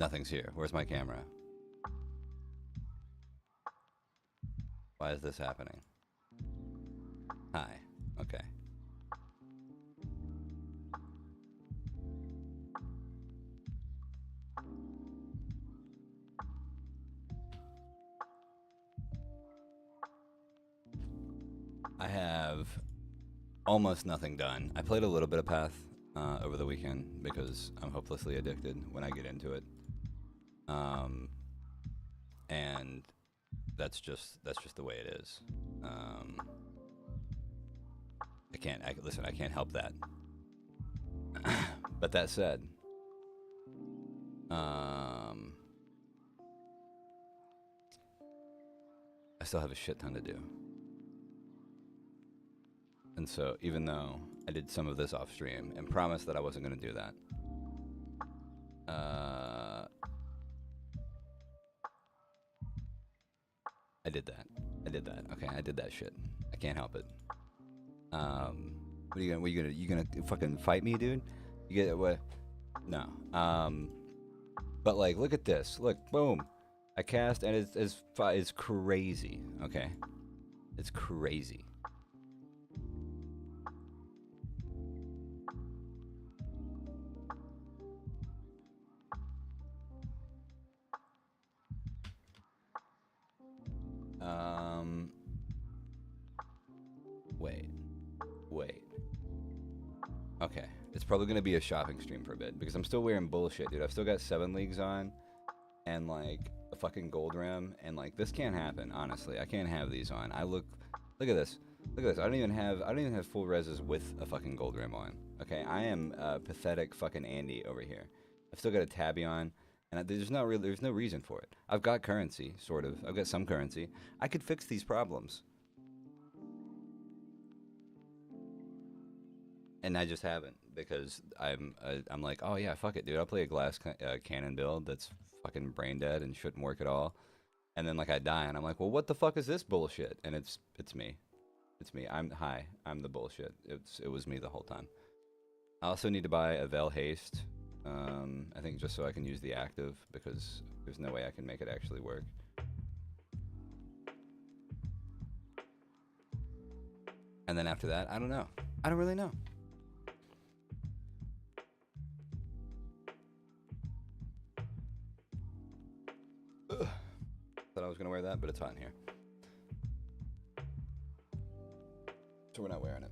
Nothing's here. Where's my camera? Why is this happening? Hi. Okay. I have almost nothing done. I played a little bit of Path over the weekend because I'm hopelessly addicted when I get into it. And that's just the way it is. Listen, I can't help that. But that said, I still have a shit ton to do. And so, even though I did some of this off stream and promised that I wasn't going to do that, I did that. Okay, I did that shit. I can't help it. What are you gonna fucking fight me, dude? You get what? No. But like, look at this. Look, boom. I cast and it's crazy. Okay, it's crazy. Wait. Okay, it's probably gonna be a shopping stream for a bit because I'm still wearing bullshit, dude. I've still got 7 leagues on, and like a fucking gold rim, and like this can't happen. Honestly, I can't have these on. Look at this. Look at this. I don't even have full reses with a fucking gold rim on. Okay, I am pathetic fucking Andy over here. I've still got a tabby on, and there's no reason for it. I've got currency, sort of. I've got some currency. I could fix these problems. And I just haven't because I'm like, oh yeah, fuck it, dude. I'll play a glass cannon build that's fucking brain dead and shouldn't work at all. And then like I die and I'm like, well, what the fuck is this bullshit? And it's me. It's me. I'm the bullshit. It was me the whole time. I also need to buy a Veil Haste. I think just so I can use the active because there's no way I can make it actually work. And then after that, I don't know. I don't really know. Ugh. Thought I was gonna wear that, but it's hot in here. So we're not wearing it.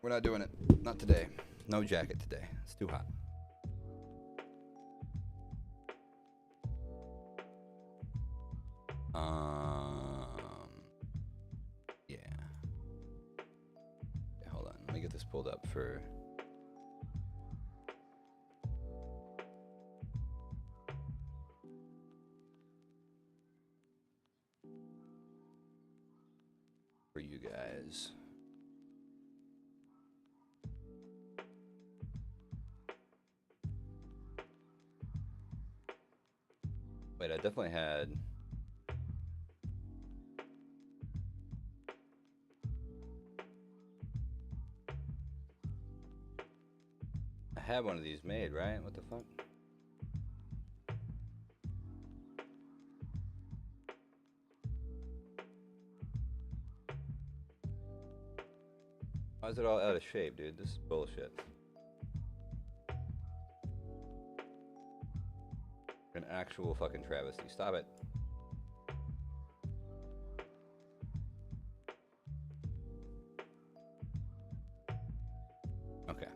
We're not doing it. Not today. No jacket today. It's too hot. Yeah. Okay, hold on. Let me get this pulled up for. For you guys. Wait, I definitely had. I had one of these made, right? What the fuck? Why is it all out of shape, dude? This is bullshit. An actual fucking travesty. Stop it. Okay.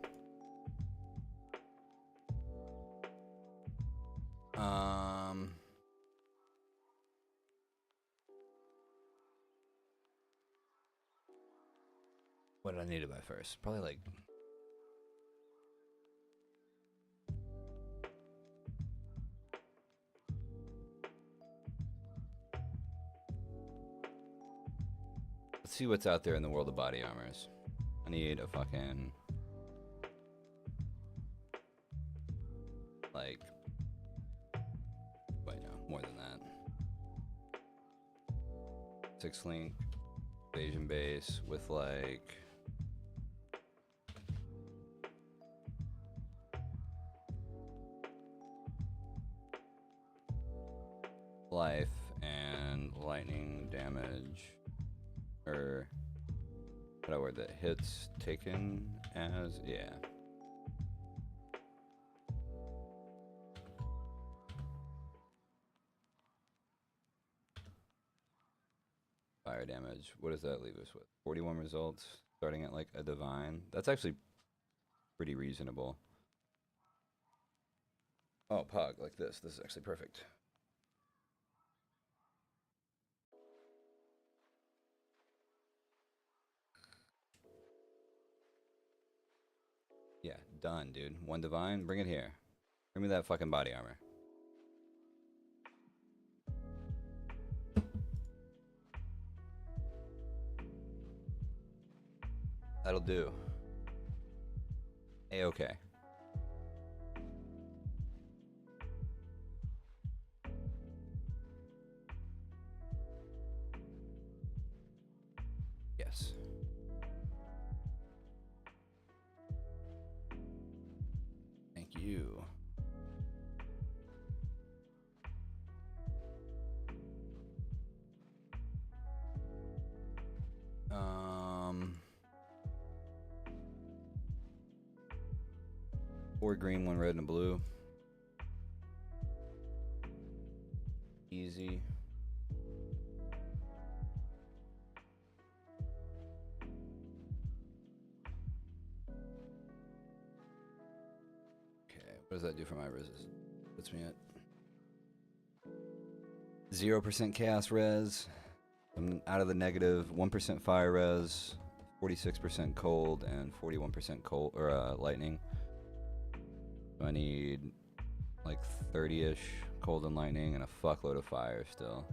What did I need to buy first? Probably like. Let's see what's out there in the world of body armors. I need a fucking. Like. Wait, no, more than that. 6-link evasion base with like. life and lightning damage. Or how do I word that? Hits taken as, yeah. Fire damage. What does that leave us with? 41 results, starting at like a divine. That's actually pretty reasonable. Oh, Pog, like this. This is actually perfect. Yeah, done, dude. One divine, bring it here. Bring me that fucking body armor. That'll do. A-okay. Yes. Thank you. Four green, one red, and a blue. Easy. Okay, what does that do for my resist? Puts me at 0% chaos res. I'm out of the negative. 1% fire res, 46% cold, and 41% cold or lightning. So I need like 30-ish cold and lightning and a fuckload of fire still.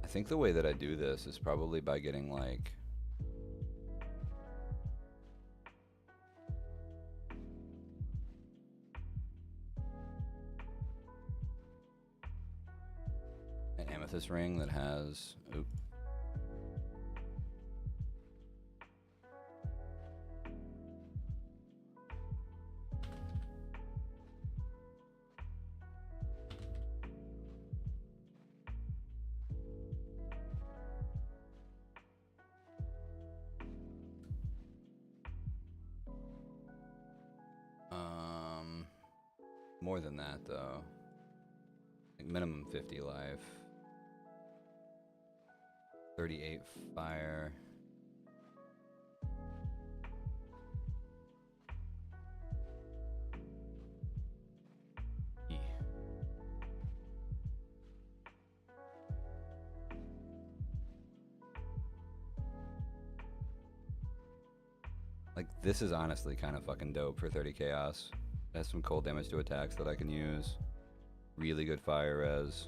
I think the way that I do this is probably by getting like an amethyst ring that has more than that though. Like minimum 50 life. 38 fire. Like, this is honestly kind of fucking dope for 30 chaos. It has some cold damage to attacks that I can use. Really good fire res.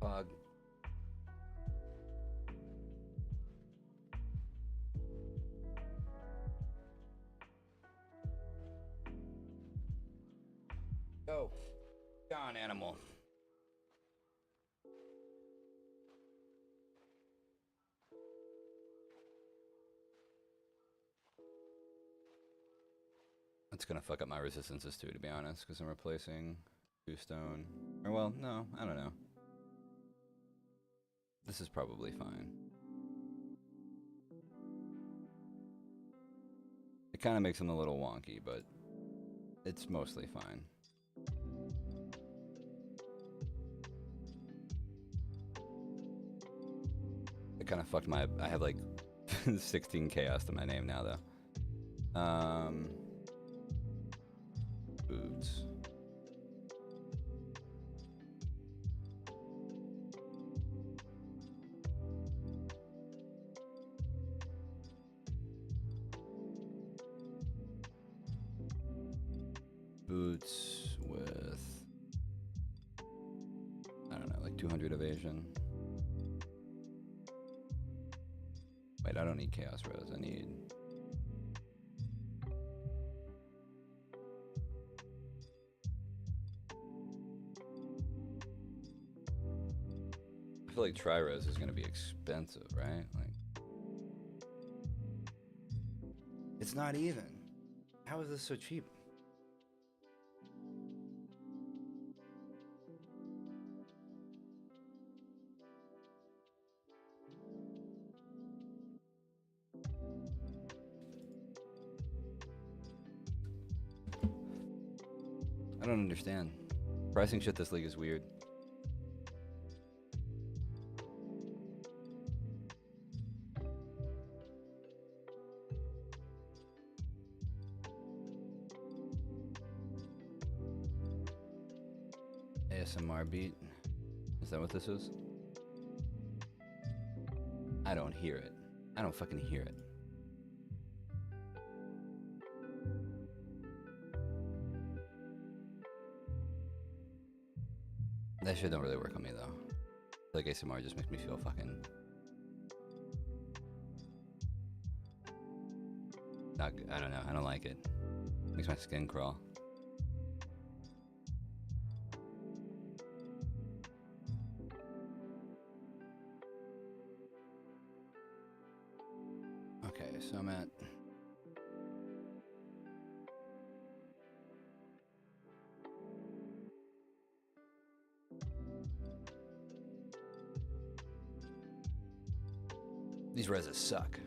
Pog. Go. Gone, animal. That's gonna fuck up my resistances too, to be honest, because I'm replacing 2 stone. Or, well, no, I don't know. This is probably fine. It kind of makes them a little wonky, but it's mostly fine. It kind of fucked my... I have like 16 chaos to my name now, though. Boots. Boots with, I don't know, like 200 evasion. Wait, I don't need chaos res. I need feel like Tri-Res is gonna be expensive, right? Like, it's not even. How is this so cheap? I don't understand. Pricing shit this league is weird. ASMR beat. Is that what this is? I don't hear it. I don't fucking hear it. That shit don't really work on me though. Like ASMR just makes me feel fucking not good. I don't know. I don't like it. Makes my skin crawl. Okay, so I'm at these reses suck.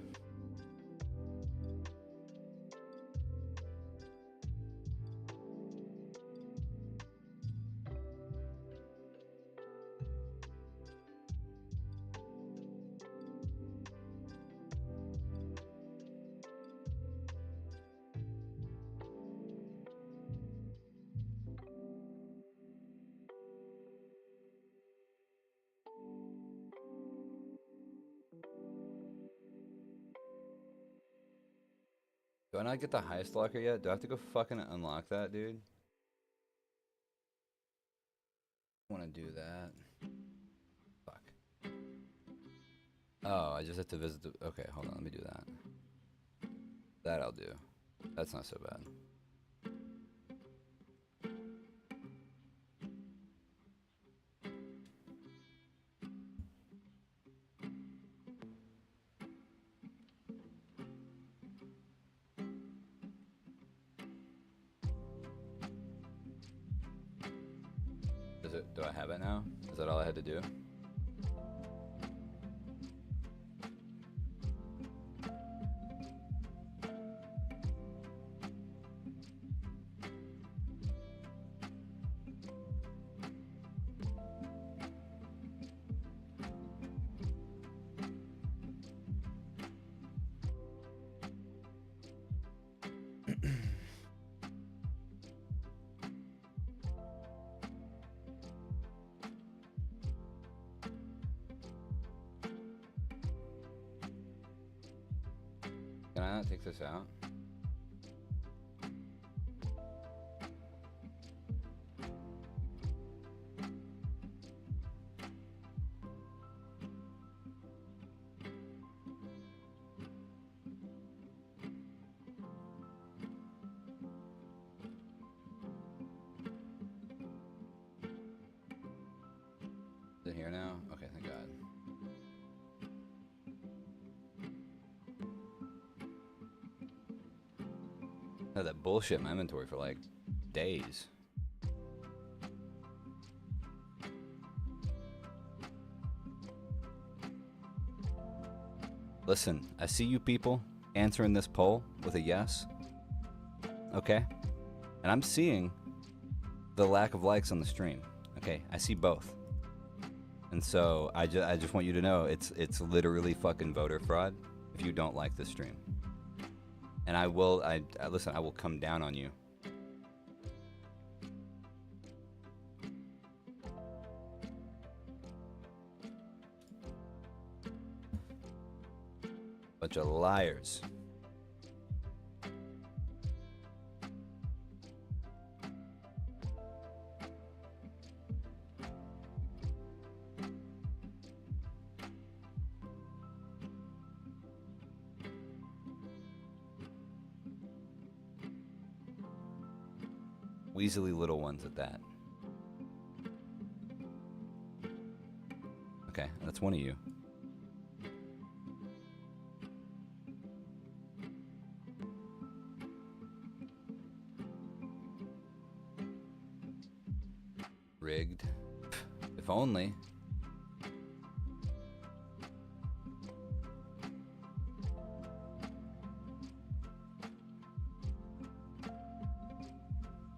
Do I not get the highest locker yet? Do I have to go fucking unlock that, dude? I want to do that. Fuck. Oh, I just have to visit the... Okay, hold on. Let me do that. That I'll do. That's not so bad. Do I have it now? Is that all I had to do? Can I not take this out? Is it here now? Okay, thank God. I had that bullshit in my inventory for like days. Listen, I see you people answering this poll with a yes. Okay? And I'm seeing the lack of likes on the stream. Okay, I see both. And so I just want you to know it's literally fucking voter fraud if you don't like this stream. And I listen, I will come down on you. Bunch of liars. Weaselly little ones at that. Okay, that's one of you. Rigged. If only.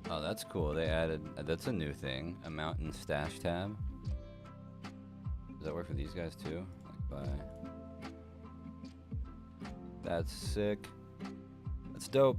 Oh, that's cool. They added, that's a new thing, a mountain stash tab. Does that work for these guys too? Like by... That's sick. That's dope.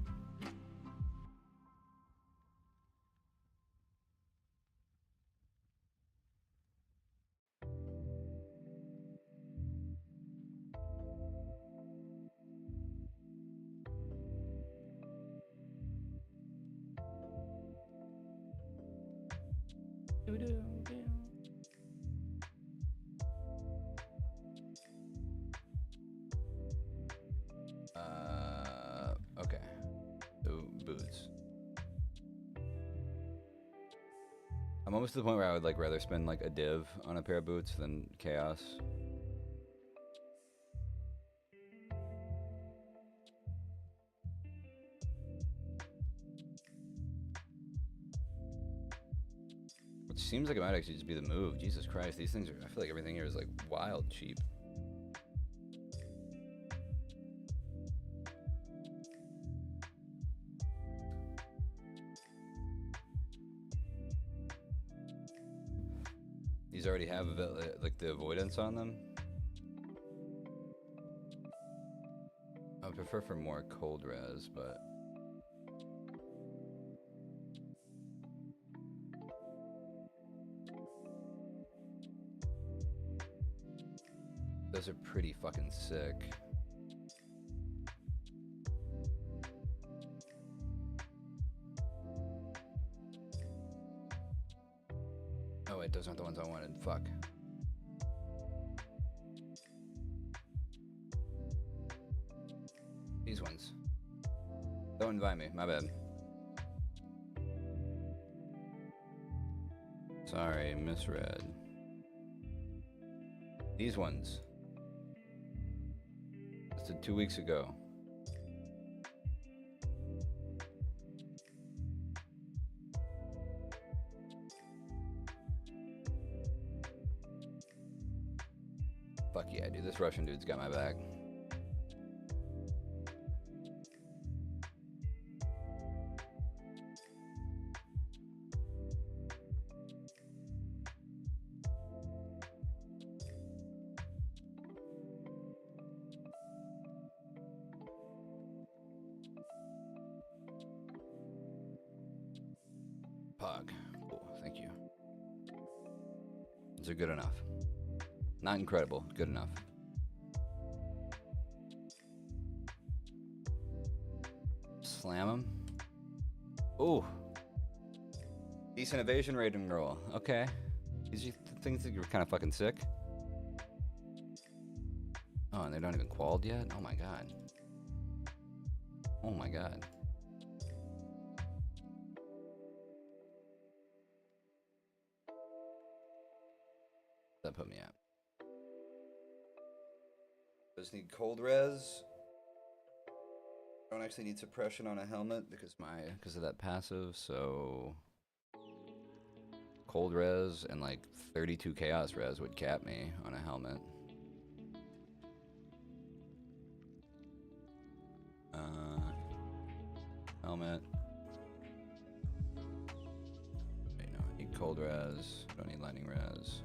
Okay. So, boots. I'm almost to the point where I would like rather spend like a div on a pair of boots than chaos. Which seems like it might actually just be the move. Jesus Christ, these things are, I feel like everything here is like wild cheap. These already have like the avoidance on them. I would prefer for more cold res, but those are pretty fucking sick. Oh wait, those aren't the ones I wanted. Fuck. These ones. Don't invite me, my bad. Sorry, misread. These ones. This did 2 weeks ago. Fuck yeah, dude. This Russian dude's got my back. Pog. Cool, thank you. These are good enough. Not incredible, good enough. Slam him. Ooh. Decent evasion rating roll. Okay. These things that are kind of fucking sick. Oh, and they're not even qualled yet? Oh my god. Oh my god. That put me at. Just need cold res. Don't actually need suppression on a helmet because of that passive, so cold res and like 32 chaos res would cap me on a helmet. Helmet. Wait, no, I need cold res. Don't need lightning res.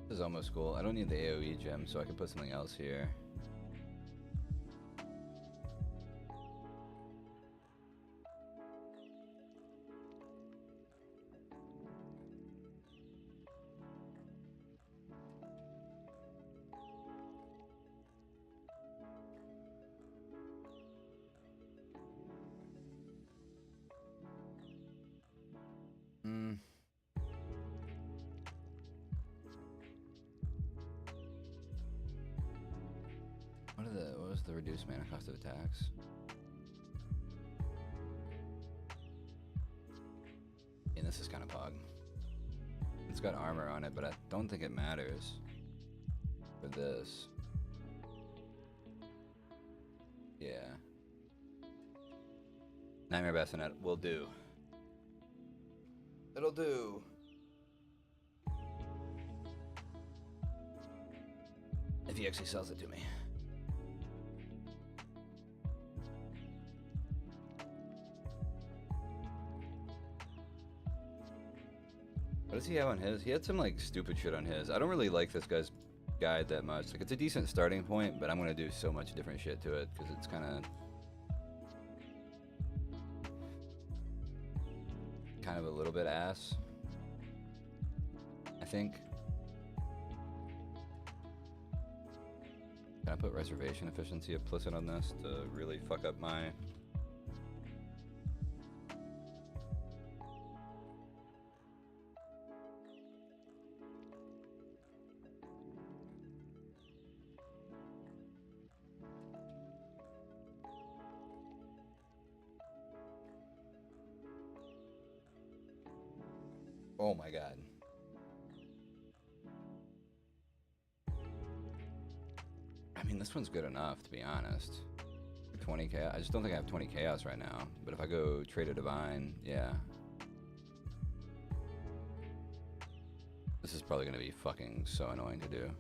This is almost cool. I don't need the AoE gem, so I can put something else here. What was the reduced mana cost of attacks? And this is kind of pog. It's got armor on it, but I don't think it matters for this. Yeah. Nightmare Bassinet will do. It'll do. If he actually sells it to me. What does he have on his? He had some like stupid shit on his. I don't really like this guy's guide that much. Like, it's a decent starting point, but I'm gonna do so much different shit to it because it's kind of a little bit ass, I think. Can I put reservation efficiency implicit on this to really fuck up my... Oh my god. I mean, this one's good enough, to be honest. For 20 chaos. I just don't think I have 20 chaos right now. But if I go trade a divine, yeah. This is probably going to be fucking so annoying to do.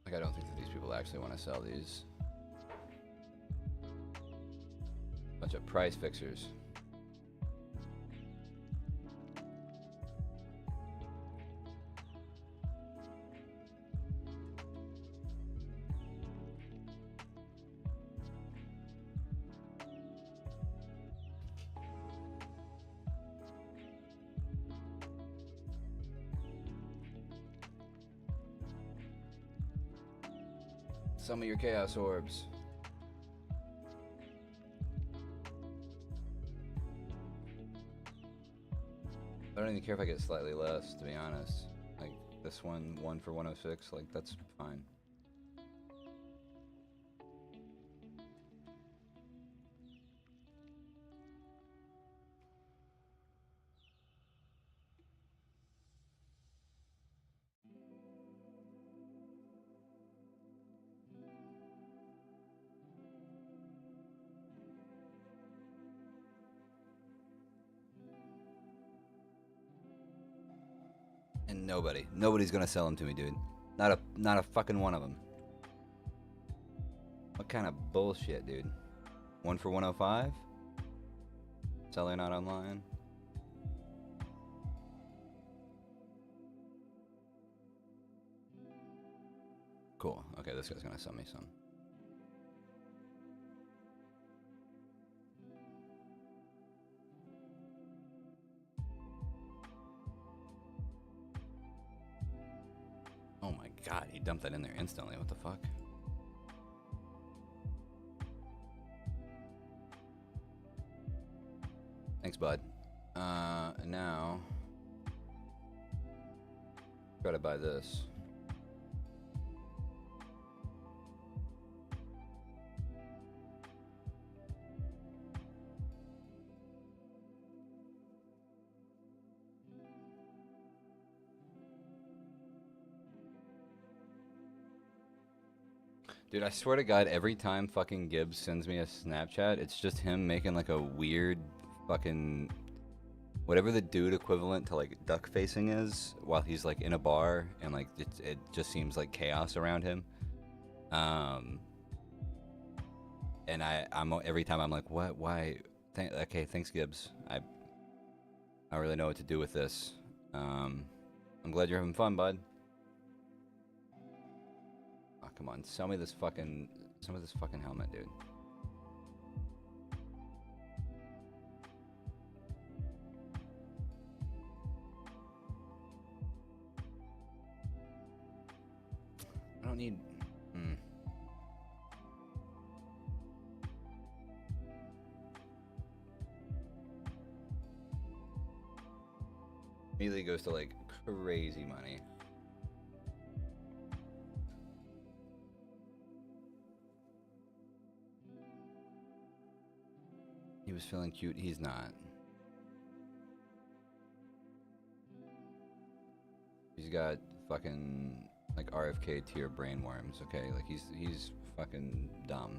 Like, I don't think that these people actually want to sell these. Bunch of price fixers. Some of your chaos orbs. I don't even care if I get slightly less, to be honest. Like, this one for 106, like, that's fine. And nobody's gonna sell them to me, dude. Not a fucking one of them. What kind of bullshit, dude? 1 for 105? Seller not online? Cool. Okay, this guy's gonna sell me some. Oh my god, he dumped that in there instantly. What the fuck? Thanks, bud. And now try to buy this. Dude, I swear to God, every time fucking Gibbs sends me a Snapchat, it's just him making like a weird fucking... whatever the dude equivalent to like duck facing is, while he's like in a bar, and like it just seems like chaos around him. And I'm every time I'm like, what? Why? Okay, thanks, Gibbs. I don't really know what to do with this. I'm glad you're having fun, bud. Oh, come on, sell me this fucking, some of this fucking helmet, dude. don't need... Immediately goes to like crazy money. He was feeling cute. He's not. He's got fucking like RFK tier brain worms. Okay, like he's fucking dumb.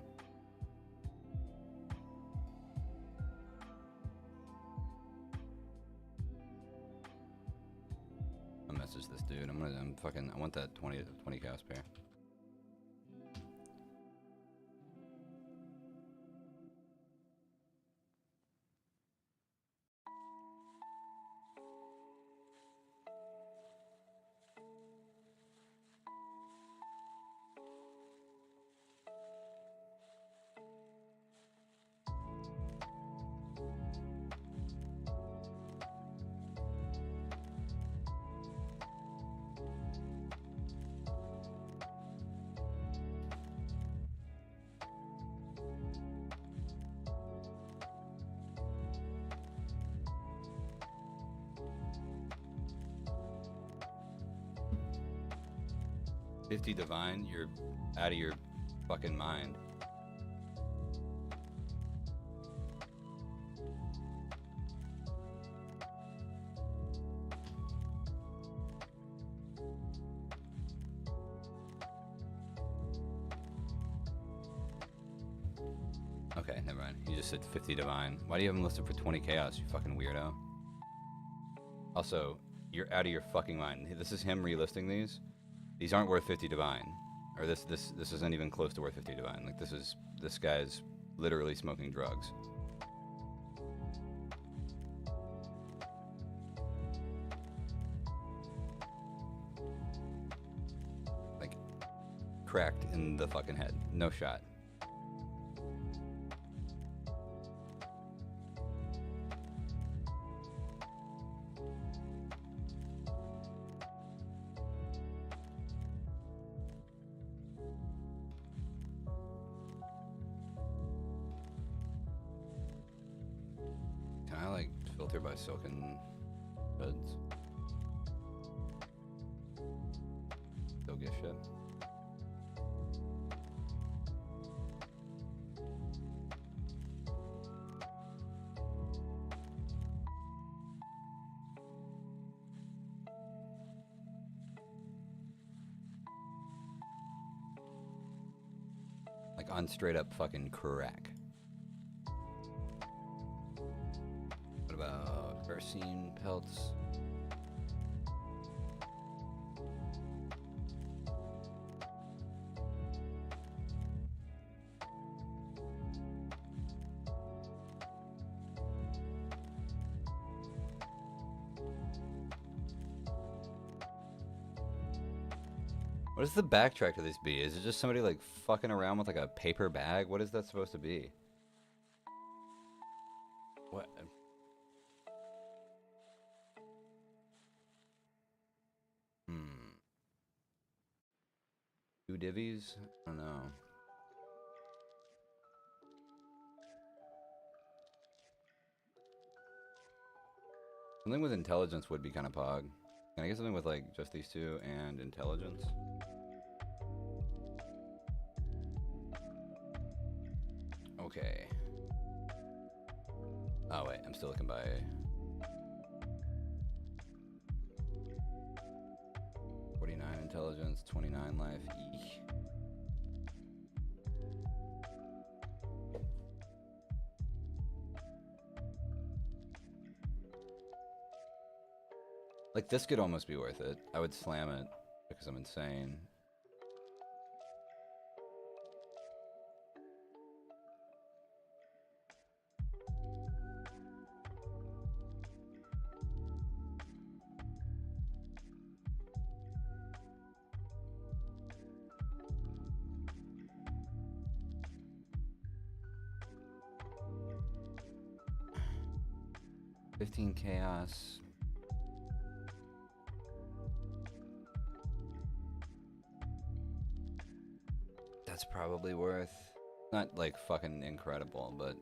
I'll message this dude. I want that 20 chaos pair. Divine, you're out of your fucking mind. Okay, never mind. You just said 50 divine. Why do you have him listed for 20 chaos, you fucking weirdo? Also, you're out of your fucking mind. This is him relisting these. These aren't worth 50 divine, or this isn't even close to worth 50 divine. Like this guy's literally smoking drugs. Like cracked in the fucking head. No shot. By silken hoods. Go get shit. Like on straight up fucking crack. Scene pelts. What does the backtrack to this be? Is it just somebody like fucking around with like a paper bag? What is that supposed to be? What? Two divvies? I don't know. Something with intelligence would be kind of pog. Can I get something with like just these two and intelligence? Okay. Oh wait, I'm still looking by... 49 intelligence, 29 life. Eek. Like this could almost be worth it. I would slam it because I'm insane. Chaos. probably worth, not like fucking incredible, but...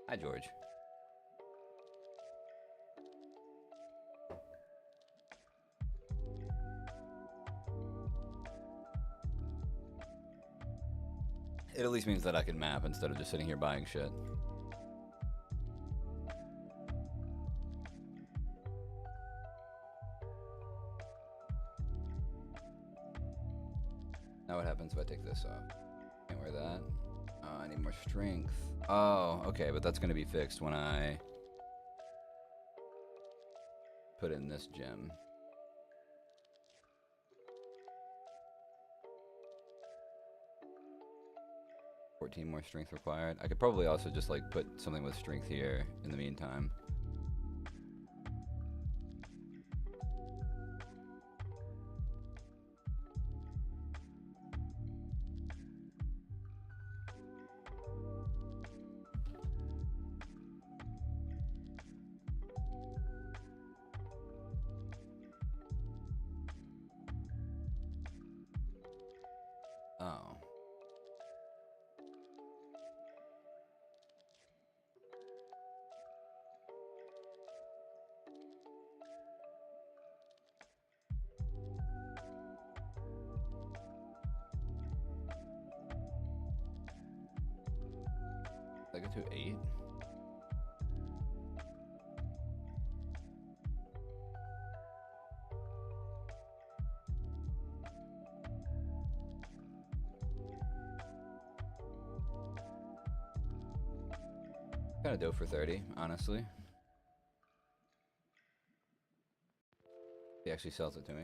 Hi, George. It at least means that I can map instead of just sitting here buying shit. Now what happens if I take this off? Can't wear that. I need more strength. Oh, okay, but that's going to be fixed when I put in this gem. More strength required. I could probably also just like put something with strength here in the meantime. Oh. Did I get to 8? Kind of dope for 30, honestly. He actually sells it to me.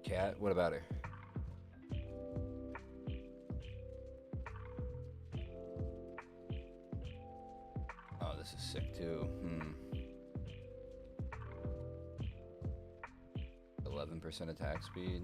Cat, what about her? Oh, this is sick too. 11% attack speed.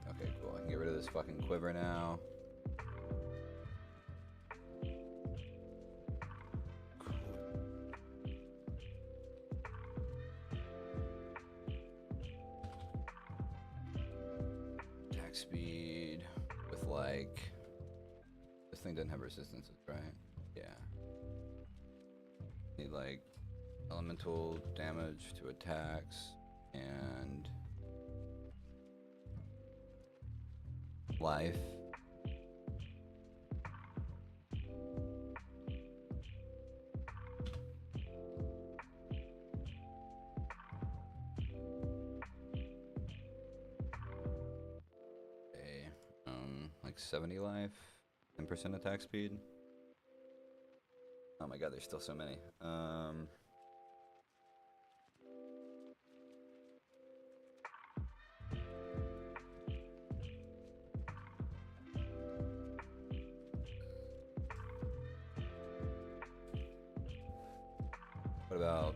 Okay, cool. I can get rid of this fucking quiver now. Attack speed with like... This thing doesn't have resistances, right? Yeah. Need like elemental damage to attacks and life. Okay, like 70 life, 10% attack speed. Oh my god, there's still so many. What about...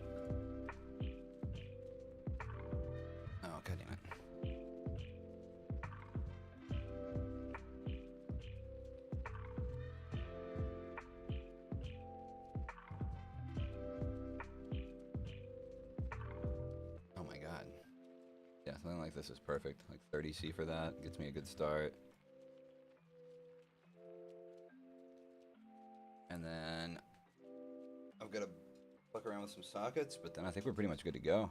Oh, god damn it. Oh my god. Yeah, something like this is perfect. Like 30C for that gets me a good start. And then I've got a Fuck around with some sockets, but then I think we're pretty much good to go.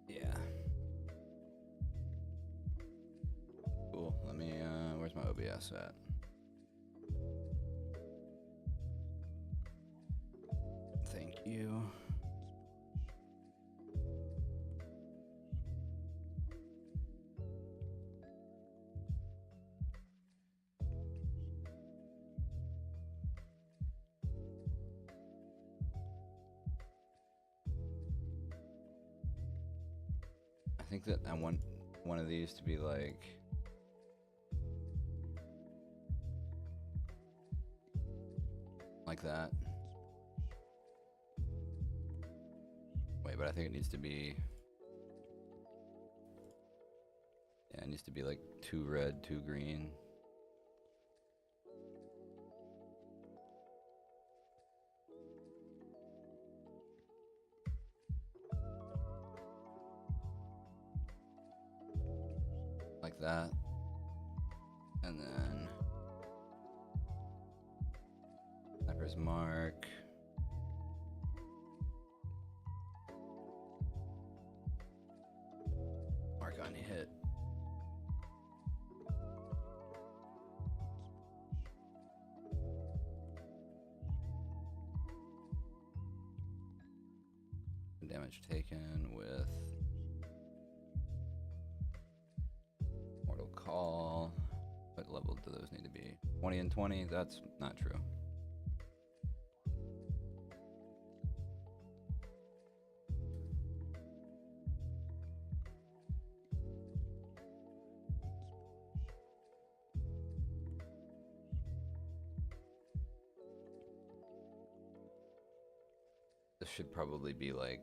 Yeah. Cool. Let me, where's my OBS at? Thank you. I think that I want one of these to be like that. Wait, but I think it needs to be, yeah, it needs to be like 2 red, 2 green. Like that. And then Sniper's Mark. Mark on hit. Damage taken with Mortal Call. What level do those need to be? 20 and 20? That's not true. This should probably be like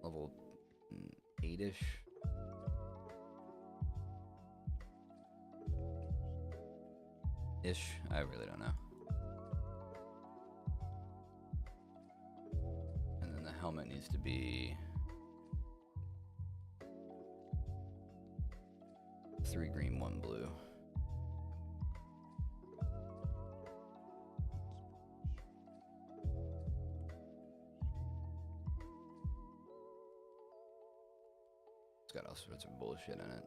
level 8-ish. Ish, I really don't know. And then the helmet needs to be 3 green, 1 blue. It's got all sorts of bullshit in it.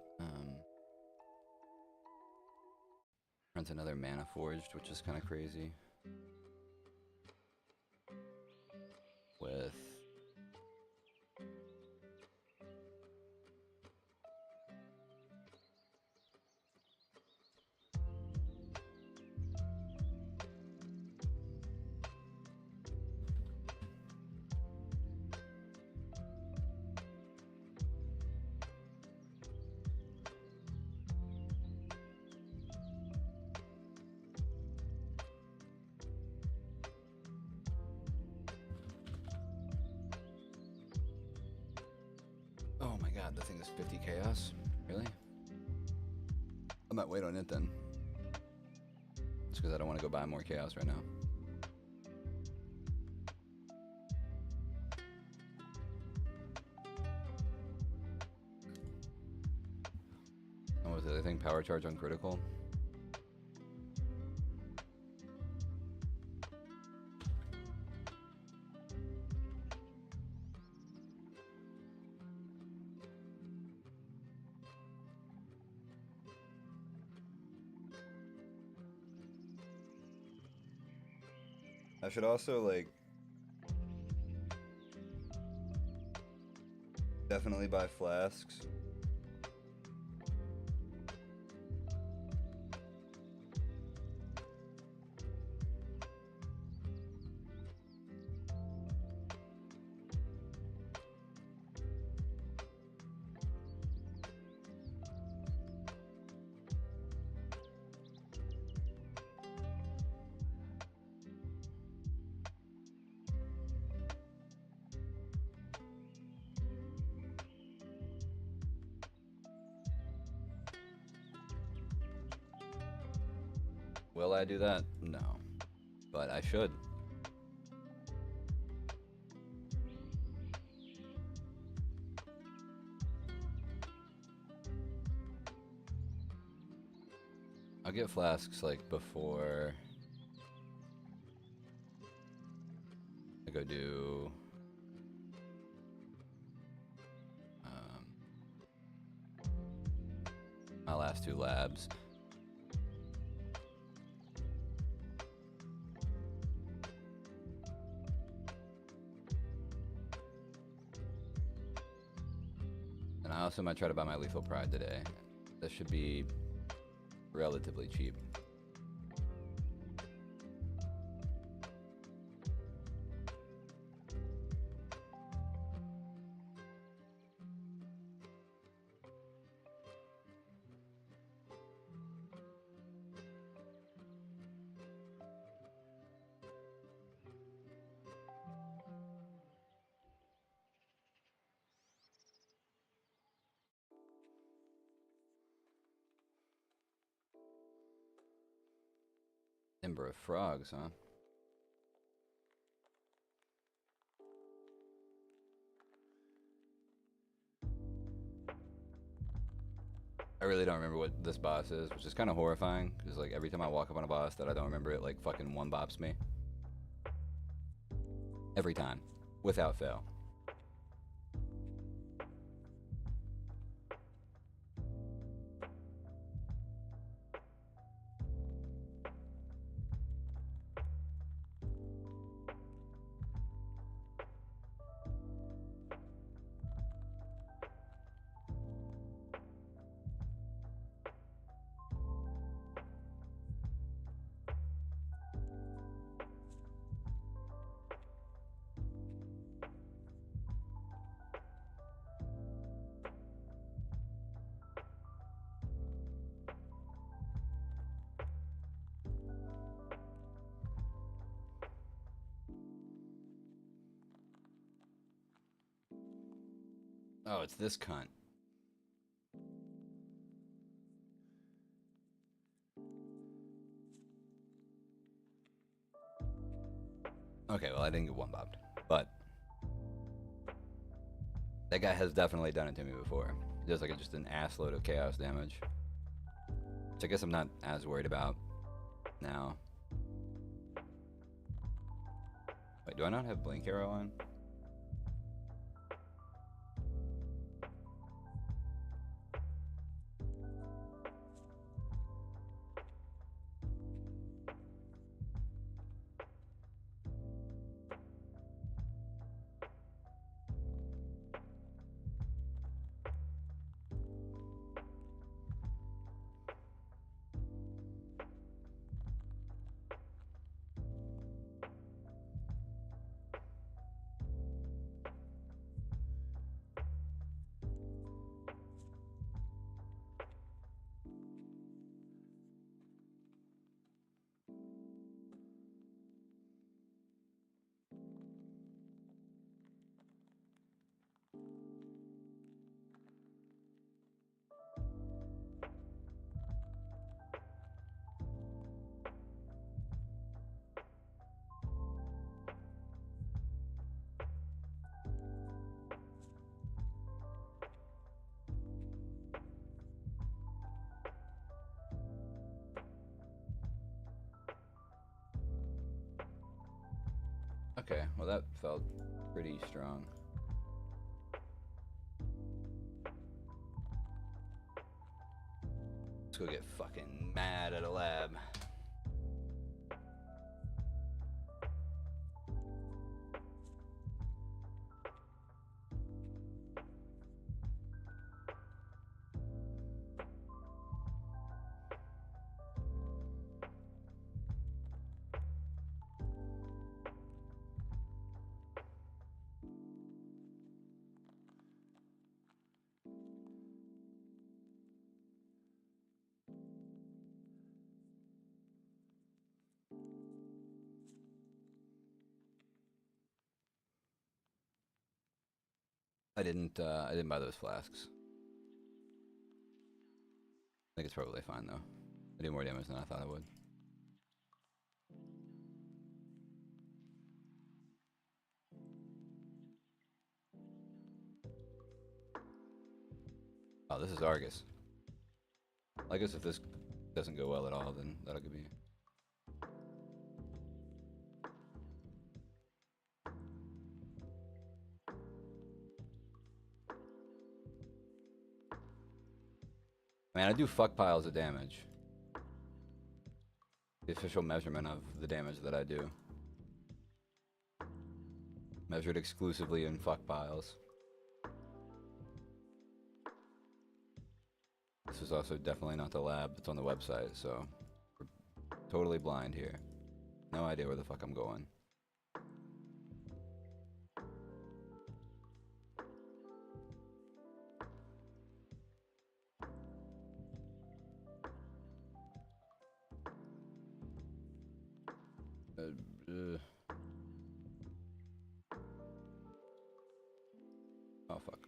Runs another mana forged, which is kind of crazy. With oh my god, the thing is 50 chaos? Really? I might wait on it then. Just because I don't want to go buy more chaos right now. Oh, what was the other thing? Power charge on critical? I should also, like, definitely buy flasks. Will I do that? No. But I should. I'll get flasks like before I go do my last 2 labs. And I also might try to buy my Lethal Pride today. That should be relatively cheap. Ember of Frogs, huh? I really don't remember what this boss is, which is kind of horrifying, because like every time I walk up on a boss that I don't remember, it like fucking one-bops me. Every time, without fail. Oh, it's this cunt. Okay, well I didn't get one-bopped, but that guy has definitely done it to me before. He does like just an ass load of chaos damage, which I guess I'm not as worried about now. Wait, do I not have Blink Arrow on? Okay, well that felt pretty strong. Let's go get fucking mad at a lab. I didn't buy those flasks. I think it's probably fine though. I did more damage than I thought I would. Oh, this is Argus. I guess if this doesn't go well at all, then that'll give me... Man, I do fuck piles of damage. The official measurement of the damage that I do. Measured exclusively in fuck piles. This is also definitely not the lab that's on the website, so we're totally blind here. No idea where the fuck I'm going. Oh fuck.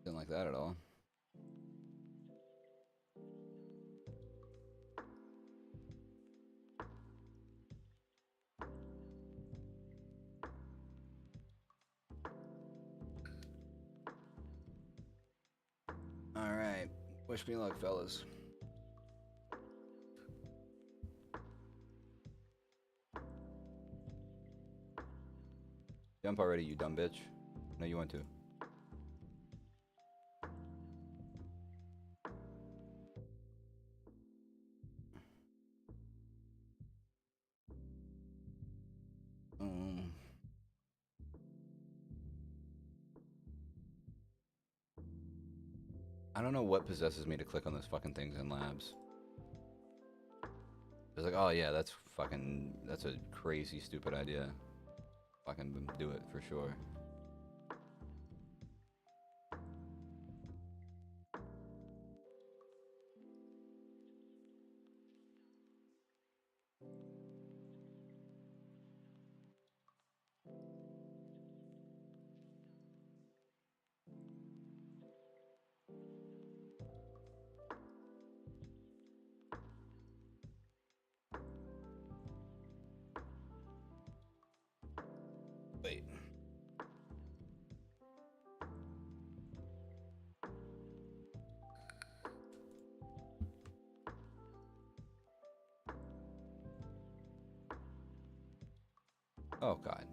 Didn't like that at all. Alright. Wish me luck, fellas. Jump already, you dumb bitch. No, you want to. I don't know what possesses me to click on those fucking things in labs. It's like, oh yeah, that's a crazy stupid idea. Fucking do it for sure. Wait. Oh god.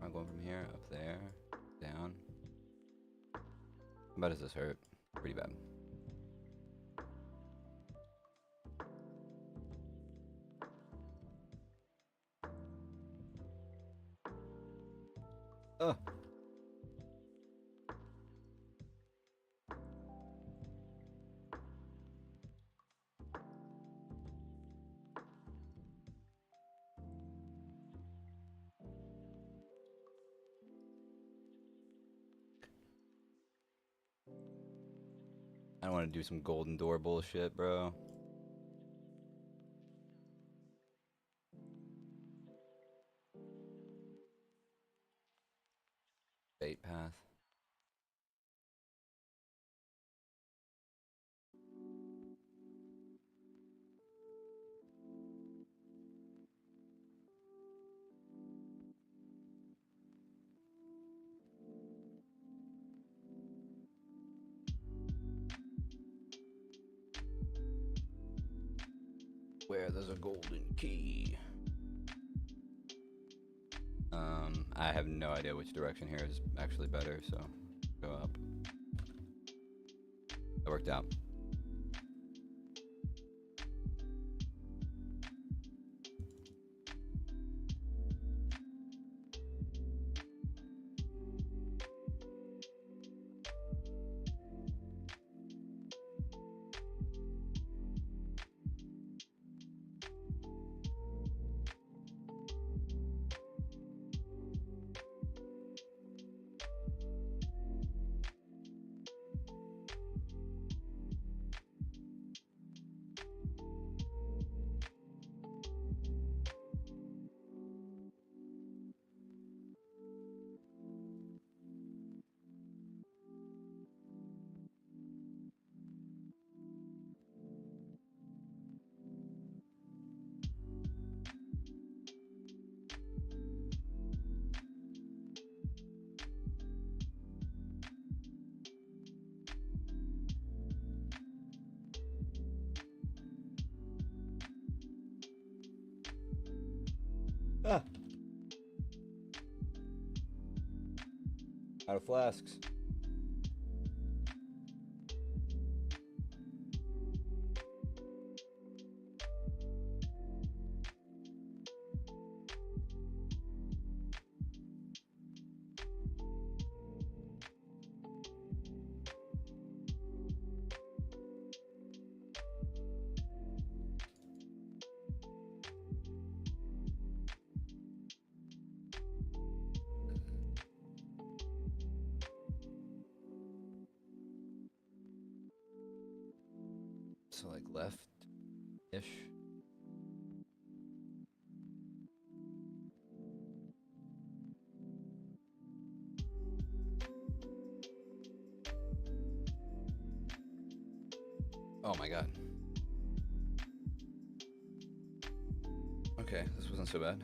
I'm going from here, up there, down. How bad does this hurt? Pretty bad. Ugh. I don't want to do some golden door bullshit, bro. Bait path. Where there's a golden key. I have no idea which direction here is actually better, so go up. That worked out. Out of flasks. So like left-ish. Oh my god. Okay, this wasn't so bad.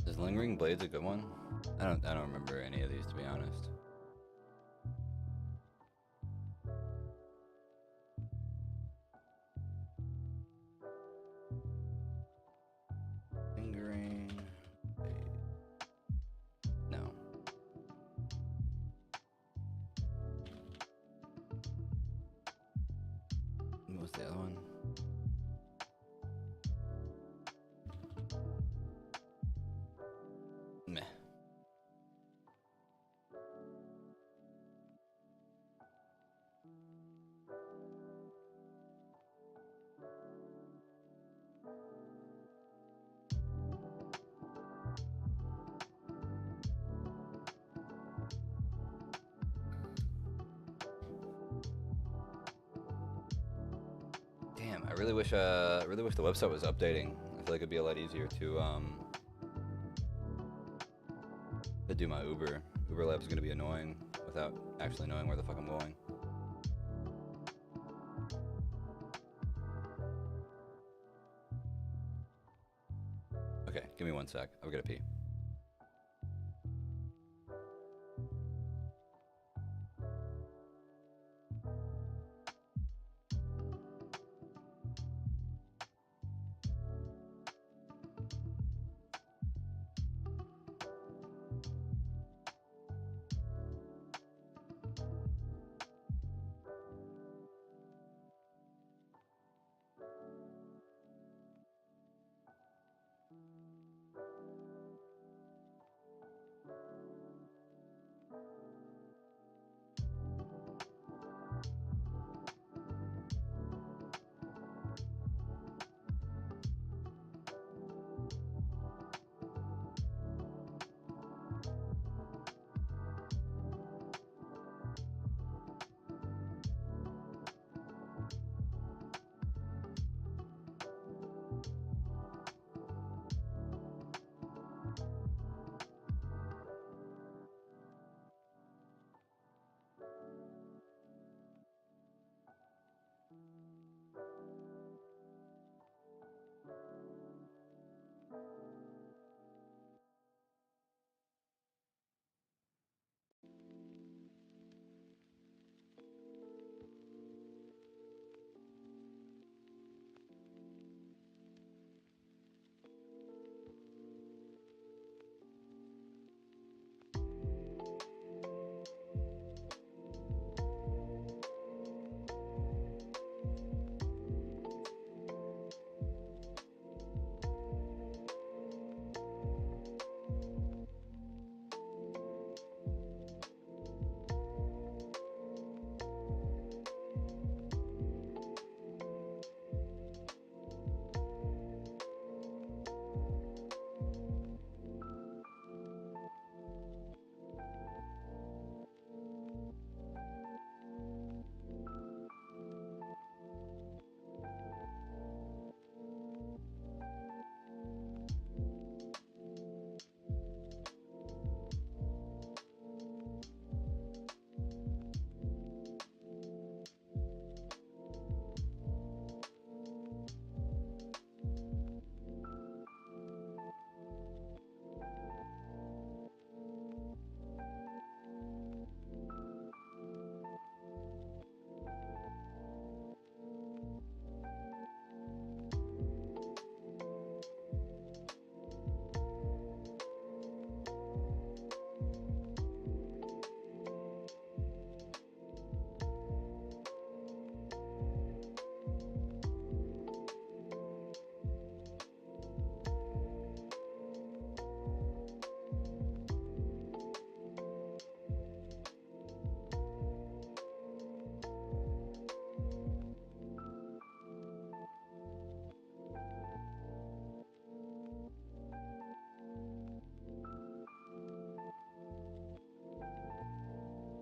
Is Lingering Blades a good one? I don't remember any of these, to be honest. Lingering Blade. No. What was the other one? Meh. Damn, I really wish the website was updating. I feel like it'd be a lot easier to do my Uber. Uber Lab's gonna be annoying without actually knowing where the fuck I'm going. Okay, give me 1 sec. I've got to pee.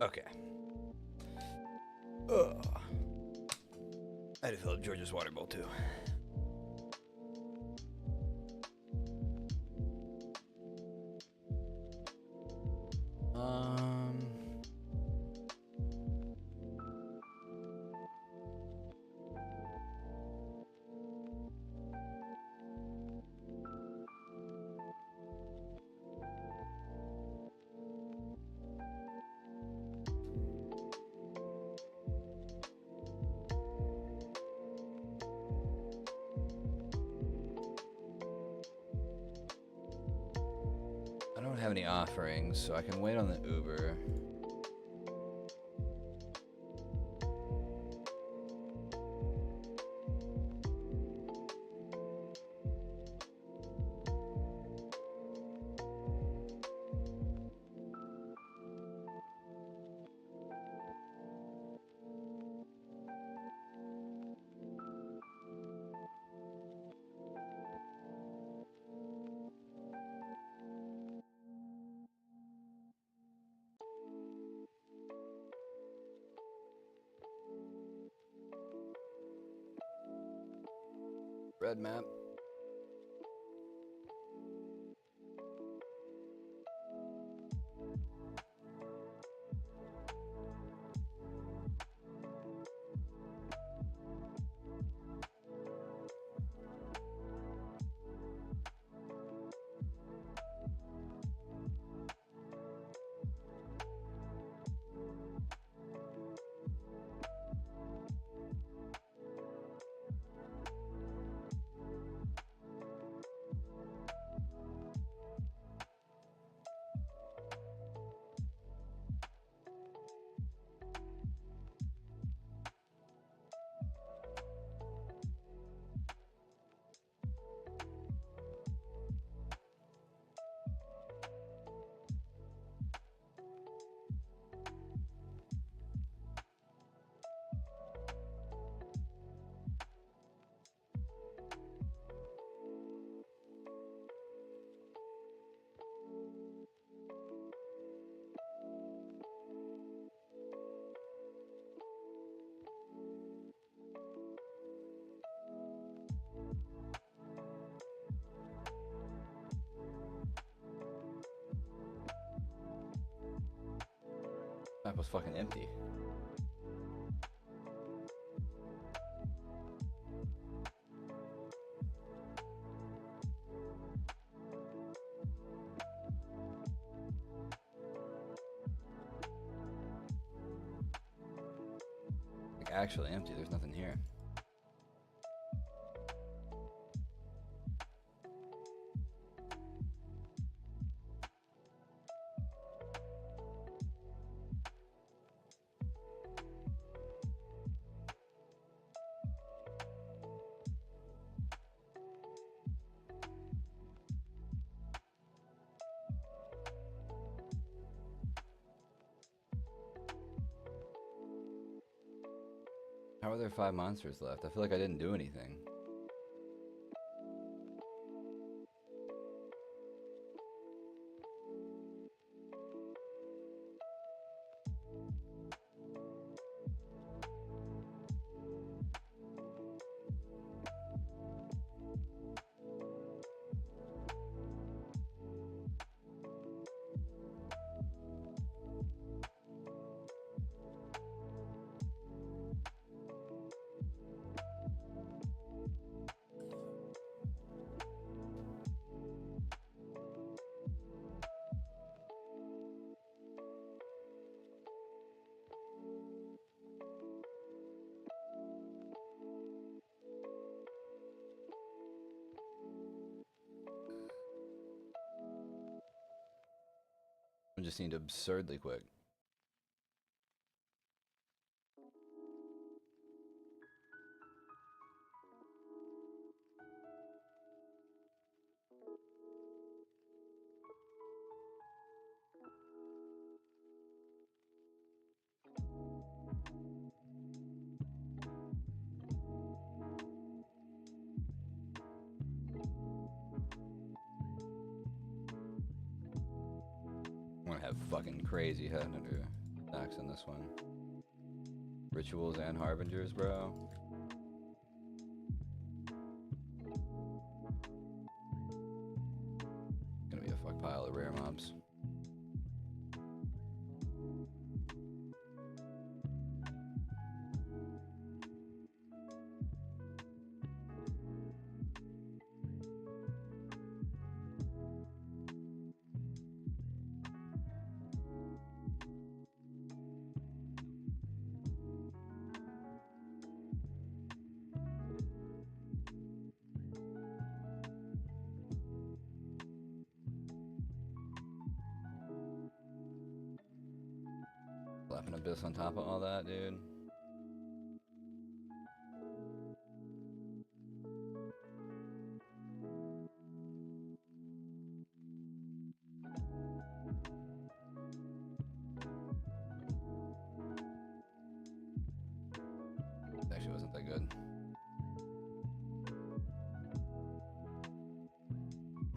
Okay. Ugh. I had to fill up George's water bowl too. I don't have any offerings, so I can wait on the Uber. Red map. Map was fucking empty. Like actually empty, there's nothing here. How are there 5 monsters left? I feel like I didn't do anything. It just seemed absurdly quick. I'm gonna have fucking crazy head under Stacks in this one. Rituals and Harbingers, bro. Gonna be a fuck pile of rare mobs. Slapping Abyss on top of all that, dude. Actually wasn't that good.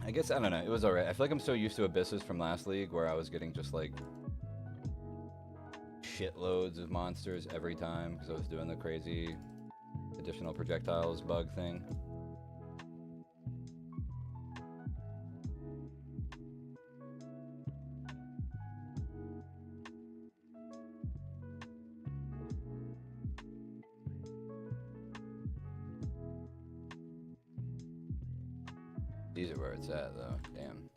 I guess, I don't know, it was alright. I feel like I'm so used to Abysses from last league where I was getting just like shitloads of monsters every time because I was doing the crazy additional projectiles bug thing. These are where it's at though, damn.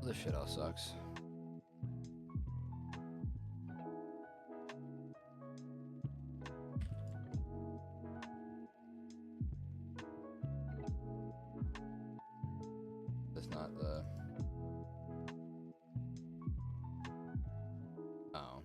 This shit all sucks. That's not the... Oh.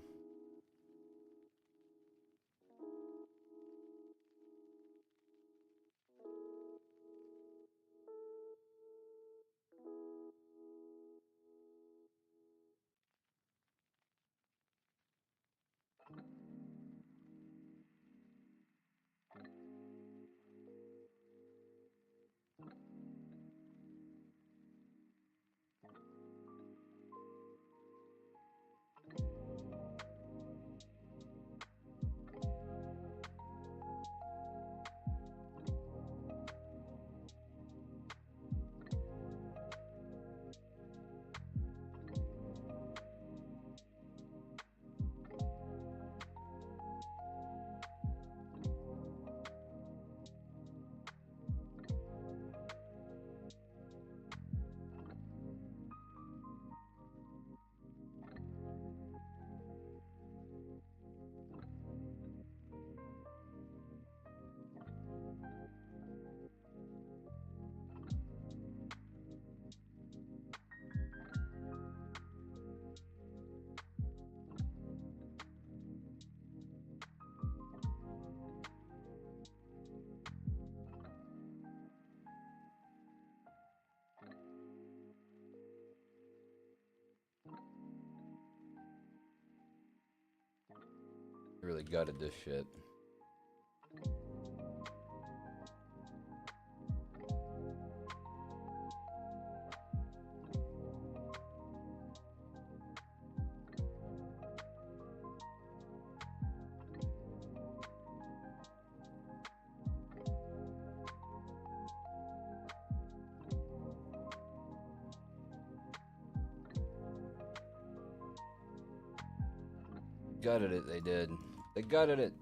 Really gutted this shit. Gutted it, they did. They gutted it.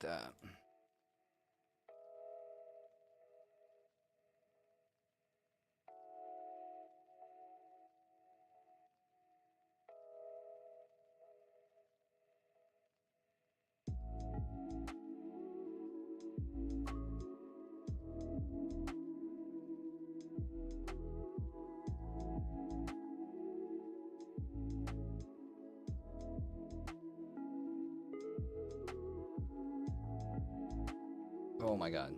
that. Oh my god.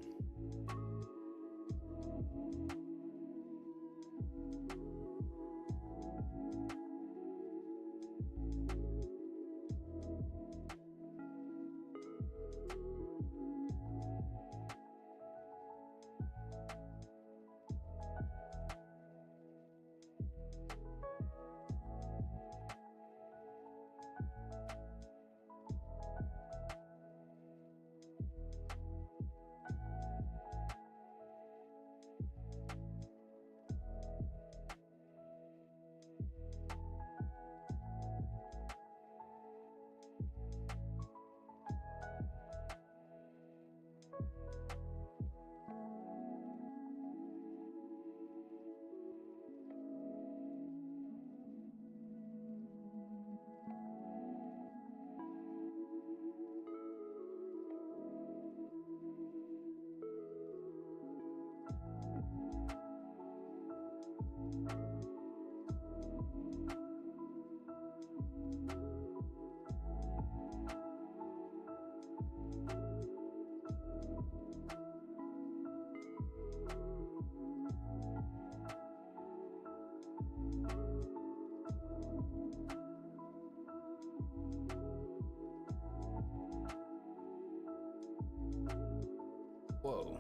Whoa.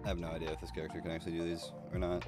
I have no idea if this character can actually do these or not.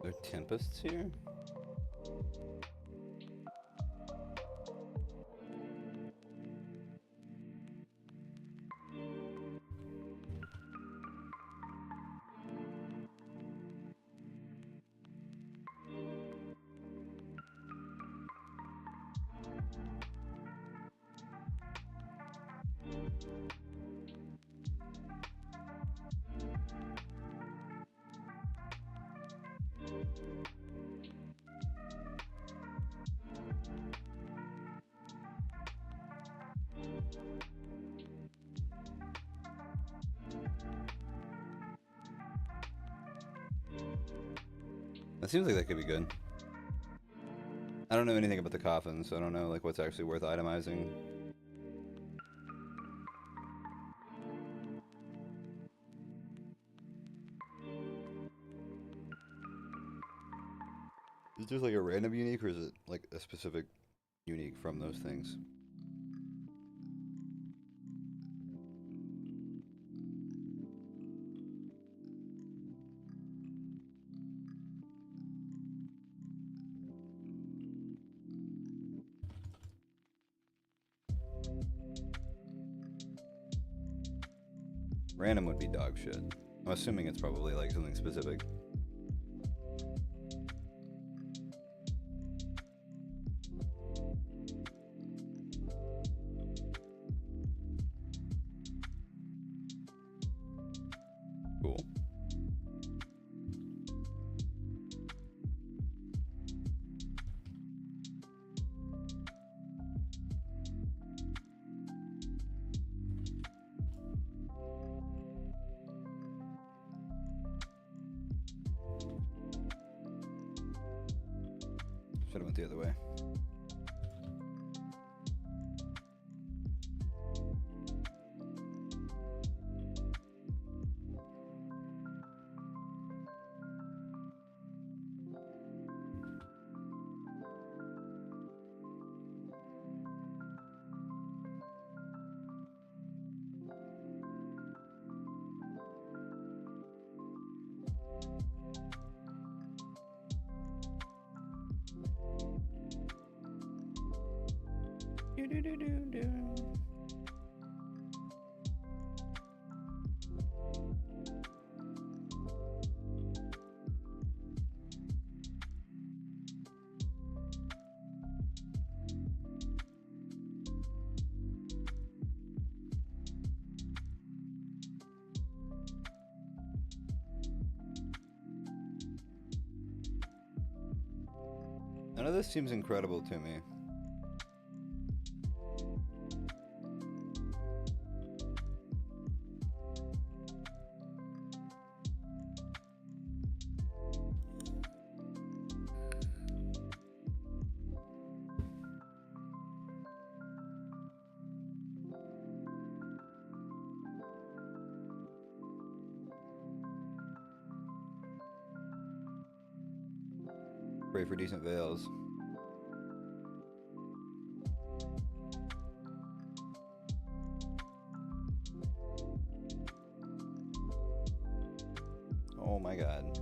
Are there tempests here? That seems like that could be good. I don't know anything about the coffin, so I don't know like what's actually worth itemizing. Is it just like a random unique, or is it like a specific unique from those things? Random would be dog shit. I'm assuming it's probably like something specific. Cool. Should have went the other way. None of this seems incredible to me. Pray for decent veils. Oh my god.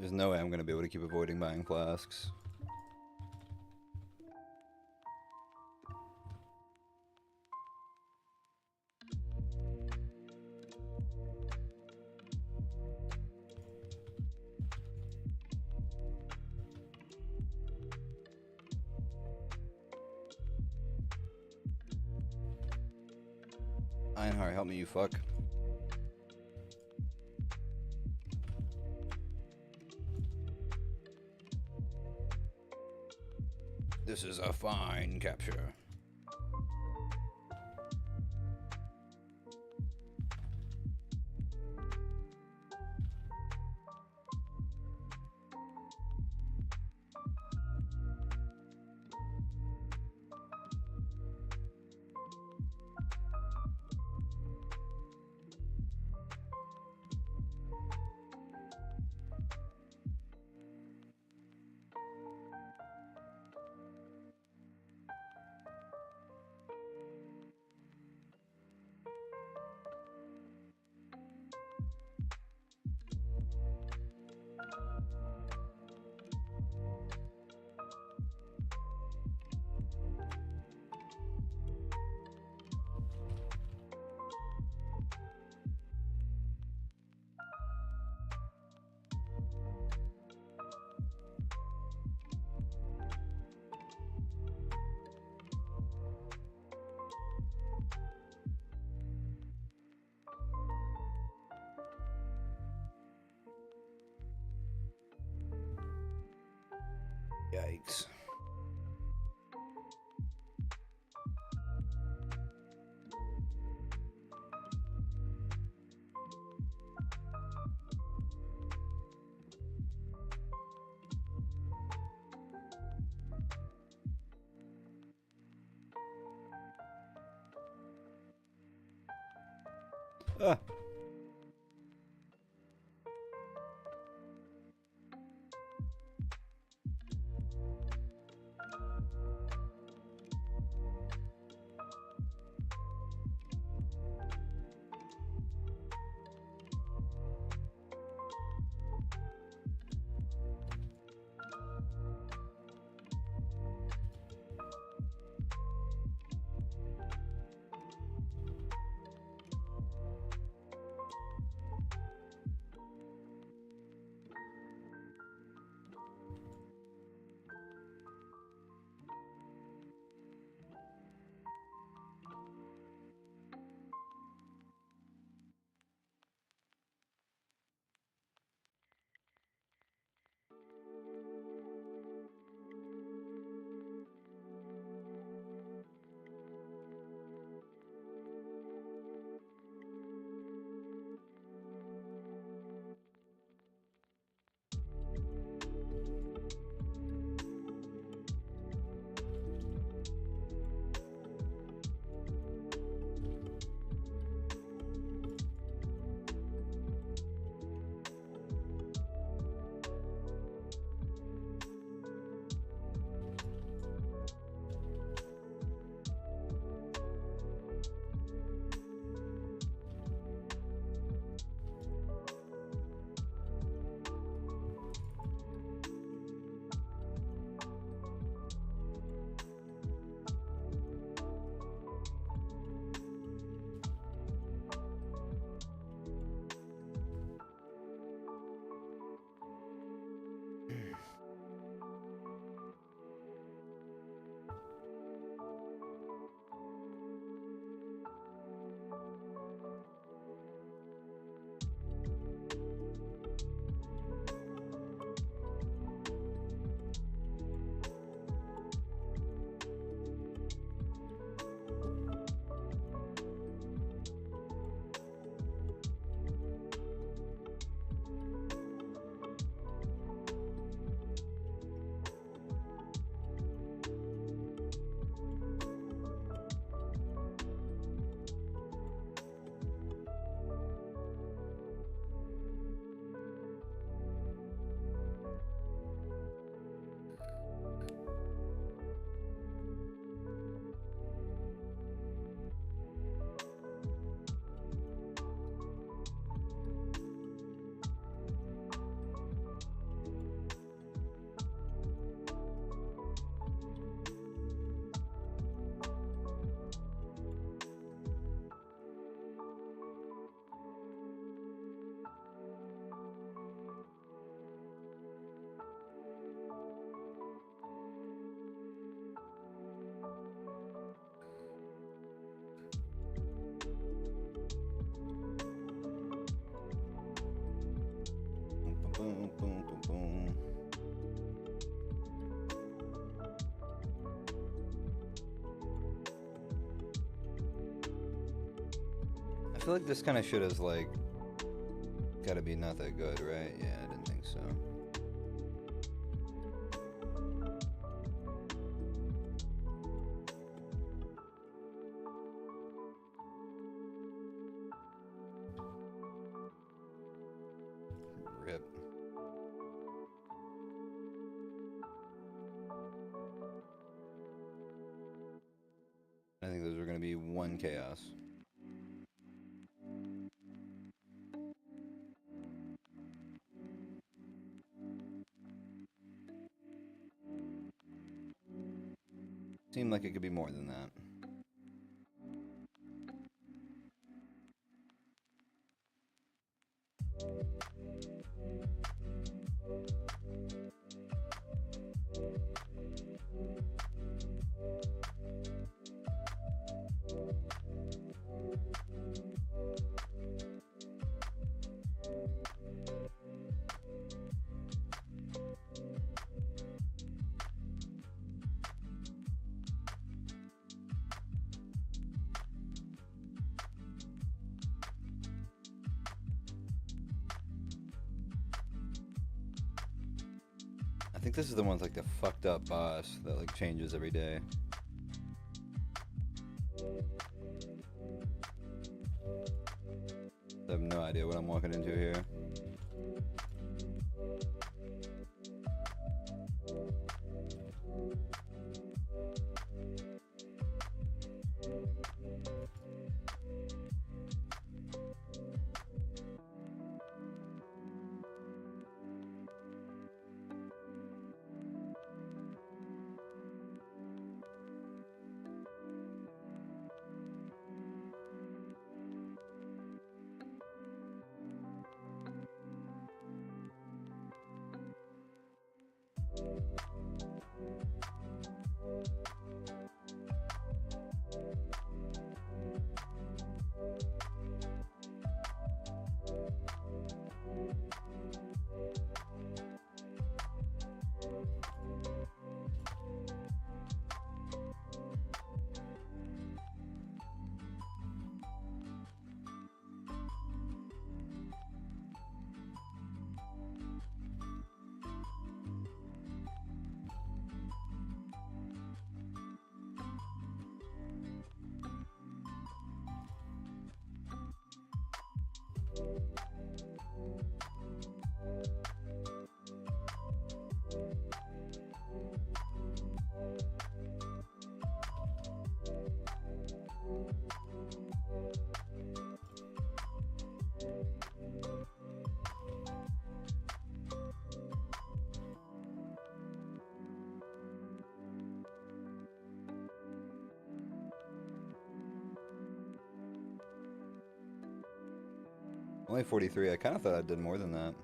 There's no way I'm going to be able to keep avoiding buying flasks. Einhar, help me, you fuck. This is a fine capture. Yikes. Ah. Boom, boom, boom, boom. I feel like this kind of shit is like gotta be not that good, right? Yeah, I didn't think so. Rip. I think those are gonna be one chaos. Seemed like it could be more than that. I think this is the one with like the fucked up boss that like changes every day. I have no idea what I'm walking into here. Only 43. I kind of thought I did more than that.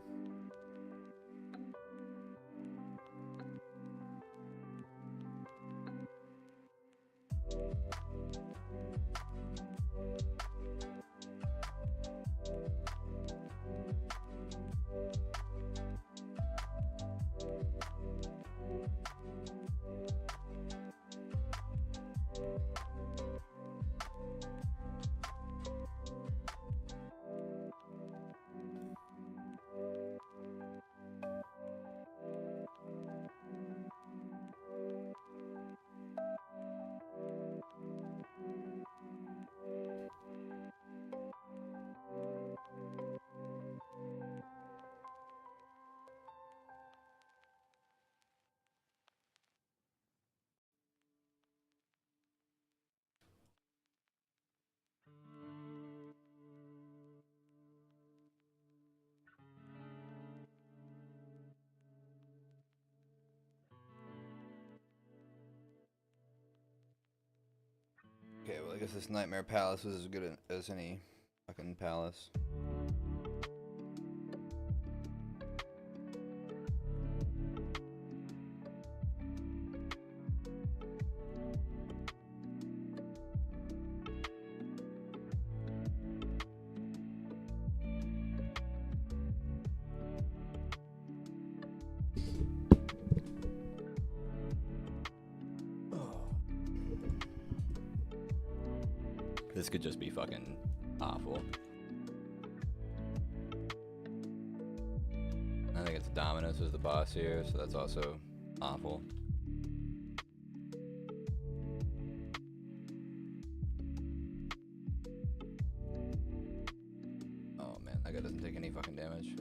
Okay, well I guess this Nightmare Palace was as good as any fucking palace. This could just be fucking awful. I think it's Dominus is the boss here, so that's also awful. Oh man, that guy doesn't take any fucking damage.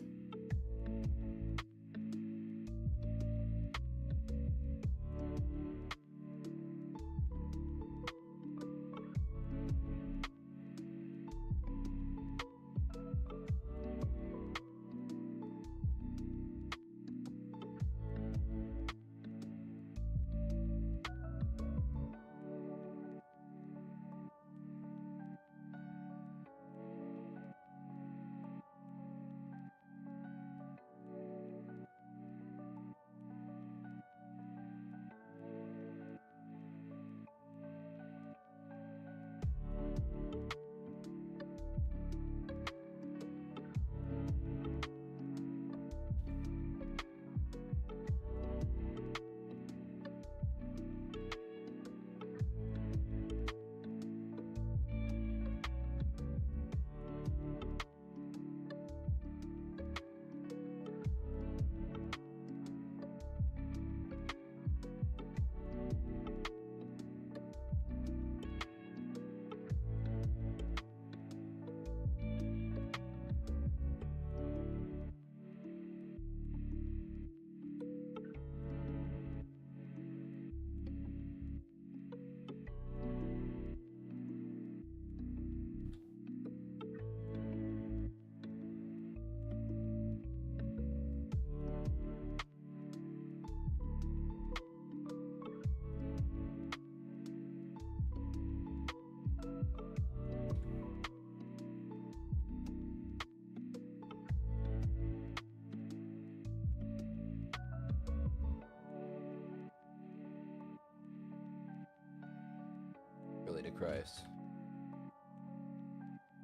Christ.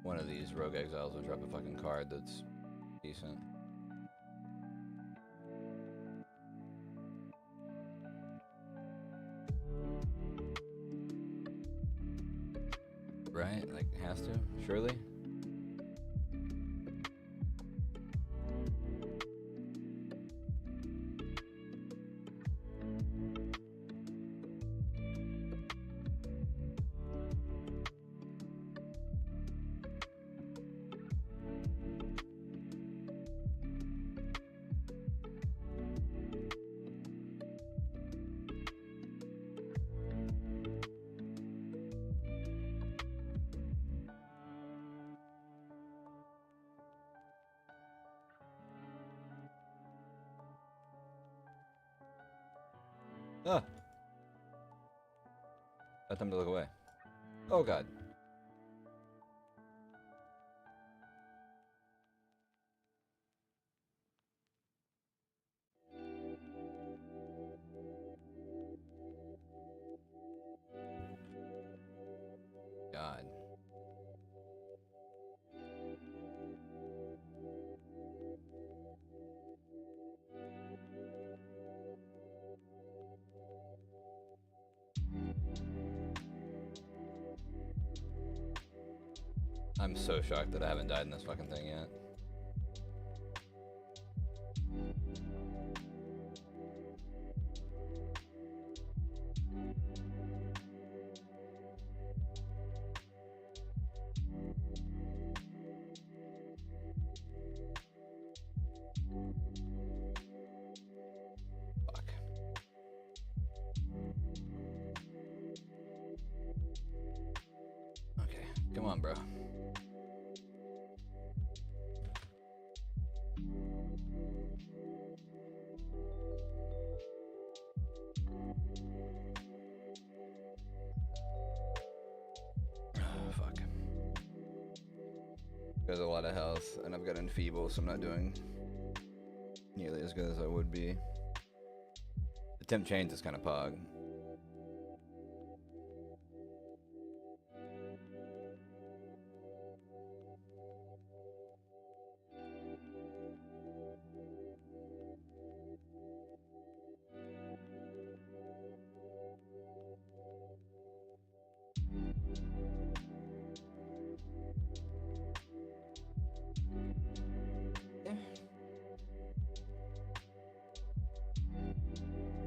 One of these rogue exiles will drop a fucking card that's decent. Right? Like, has to? Surely? Ah! Got them to look away. Oh god. God. I'm so shocked that I haven't died in this fucking thing yet. Fuck. Okay, come on, bro. Fuck. There's a lot of health, and I've got enfeeble, so I'm not doing nearly as good as I would be. The temp chains is kind of pog.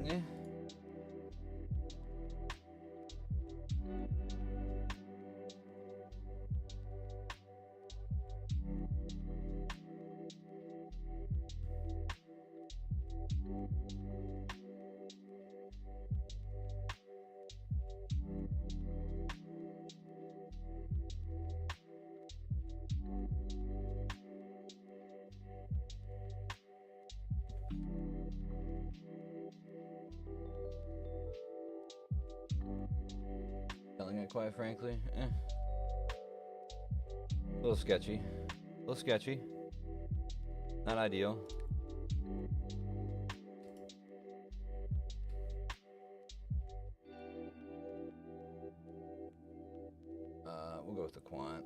Yeah. Telling it quite frankly, a little sketchy. A little sketchy. Not ideal. We'll go with the quant.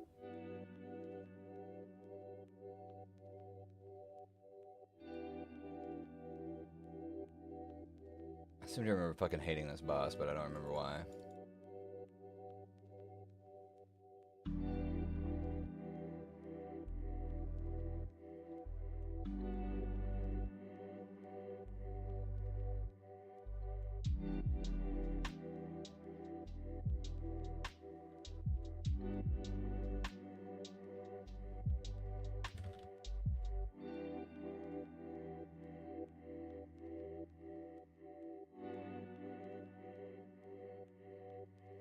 I seem to remember fucking hating this boss, but I don't remember why.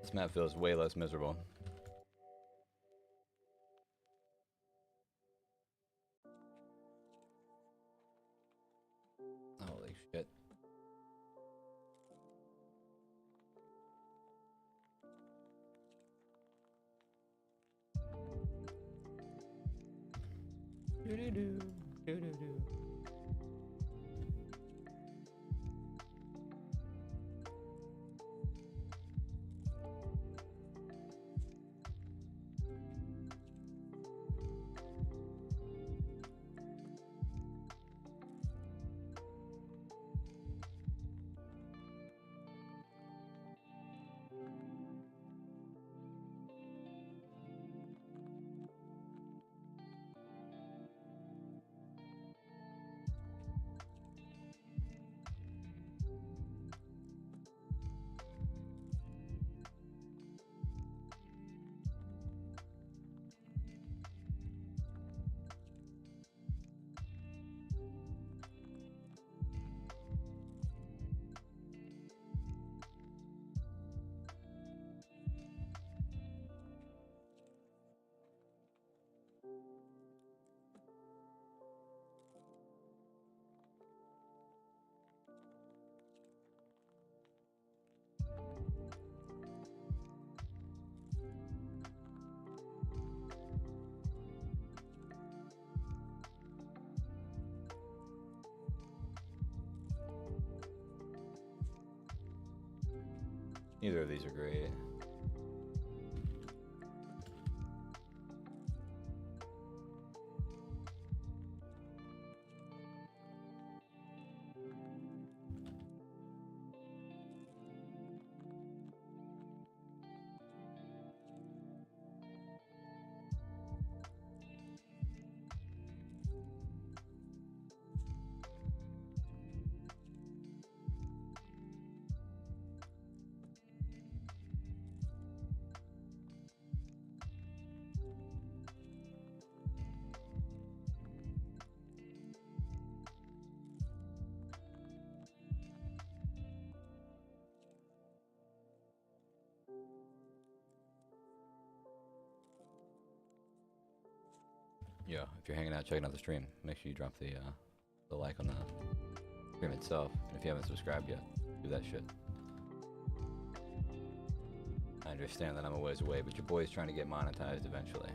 This map feels way less miserable. Holy shit. Do-do-do, do-do-do. Neither of these are great. Yo, if you're hanging out checking out the stream, make sure you drop the like on the stream itself. And if you haven't subscribed yet, do that shit. I understand that I'm a ways away, but your boy's trying to get monetized eventually.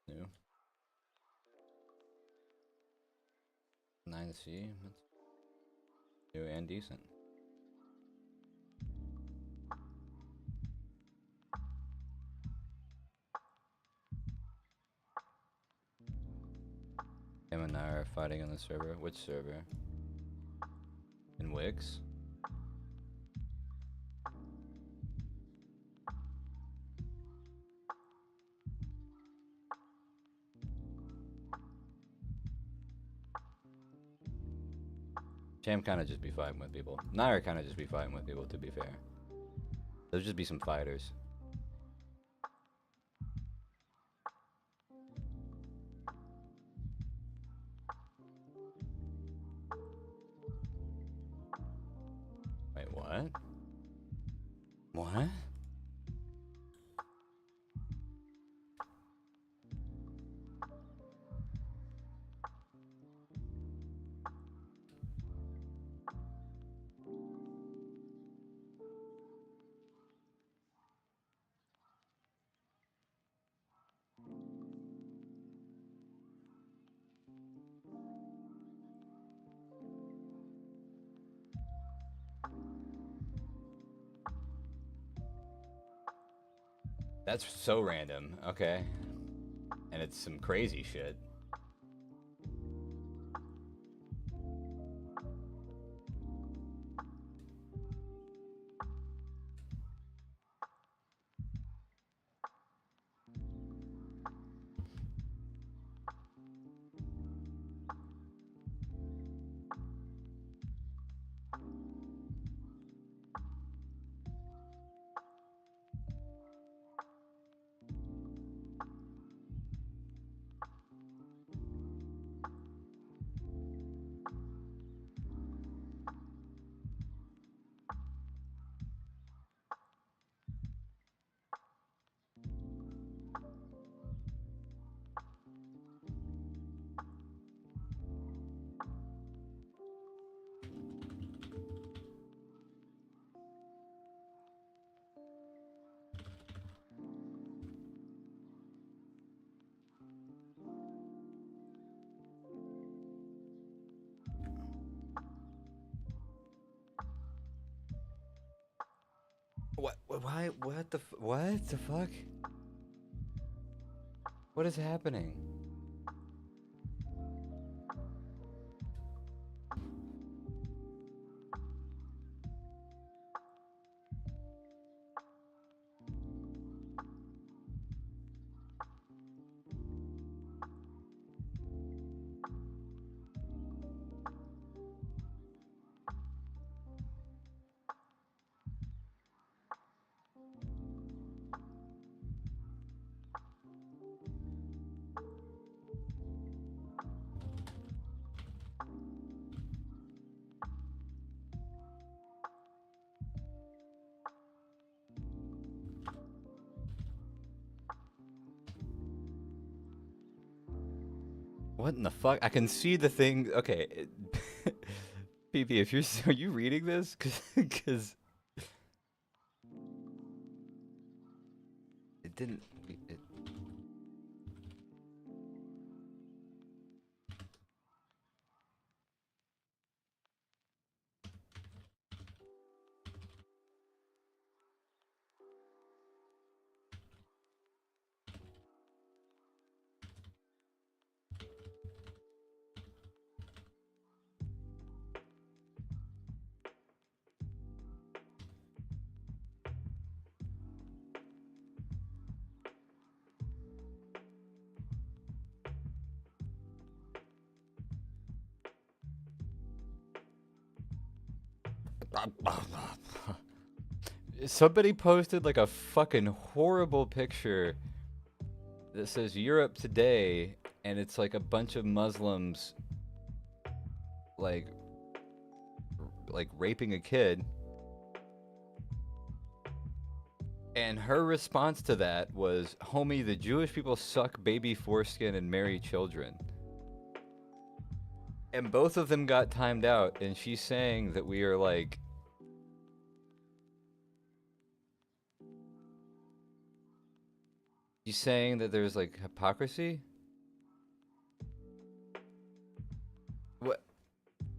New 9C, that's new and decent. Him and I are fighting on the server. Which server? In Wix? Sham kind of just be fighting with people. Nair kind of just be fighting with people, to be fair. There'll just be some fighters. Wait, what? What? That's so random. Okay. And it's some crazy shit. What? Why? What the? What the fuck? What is happening? What in the fuck? I can see the thing. Okay. PP, if you're are you reading this? Cuz it didn't it, somebody posted like a fucking horrible picture that says Europe today, and it's like a bunch of Muslims like raping a kid. And her response to that was, "Homie, the Jewish people suck baby foreskin and marry children." And both of them got timed out, and she's saying that we are like, she's saying that there's like hypocrisy. What?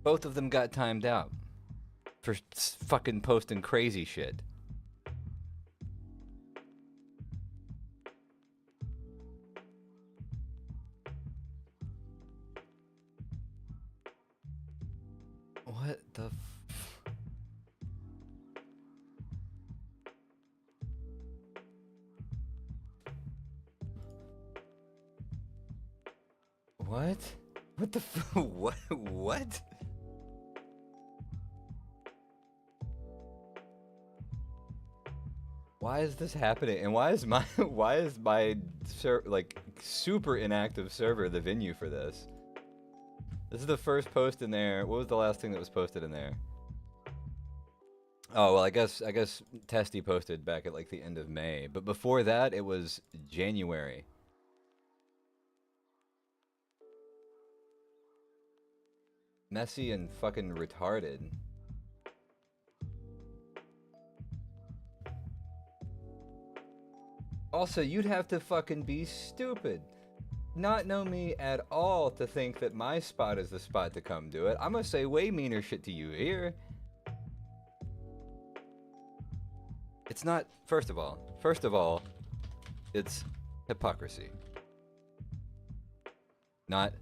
Both of them got timed out for fucking posting crazy shit. What the what? What the what? What? Why is this happening? And why is my like super inactive server the venue for this? This is the first post in there. What was the last thing that was posted in there? Oh well, I guess Testy posted back at like the end of May, but before that it was January. Messy and fucking retarded. Also, you'd have to fucking be stupid, not know me at all, to think that my spot is the spot to come do it. I'm gonna say way meaner shit to you here. It's not. First of all, it's hypocrisy. Not.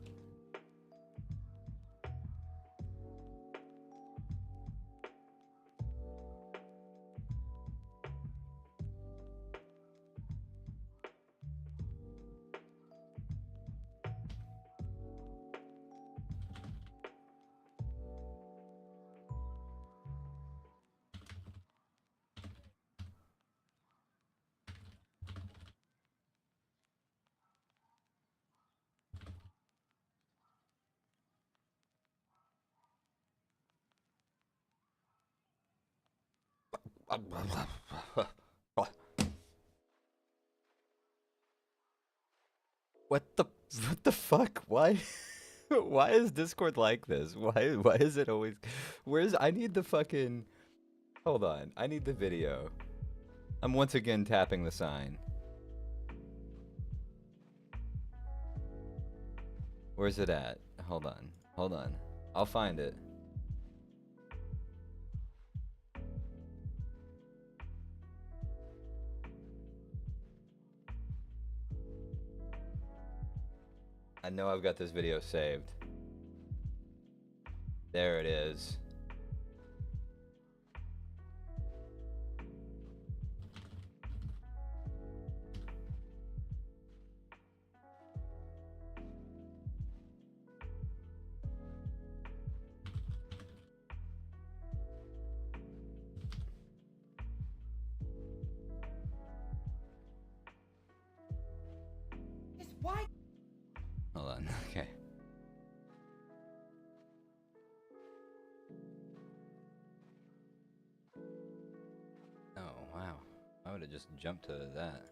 What the fuck? Why why is Discord like this? Why is it always where's I need the fucking hold on. I need the video. I'm once again tapping the sign. Where's it at? Hold on. Hold on. I'll find it. I know I've got this video saved. There it is. Hold on. Okay. Oh, wow. I would have just jumped to that.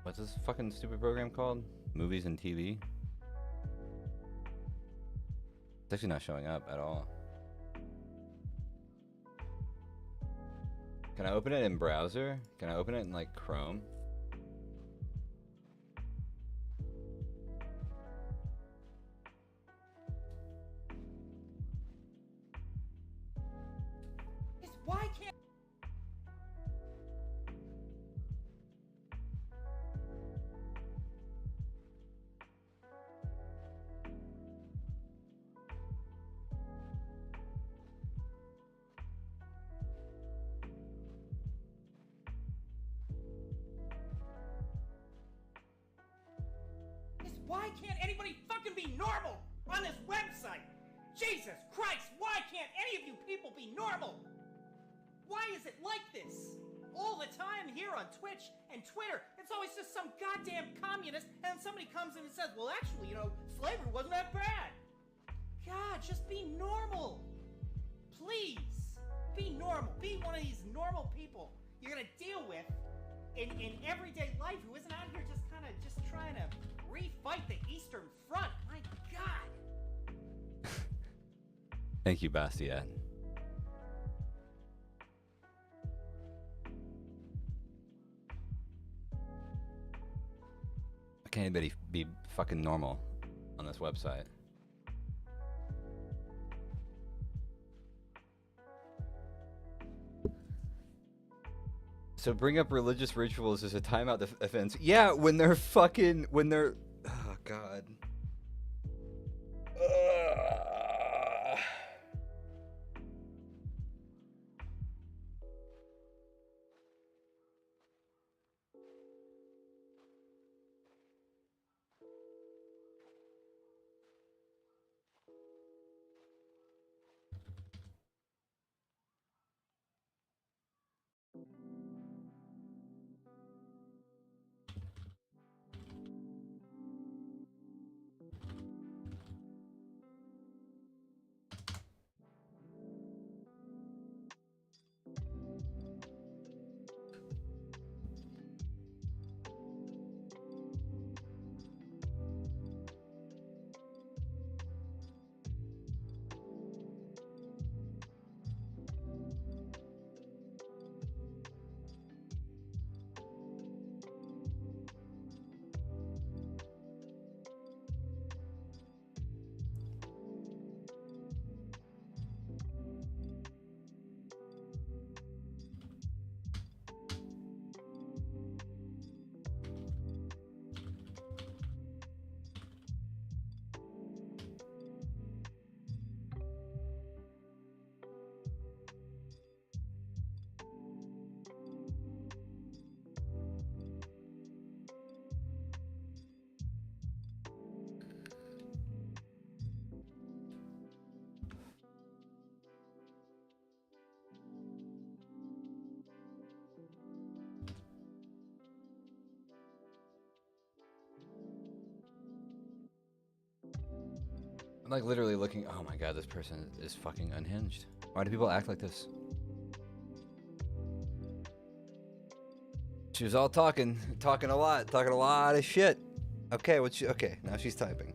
What's this fucking stupid program called? Movies and TV? It's actually not showing up at all. Can I open it in browser? Can I open it in like Chrome? Why can't anybody fucking be normal on this website? Jesus Christ, why can't any of you people be normal? Why is it like this? All the time here on Twitch and Twitter, it's always just some goddamn communist, and then somebody comes in and says, well, actually, slavery wasn't that bad. God, just be normal. Please, be normal. Be one of these normal people you're gonna deal with in everyday life who isn't out here just kind of just trying to refight the Eastern Front. My God. Thank you, Bastiat. Can anybody be fucking normal on this website? So bring up religious rituals as a timeout offense. Yeah, when they're oh god. I'm like literally looking, oh my god, this person is fucking unhinged. Why do people act like this? She was all talking a lot of shit. Okay, okay, now she's typing.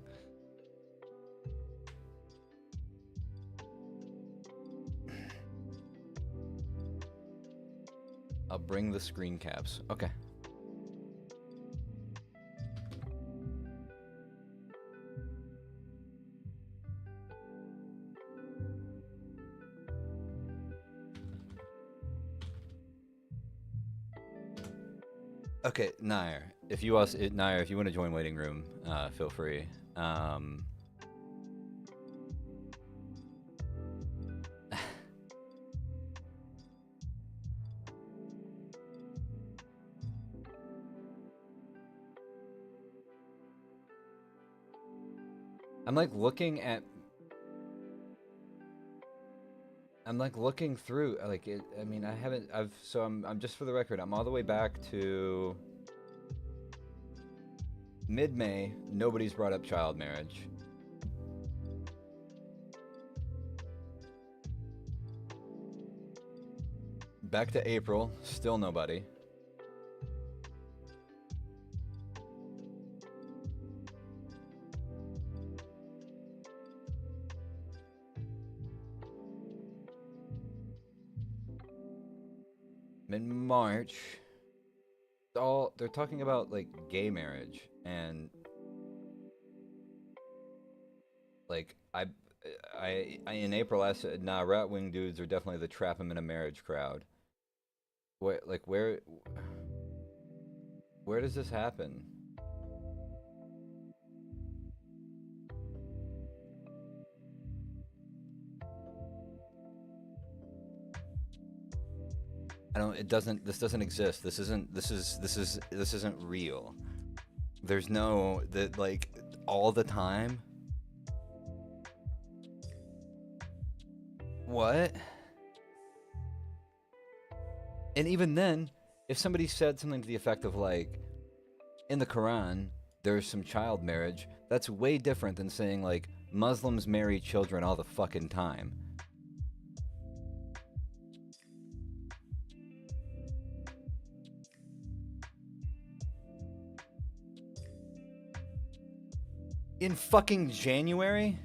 I'll bring the screen caps. Okay. Okay, Nair, if you want to join waiting room, feel free. I'm like looking through like it. I mean, I'm just for the record, I'm all the way back to mid-May. Nobody's brought up child marriage. Back to April, still nobody. in March, they're talking about like gay marriage and like I in April I said nah, right wing dudes are definitely the trap them in a marriage crowd. Where does this happen? I don't. It doesn't. This doesn't exist. This isn't. This isn't real. There's no that like all the time. What? And even then, if somebody said something to the effect of like, in the Quran, there's some child marriage. That's way different than saying like Muslims marry children all the fucking time. In fucking January?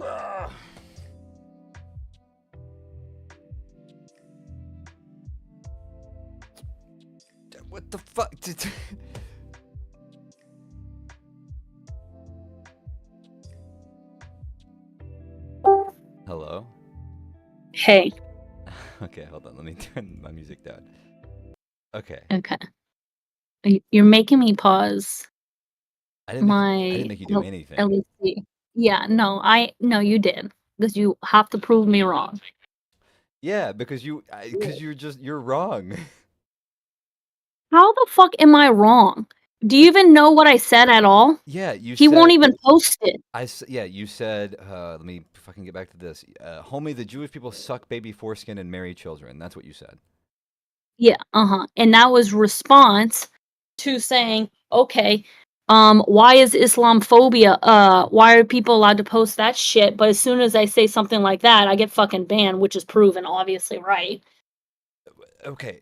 Ugh. What the fuck? Hello? Hey. Okay, hold on. Let me turn my music down. Okay. Okay. You're making me pause I didn't my make you do anything. LEC. Yeah, no, you did. Because you have to prove me wrong. Yeah, because you're wrong. How the fuck am I wrong? Do you even know what I said at all? Yeah, you He said won't even post it. yeah, you said let me fucking get back to this. Homie, the Jewish people suck baby foreskin and marry children. That's what you said. Yeah, and that was response to saying, okay, why is Islamophobia, why are people allowed to post that shit? But as soon as I say something like that, I get fucking banned, which is proven, obviously, right? Okay.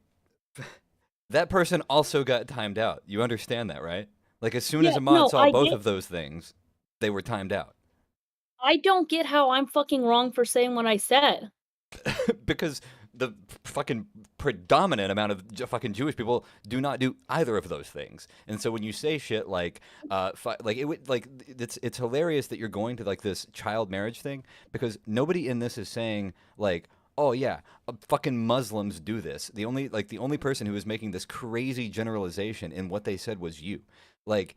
That person also got timed out. You understand that, right? Like as soon as Yeah, a mod no, saw both of those things, they were timed out. I don't get how I'm fucking wrong for saying what I said. Because the fucking predominant amount of fucking Jewish people do not do either of those things. And so when you say shit like like it would like it's hilarious that you're going to like this child marriage thing because nobody in this is saying like oh yeah, fucking Muslims do this. The only person who was making this crazy generalization in what they said was you. Like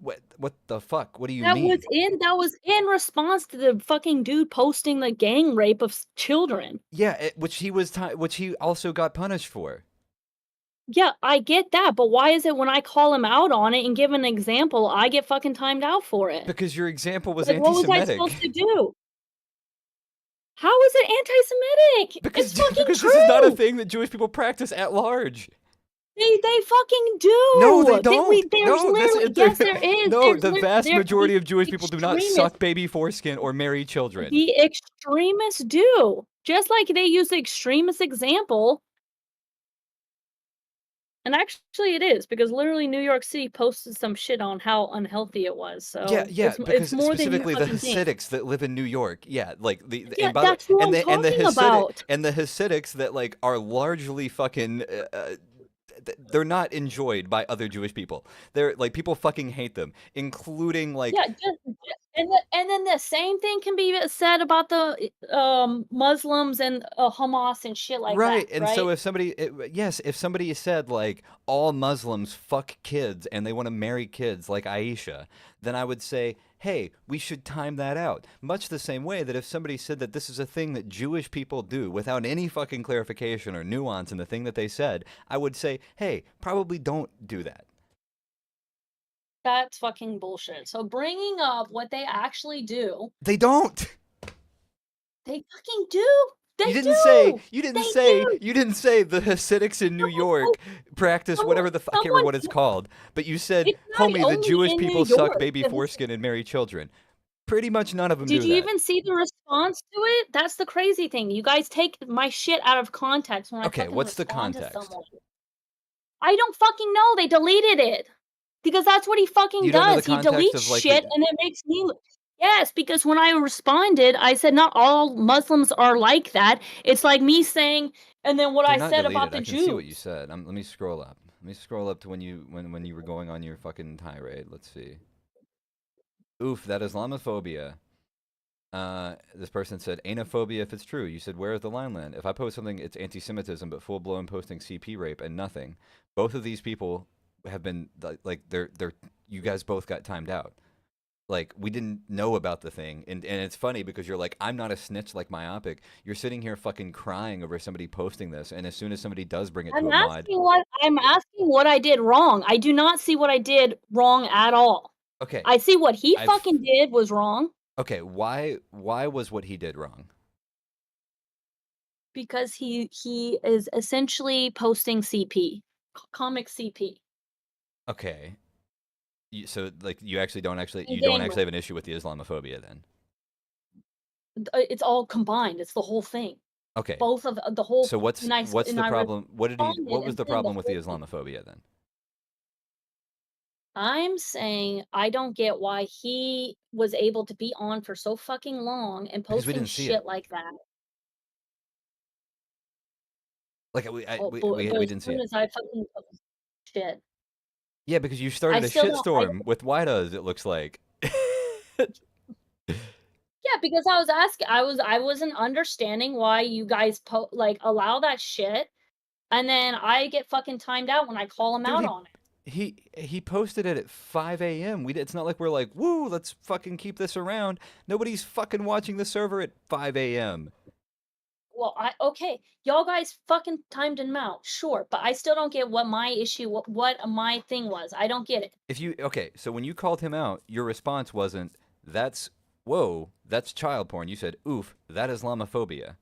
what the fuck? What do you That mean? was in response to the fucking dude posting the gang rape of children. Yeah, which he also got punished for. Yeah, I get that, but why is it when I call him out on it and give an example, I get fucking timed out for it? Because your example was Like, what was I supposed anti-Semitic. to do? How is it anti-Semitic? Because It's fucking because this is not a true. thing that Jewish people practice at large. They fucking No, they do. don't. There's No, literally yes, there is. no. The vast There majority the of Jewish people do not extremists suck baby foreskin or marry children. the extremists do. Just like they use the extremist example. And actually it is, because literally New York City posted some shit on how unhealthy it was, Yeah, so yeah, it's because more than you specifically the fucking think. Hasidics that live in New York, yeah, like Yeah, that's who I'm and the talking about. Hasidics that like are largely fucking they're not enjoyed by other Jewish people. They're like people fucking hate them, including like Yeah, and then the same thing can be said about the Muslims and Hamas and shit like that, right. And so right? if yes, if somebody said like all Muslims fuck kids and they want to marry kids like Aisha, then I would say, hey, we should time that out. Much the same way that if somebody said that this is a thing that Jewish people do without any fucking clarification or nuance in the thing that they said, I would say, hey, probably don't do that. That's fucking bullshit. So bringing up what they actually do, They don't. they fucking do. They You do. you didn't say the Hasidics in New York practice whatever the I can't remember what it's called, but you said, It's not homie, the only Jewish in people New suck York. baby foreskin and marry children. Pretty much none of them Did do you that. even see the response to it? That's the crazy thing. You guys take my shit out of context when I Okay, fucking what's the respond to context? someone. I don't fucking know. They deleted it. Because that's what he fucking You don't know the does. He context deletes of like shit and it makes me Yes, because when I responded, I said not all Muslims are like that. It's like me saying and then what they're I not said about deleted. the I can see what you Jews. said. Let me scroll up. Let me scroll up to when you were going on your fucking tirade. Let's see. Oof, that Islamophobia. This person said, "Anaphobia if it's true." You said, "Where is the line land?" If I post something, it's anti-Semitism, but full-blown posting CP rape and nothing. Both of these people have been like they're you guys both got timed out. Like we didn't know about the thing, and it's funny because you're like, I'm not a snitch like Myopic. You're sitting here fucking crying over somebody posting this, and as soon as somebody does bring it to a mod, I'm asking what I did wrong. I do not see what I did wrong at all. okay, I see what he I've fucking did was wrong. okay, why was what he did wrong? Because he is essentially posting CP, comic CP. Okay, so like you actually don't actually And you don't gang actually have an issue with the Islamophobia then? it's all combined. It's the whole thing. Okay, Both of the whole so what's and the I problem? responded What was and the saying the problem with the whole thing. Islamophobia then? I'm saying I don't get why he was able to be on for so fucking long and Because we posting didn't see it. shit like that. Like we I, Oh, we but we as didn't see soon it. as I fucking post shit, Yeah, because you I started a still don't. shitstorm with Widows, it looks like. Yeah, because I was asking, I wasn't understanding why you guys like allow that shit, and then I get fucking timed out when I call him Dude, out on it. he posted it at 5 a.m. It's not like we're like, woo, let's fucking keep this around. Nobody's fucking watching the server at 5 a.m. Well, okay, y'all guys fucking timed him out, sure, but I still don't get what my issue, what my thing was. I don't get it. Okay, so when you called him out, your response wasn't, that's, whoa, that's child porn. You said, oof, that Islamophobia.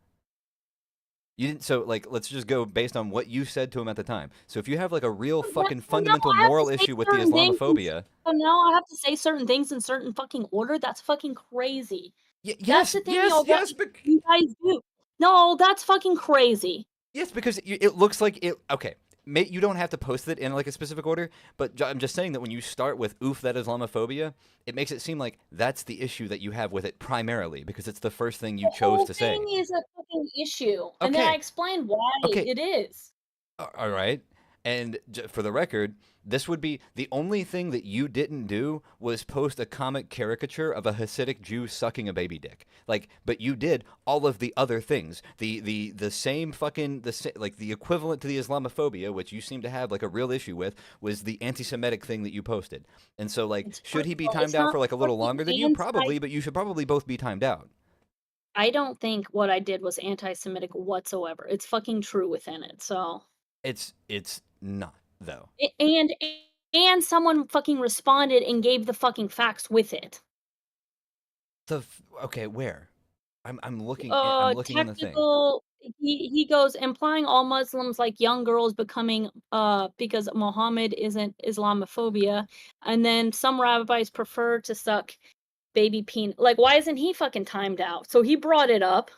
You didn't, so like, let's just go based on what you said to him at the time. So if you have like a real fucking So now fundamental I have to moral say issue with the certain things. Islamophobia. So now I have to say certain things in certain fucking order. That's fucking crazy. That's Yes, the thing, yes, y'all. yes, You guys do. No, that's fucking crazy. yes, because it looks like it. Okay, you don't have to post it in like a specific order, but I'm just saying that when you start with "oof, that Islamophobia," it makes it seem like that's the issue that you have with it primarily because it's the first thing you The chose whole to thing say. is a fucking issue, and then I Okay, explained why okay, it is. all right. And for the record, this would be the only thing that you didn't do was post a comic caricature of a Hasidic Jew sucking a baby dick. Like, but you did all of the other things. The same fucking like the equivalent to the Islamophobia, which you seem to have like a real issue with, was the anti-Semitic thing that you posted. And so, like, should he be timed It's out not for like a little fucking longer than you? anti. Probably, but you should probably both be timed out. I don't think what I did was anti-Semitic whatsoever. It's fucking true within it. So, It's not though. and someone fucking responded and gave the fucking facts with it. Okay, where? I'm looking in the thing. Technical. He goes implying all Muslims like young girls becoming because Muhammad isn't Islamophobia, and then some rabbis prefer to suck baby penis. Like, why isn't he fucking timed out? So he brought it up.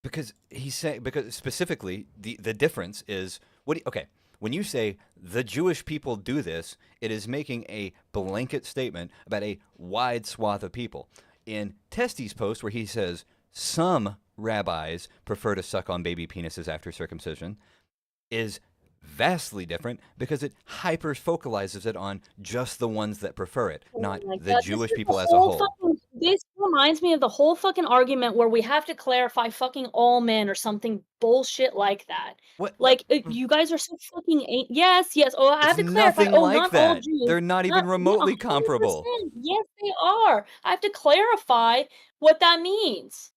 Because he's saying, because specifically the difference is okay, when you say the Jewish people do this, it is making a blanket statement about a wide swath of people. In Testy's post where he says some rabbis prefer to suck on baby penises after circumcision is vastly different because it hyper focalizes it on just the ones that prefer it, Oh not my the god, this Jewish is the people as a whole whole. fucking this reminds me of the whole fucking argument where we have to clarify fucking all men or something bullshit like that. What? Like, you guys are so fucking yes, yes. Oh, I It's have to clarify. nothing Oh, like not all that. Jews. They're not even Not yeah, remotely comparable. 100%. Yes, they are. I have to clarify what that means.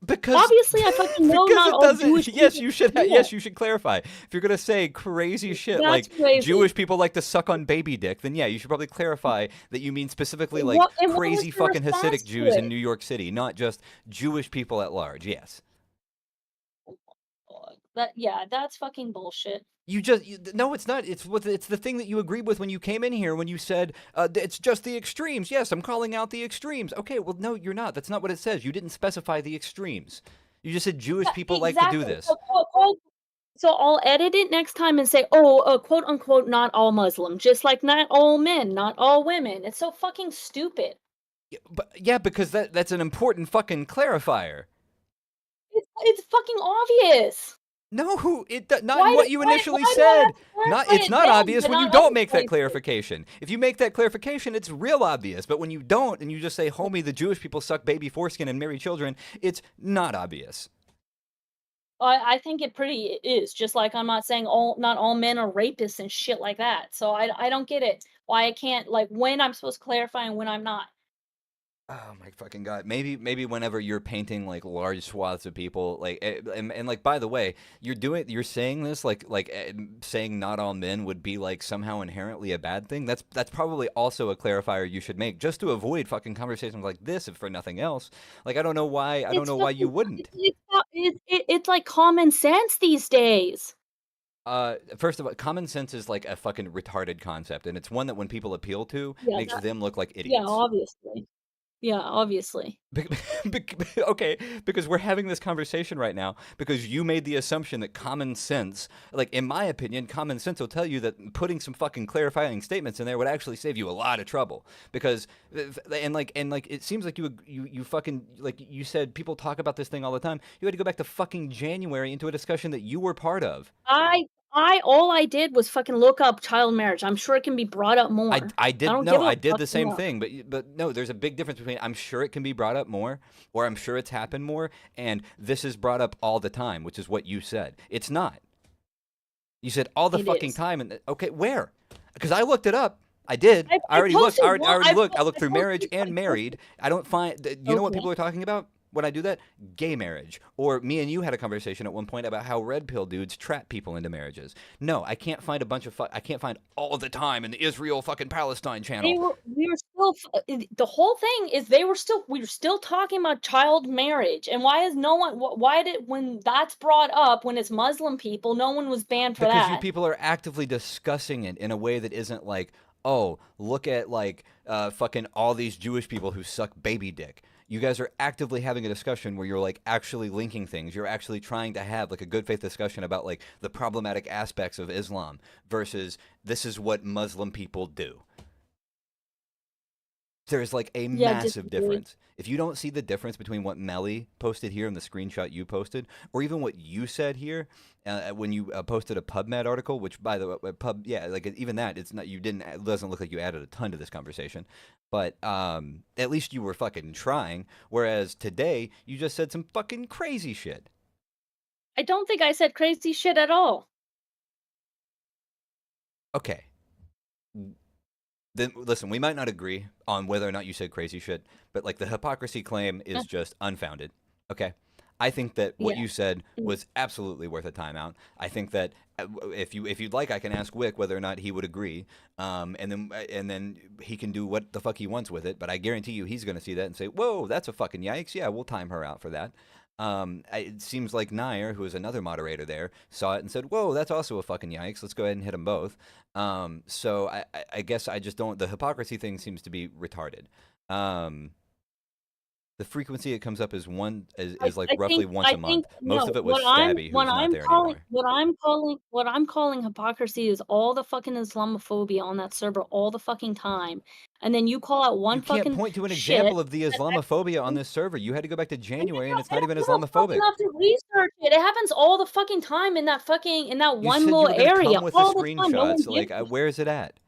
Because Obviously, I fucking know because not it all doesn't. Jewish Yes, people. you should. Yeah, Yes, you should clarify. If you're gonna say crazy shit that's like crazy. Jewish people like to suck on baby dick, then yeah, you should probably clarify that you mean specifically like What was crazy the fucking response Hasidic to Jews in it? New York City, not just Jewish people at large. Yes. That's fucking bullshit. No, it's not. It's the thing that you agreed with when you came in here when you said it's just the extremes. Yes, I'm calling out the extremes. Okay, well, no, you're not. That's not what it says. You didn't specify the extremes. You just said Jewish people like to do Exactly. this. So I'll edit it next time and say, oh, quote unquote, not all Muslim, just like not all men, not all women. It's so fucking stupid. Yeah, because that's an important fucking clarifier. It's fucking obvious. No, not in what you initially said. It's not obvious when you don't make that clarification. If you make that clarification, it's real obvious. But when you don't, and you just say, "Homie, the Jewish people suck baby foreskin and marry children," it's not obvious. I think it pretty is. Just like I'm not saying not all men are rapists and shit like that. So I don't get it. Why I can't, like, when I'm supposed to clarify and when I'm not. Oh my fucking god! Maybe whenever you're painting like large swaths of people, like and like by the way, you're saying this like saying not all men would be like somehow inherently a bad thing. That's probably also a clarifier you should make just to avoid fucking conversations like this, if for nothing else. Like I don't know why you wouldn't. It's like common sense these days. First of all, common sense is like a fucking retarded concept, and it's one that when people appeal to makes them look like idiots. Yeah, obviously. Yeah, obviously. Okay, because we're having this conversation right now because you made the assumption that common sense, like in my opinion, common sense will tell you that putting some fucking clarifying statements in there would actually save you a lot of trouble. Because and like it seems like you fucking, like you said, people talk about this thing all the time. You had to go back to fucking January into a discussion that you were part of. All I did was fucking look up child marriage. I'm sure it can be brought up more. I did the same thing, but no, there's a big difference between I'm sure it can be brought up more, or I'm sure it's happened more, and this is brought up all the time, which is what you said. It's not. You said all the fucking time, and okay, where? Because I looked it up. I did. I already looked. I already looked. I looked through marriage and married. I don't find. You know what people are talking about when I do that? Gay marriage. Or me and you had a conversation at one point about how red pill dudes trap people into marriages. No, I can't find a bunch of I can't find all the time in the Israel fucking Palestine channel. We were still the whole thing is we were still talking about child marriage. And why is no one why did when that's brought up when it's Muslim people, no one was banned for that? Because you people are actively discussing it in a way that isn't like, oh, look at like fucking all these Jewish people who suck baby dick. You guys are actively having a discussion where you're like actually linking things. You're actually trying to have like a good faith discussion about like the problematic aspects of Islam versus this is what Muslim people do. There's like a massive difference. If you don't see the difference between what Melly posted here and the screenshot you posted, or even what you said here when you posted a PubMed article, which by the way, like even that, it's not, it doesn't look like you added a ton to this conversation, but at least you were fucking trying. Whereas today, you just said some fucking crazy shit. I don't think I said crazy shit at all. Okay. Then listen, we might not agree on whether or not you said crazy shit, but like the hypocrisy claim is just unfounded. Okay, I think that what you said was absolutely worth a timeout. I think that if you'd like, I can ask Wick whether or not he would agree, and then he can do what the fuck he wants with it. But I guarantee you, he's going to see that and say, "Whoa, that's a fucking yikes." Yeah, we'll time her out for that. It seems like Nair, who is another moderator there, saw it and said, "Whoa, that's also a fucking yikes. Let's go ahead and hit them both." So I guess I just don't. The hypocrisy thing seems to be retarded. The frequency it comes up is roughly once a month. Most of it was Stabby, who's not there anymore. What I'm calling hypocrisy is all the fucking Islamophobia on that server all the fucking time, and then you call out one fucking. You can't point to an example of the Islamophobia on this server. You had to go back to January, and it's not even Islamophobic. Enough to research it. It happens all the fucking time in that one little area. Come with the screenshots. Like, where is it at?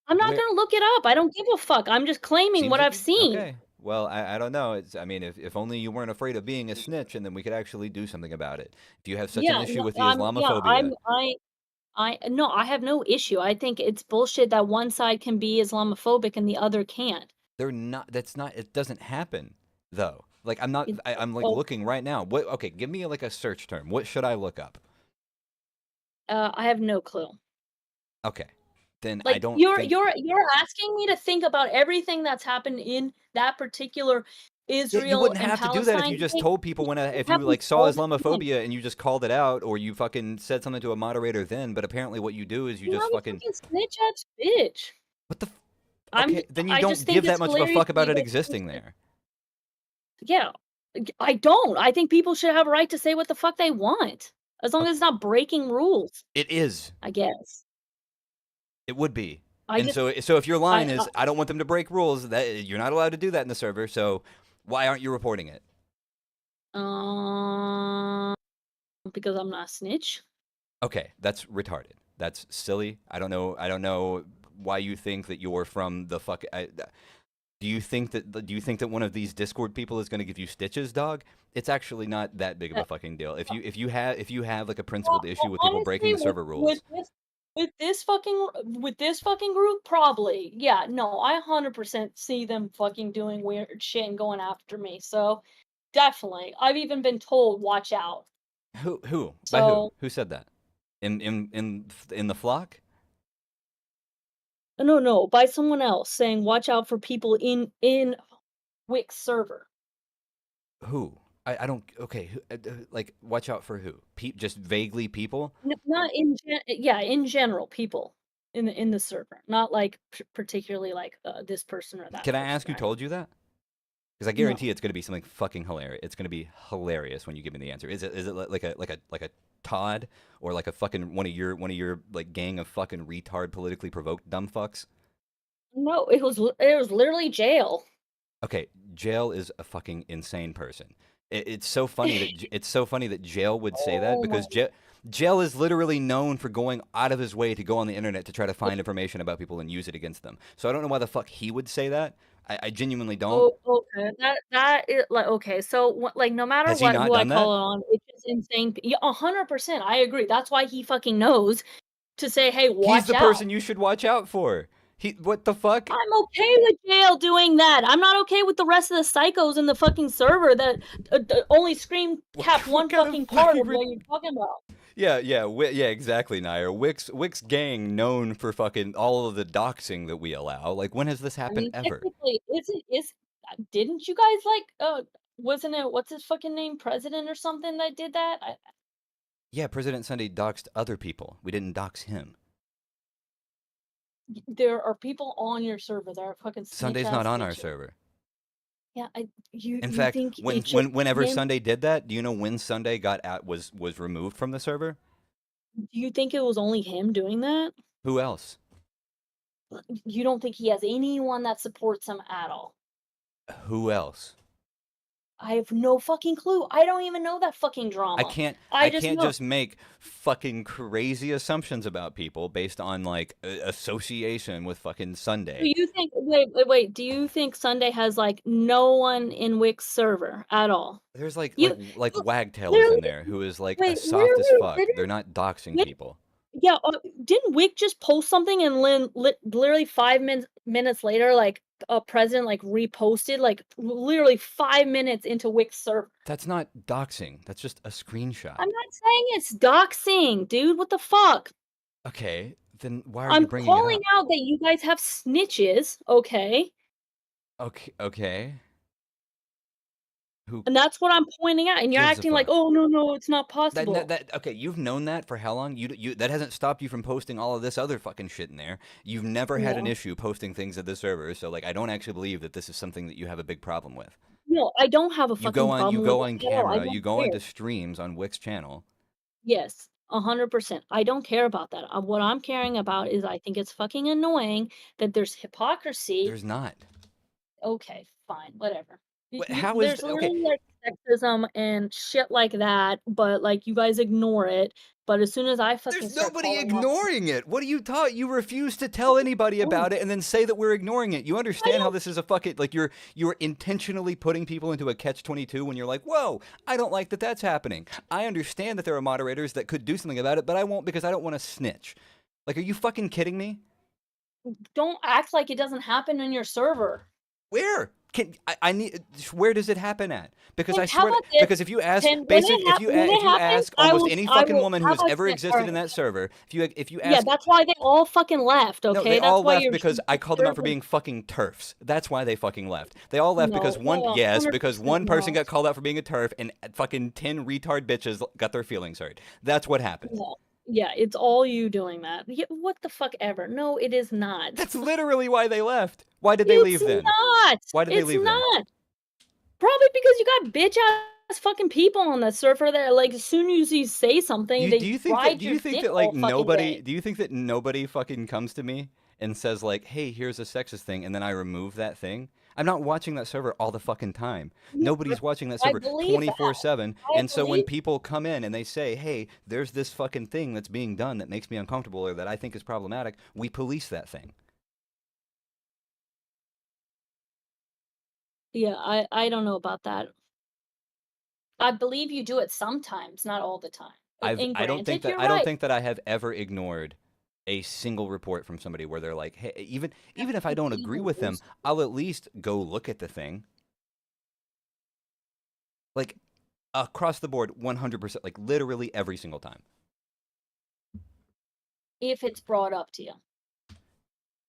I'm not gonna look it up. I don't give a fuck. I'm just claiming what I've seen. Okay. Well, I don't know. I mean, if only you weren't afraid of being a snitch, and then we could actually do something about it. If you have such an issue with the Islamophobia. No, I have no issue. I think it's bullshit that one side can be Islamophobic and the other can't. They're not. That's not. It doesn't happen though. Like I'm not. I'm like looking right now. What? Okay, give me like a search term. What should I look up? I have no clue. Okay. Then like, I don't. You're asking me to think about everything that's happened in that particular Israel you wouldn't and have to do that if Palestine you just thing, told people if you happens like saw all the time. Islamophobia and you just called it out, or you fucking said something to a moderator then. But apparently, what you do is you You're just not a fucking fucking snitch ass bitch. what the. Okay, then you I don't just think give that it's much of a hilarious fuck that about you it guys existing there. yeah. I don't. I think people should have a right to say what the fuck they want. As long as it's not breaking rules, It is. I guess. It would be. I And just so if your line I is I don't want them to break rules, that you're not allowed to do that in the server. So why aren't you reporting it? because I'm not a snitch. Okay, that's retarded. That's silly. I don't know. I don't know why you think that you're from the fuck. Do you think that one of these Discord people is going to give you stitches, dog? It's actually not that big of Uh, a fucking deal. If you have like a Well, principled issue with people breaking honestly, the server rules, with this fucking group, probably. Yeah, no, I 100% see them fucking doing weird shit and going after me. So definitely, I've even been told, watch out. who by So who said that in the flock? no, by someone else saying, watch out for people in Wix server. Who? I don't. Okay, like watch out for who? Just vaguely people. Not in yeah, in general, people in the server, not like particularly like this person or that Can I person. ask who told you that? Because I No. guarantee it's going to be something fucking hilarious. It's going to be hilarious when you give me the answer. Is it like a Todd or like a fucking one of your like gang of fucking retard politically provoked dumb fucks? No, it was literally jail. Okay, Jail is a fucking insane person. It's so funny that Jail would say that Oh my because Jail is literally known for going out of his way to go on the internet to try to find information about people and use it against them. So I don't know why the fuck he would say that. I genuinely don't. oh, okay. That is like okay. So like no matter Has he what not who I done that? call it on, it's just insane. Yeah, 100%. I agree. That's why he fucking knows to say, "Hey, He's watch the out." person you should watch out for. What the fuck? I'm okay with jail doing that. I'm not okay with the rest of the psychos in the fucking server that only screen cap one kind of fucking part fucking of what you're talking about. Yeah, yeah, exactly, Nair. Wix gang known for fucking all of the doxing that we allow. Like, when has this I happened mean, ever? technically, is didn't you guys like wasn't it what's his fucking name, president or something that did that? Yeah, President Sunday doxed other people. We didn't dox him. There are people on your server that are fucking snitch Sunday's not ass on our bitches. server. Yeah, In you fact, think it's just whenever him? Sunday did that, do you know when Sunday was removed from the server? Do you think it was only him doing that? Who else? You don't think he has anyone that supports him at all? Who else? I have no fucking clue. I don't even know that fucking drama. I just can't know. just make fucking crazy assumptions about people based on like association with fucking Do Sunday. you think wait, do you think Sunday has like no one in Wix server at all? There's like You Wagtail is in literally there who is like a wait, soft as literally fuck. They're not doxing Wick, people. yeah, didn't Wick just post something and literally 5 minutes later, like a president like reposted like literally 5 minutes into Wick's server. That's not doxing. That's just a screenshot. I'm not saying it's doxing, dude. What the fuck? Okay, then why are you I'm bringing it calling up? out that you guys have snitches, okay? Okay. Who And that's what I'm pointing out. And you're gives a acting like, fuck? oh no, it's not possible. Okay, you've known that for how long? You that hasn't stopped you from posting all of this other fucking shit in there. You've never had an No. issue posting things at the server, so like I don't actually believe that this is something that you have a big problem with. No, I don't have a You fucking you problem go with on it at all. I camera, you don't go care. into streams on Wix channel. Yes, 100%. I don't care about that. What I'm caring about is I think it's fucking annoying that there's hypocrisy. There's not. Okay, fine, whatever. How is There's okay? literally like sexism and shit like that, but like you guys ignore it. But as soon as I fucking There's start nobody calling out, ignoring it. What are you taught? You refuse to tell anybody about it and then say that we're ignoring it. You I understand how don't. this is a fucking like you're intentionally putting people into a catch-22 when you're like, "Whoa, I don't like that that's happening." I understand that there are moderators that could do something about it, but I won't because I don't want to snitch. Like, are you fucking kidding me? Don't act like it doesn't happen in your server. Where? I need, where does it happen at? Because Then I how swear, about this? because if you ask, Then when it when if it you happens, ask almost any I fucking will. woman who How has about ever this? All existed in right. that server, if you Yeah, ask, that's why they all fucking left. no, Okay, they that's all why left your because I called them out for server. being fucking turfs. That's why they fucking left. They all left because No, no, because 100% one person no. got called out for being a turf and fucking 10 retard bitches got their feelings hurt. That's what happened. No. Yeah, it's all you doing that. Yeah, what the fuck ever? No, it is not. That's literally why they left. Why did they It's leave then? not. Why did they It's leave then? not. Probably because you got bitch ass fucking people on the server that like as soon as you say something, Do they you think that ride your dick like all fucking day. do you think that nobody fucking comes to me and says like, "Hey, here's a sexist thing," and then I remove that thing? I'm not watching that server all the fucking time. Yeah, Nobody's watching that I server believe that. 24/7. I And so when believe people come in and they say, "Hey, there's this fucking thing that's being done that makes me uncomfortable or that I think is problematic," we police that thing. yeah, I don't know about that. I believe you do it sometimes, not all the time. And granted, you're I don't right. think that I have ever ignored a single report from somebody where they're like, "Hey, even if I don't agree with them, I'll at least go look at the thing." Like across the board, 100%, like literally every single time. If it's brought up to you.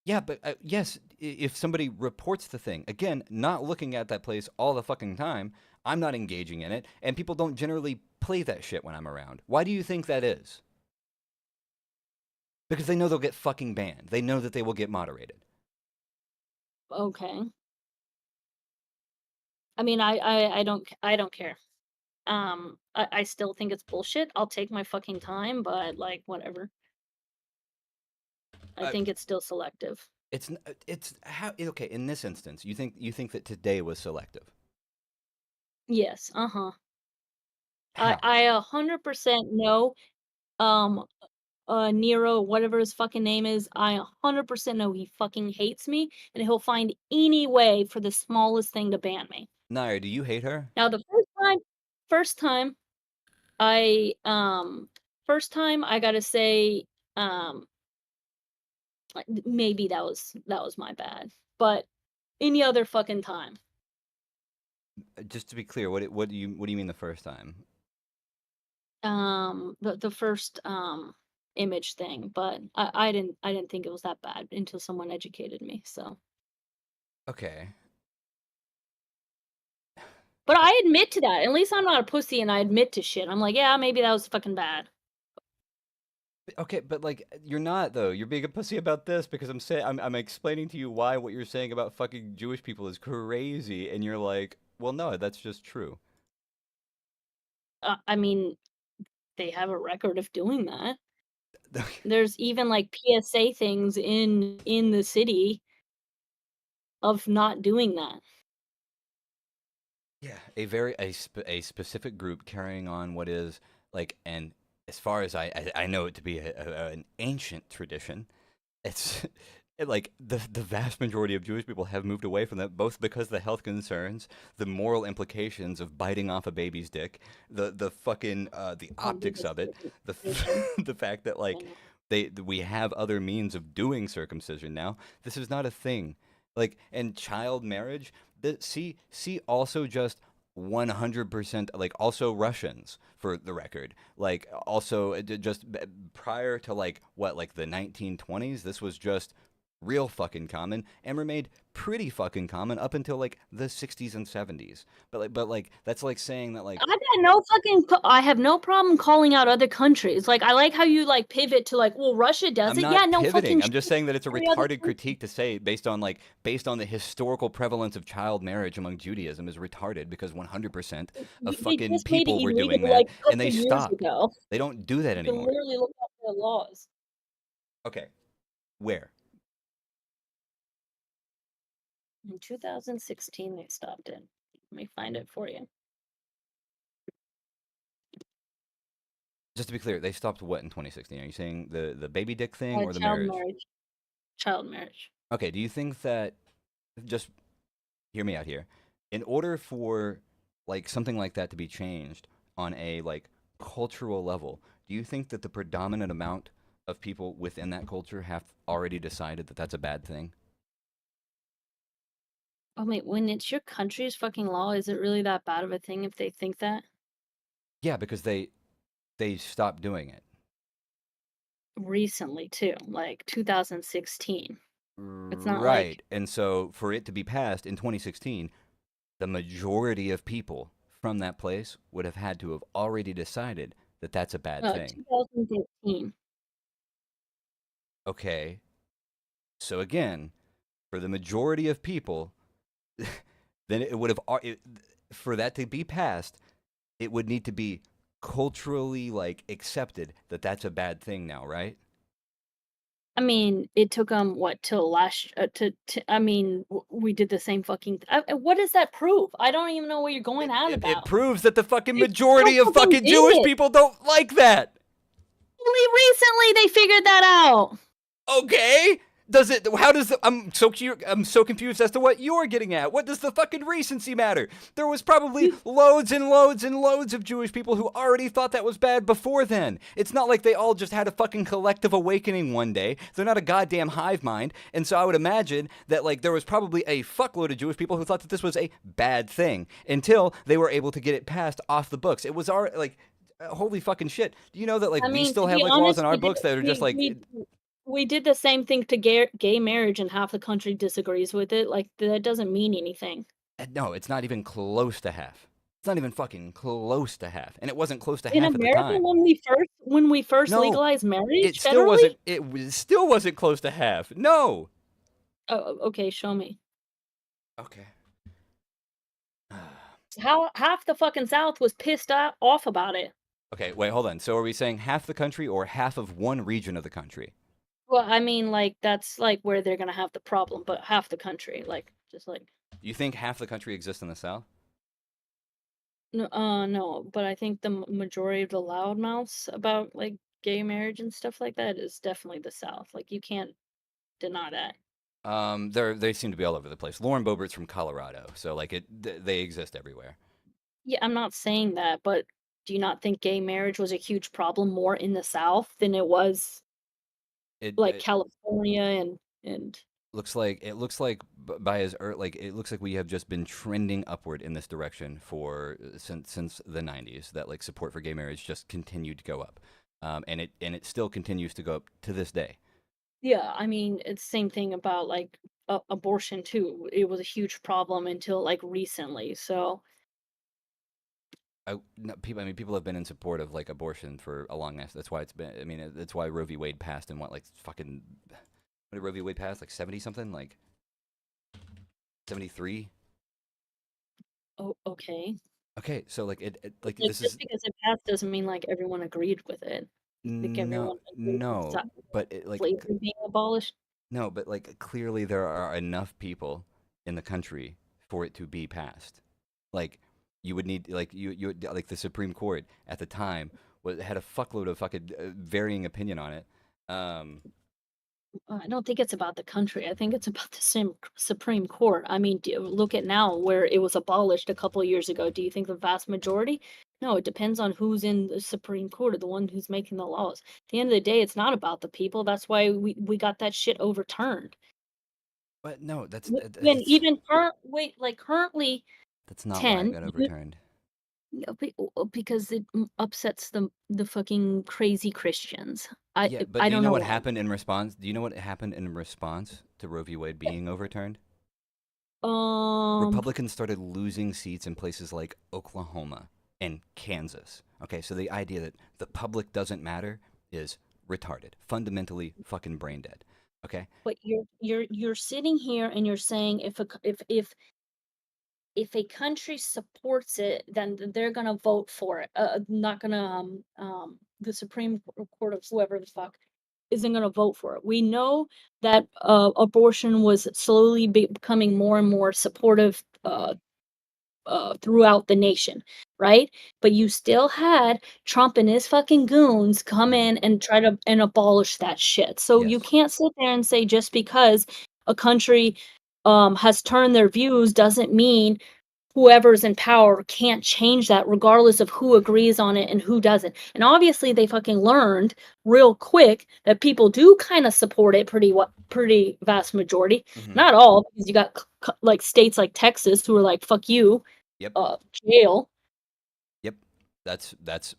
Yeah, but yes, if somebody reports the thing, again, not looking at that place all the fucking time, I'm not engaging in it, and people don't generally play that shit when I'm around. Why do you think that is? Because they know they'll get fucking banned. They know that they will get moderated. Okay. I mean, I don't care. I still think it's bullshit. I'll take my fucking time, but like whatever. I Uh, think it's still selective. it's how okay. In this instance, you think that today was selective. Yes. Uh-huh. How? I 100% know. Um, Nero, whatever his fucking name is, I 100% know he fucking hates me, and he'll find any way for the smallest thing to ban me. Nair, do you hate her? Now, the first time, I first time I gotta say, um, like, maybe that was my bad, but any other fucking time, Just to be clear, what do you mean the first time? the first image thing, but I didn't think it was that bad until someone educated me. So. Okay. But I admit to that. At least I'm not a pussy and I admit to shit. I'm like, yeah, maybe that was fucking bad. Okay, but like you're not though. You're being a pussy about this because I'm explaining to you why what you're saying about fucking Jewish people is crazy, and you're like, well, no, that's just true. I mean, they have a record of doing that. There's even like PSA things in the city of not doing that. Yeah, a specific group carrying on what is like, and as far as I know it to be an ancient tradition, it's like the vast majority of Jewish people have moved away from that, both because the health concerns, the moral implications of biting off a baby's dick, the fucking the Probably optics this of it, tradition, the fact that like you know. we have other means of doing circumcision now. This is not a thing. Like and child marriage. See also just 100% like also Russians for the record. Like also just prior to like what like the 1920s, this was just real fucking common and remained pretty fucking common up until like the 60s and 70s. But like that's like saying that like I have no problem calling out other countries. Like I like how you like pivot to like, well, Russia does I'm it. Yeah, not no fucking pivoting. I'm shit. just saying that it's a Every other retarded country. critique to say based on the historical prevalence of child marriage among Judaism is retarded because 100% of They fucking just made it people were doing illegal that like a and they couple years stopped. ago. They don't do that You can anymore. literally look up their laws. Okay. Where? In 2016, they stopped it. Let me find it for you. Just to be clear, they stopped what in 2016? Are you saying the baby dick thing or the Child marriage? marriage. Child marriage. Okay, do you think that just hear me out here. In order for like something like that to be changed on a like cultural level, do you think that the predominant amount of people within that culture have already decided that that's a bad thing? I mean, when it's your country's fucking law, is it really that bad of a thing if they think that? Yeah, because they stopped doing it. Recently, too, like 2016. It's not like Right. And so for it to be passed in 2016, the majority of people from that place would have had to have already decided that that's a bad thing. 2015. Okay. So again, for the majority of people, then it would have for that to be passed, it would need to be culturally like accepted that that's a bad thing now, right? I mean, it took them what till last to I mean, we did the same fucking what does that prove? I don't even know what you're going on It about. proves that the fucking They still majority of fucking fucking did Jewish it. people don't like that. Only recently they figured that out. Okay. Does it? How does the? I'm so confused as to what you're getting at. What does the fucking recency matter? There was probably loads and loads and loads of Jewish people who already thought that was bad before then. It's not like they all just had a fucking collective awakening one day. They're not a goddamn hive mind. And so I would imagine that like there was probably a fuckload of Jewish people who thought that this was a bad thing until they were able to get it passed off the books. It was already like holy fucking shit. Do you know that like I we mean, still to have be like laws honest, in our books that are just like we did the same thing to gay marriage, and half the country disagrees with it. Like that doesn't mean anything. no, it's not even close to half. It's not even fucking close to half, and it wasn't close to In half at the America, time. when we first No, legalized marriage it still federally. wasn't. Still wasn't close to half. No. Oh, okay, show me. Okay. How half the fucking South was pissed off about it. Okay, wait, hold on. So are we saying half the country or half of one region of the country? Well, I mean, like that's like where they're gonna have the problem, but half the country, like just like You think half the country exists in the South? no, no. But I think the majority of the loudmouths about like gay marriage and stuff like that is definitely the South. Like you can't deny that. They seem to be all over the place. Lauren Boebert's from Colorado, so like they exist everywhere. Yeah, I'm not saying that, but do you not think gay marriage was a huge problem more in the South than it was like It California and looks like by as like it looks like we have just been trending upward in this direction for since the 90s, that like support for gay marriage just continued to go up, and it still continues to go up to this day. yeah, I mean, it's same thing about like abortion too. It was a huge problem until like recently. So No, people, I mean, people have been in support of like abortion for a long ass. That's why it's been. I mean, that's why Roe v. Wade passed in what like fucking. What did Roe v. Wade pass? Like 70 something, like 73. oh, okay. Okay, so like like Like this just is because it passed doesn't mean like everyone agreed with it. I think no everyone agreed with no, but it, like slavery being abolished. no, but like clearly there are enough people in the country for it to be passed. Like you would need like you like the Supreme Court at the time had a fuckload of fucking varying opinion on it. Um, I don't think it's about the country. I think it's about the Supreme Court. I mean, look at now where it was abolished a couple of years ago. Do you think the vast majority? No, it depends on who's in the Supreme Court or the one who's making the laws. At the end of the day, it's not about the people. That's why we got that shit overturned. but no, When even currently that's not why it 10, got overturned. yeah, because it upsets the fucking crazy Christians. Yeah, but I do you don't know know what why. happened in response? Do you know what happened in response to Roe v. Wade being overturned? Um, Republicans started losing seats in places like Oklahoma and Kansas. Okay, so the idea that the public doesn't matter is retarded, fundamentally fucking brain dead. Okay, but you're sitting here and you're saying if a country supports it, then they're gonna vote for it. Not gonna the Supreme Court of whoever the fuck isn't gonna vote for it. We know that abortion was slowly becoming more and more supportive throughout the nation, right? But you still had Trump and his fucking goons come Mhm. in and try to and abolish that shit. So you Yes. can't sit there and say just because a country has turned their views doesn't mean whoever's in power can't change that regardless of who agrees on it and who doesn't. And obviously they fucking learned real quick that people do kind of support it pretty vast majority. Mhm. Not all, because you got like states like Texas who are like fuck you, Yep. jail. Yep. That's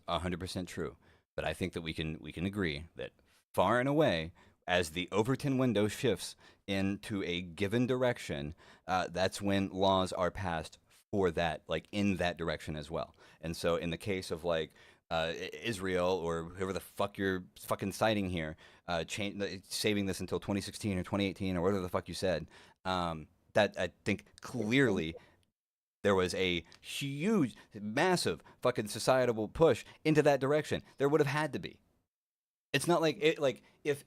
100% true. But I think that we can agree that far and away, as the Overton window shifts into a given direction, that's when laws are passed for that, like in that direction as well. And so, in the case of like Israel or whoever the fuck you're fucking citing here, saving this until 2016 or 2018 or whatever the fuck you said, that I think clearly there was a huge, massive fucking societal push into that direction. There would have had to be. It's not like it like if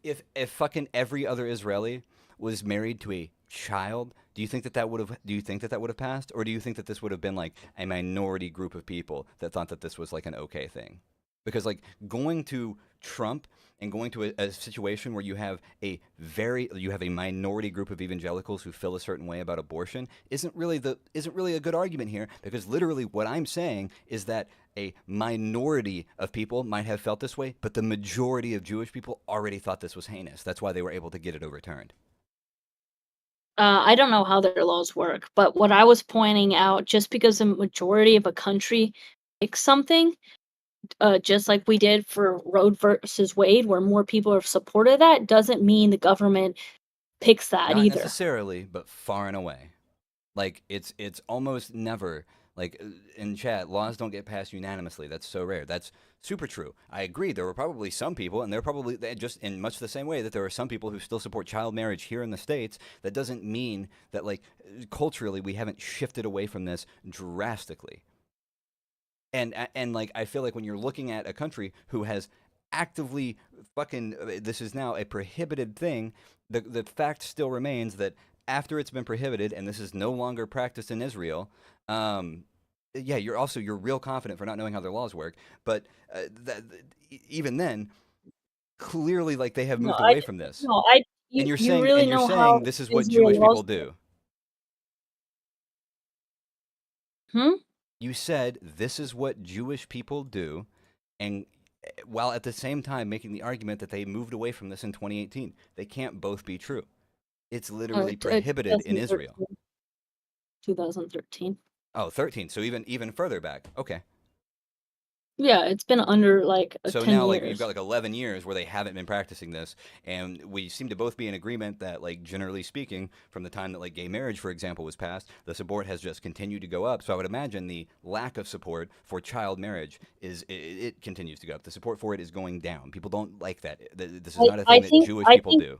fucking every other Israeli was married to a child, do you think that would have passed, or do you think that this would have been like a minority group of people that thought that this was like an okay thing? Because like going to Trump and going to a situation where you have a minority group of evangelicals who feel a certain way about abortion isn't really a good argument here, because literally what I'm saying is that a minority of people might have felt this way, but the majority of Jewish people already thought this was heinous. That's why they were able to get it overturned. I don't know how their laws work, but what I was pointing out, just because the majority of a country picks something, just like we did for Roe versus Wade, where more people have supported that, doesn't mean the government picks that Not either. necessarily, but far and away. Like it's almost never like in chat, laws don't get passed unanimously. That's so rare. That's super true. I agree. There were probably some people, and they're probably just in much the same way that there are some people who still support child marriage here in the States. That doesn't mean that like culturally we haven't shifted away from this drastically. And like I feel like when you're looking at a country who has actively fucking this is now a prohibited thing, the fact still remains that after it's been prohibited and this is no longer practiced in Israel, yeah, you're real confident for not knowing how their laws work, but even then, clearly like they have No, moved away from this. no, I And you're you saying really know how this is what Israel Jewish people laws. do. Hmm? You said this is what Jewish people do, and while at the same time making the argument that they moved away from this in 2018. They can't both be true. It's literally prohibited in Israel. 2013. 2013. Oh, 13. So even further back. Okay. Yeah, it's been under like So 10 now like you've got years. like 11 years where they haven't been practicing this, and we seem to both be in agreement that like generally speaking, from the time that like gay marriage for example was passed, the support has just continued to go up. So I would imagine the lack of support for child marriage it continues to go up. The support for it is going down. People don't like that. This is not a thing that Jewish people do.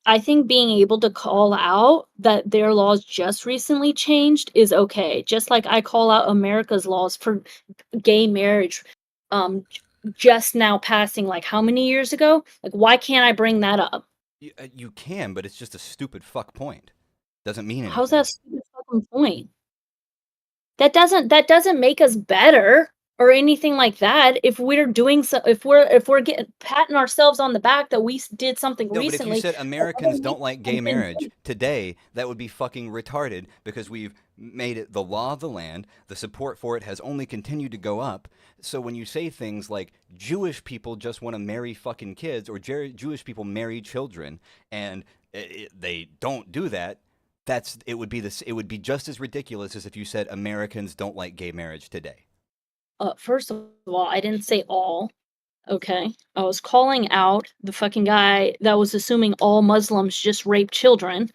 I think being able to call out that their laws just recently changed is okay. Just like I call out America's laws for gay marriage just now passing like how many years ago? Like why can't I bring that up? You can, but it's just a stupid fuck point. Doesn't mean How's that a anything. stupid fucking point? That doesn't make us better or anything like that. If we're doing so, if we're getting patting ourselves on the back that we did something No, but if you recently, said that Americans doesn't make don't like gay something marriage today, that would be fucking retarded because we've made it the law of the land. The support for it has only continued to go up. So when you say things like Jewish people just want to marry fucking kids or Jewish people marry children and they don't do that, it would be just as ridiculous as if you said Americans don't like gay marriage today. First of all, I didn't say all. Okay, I was calling out the fucking guy that was assuming all Muslims just rape children.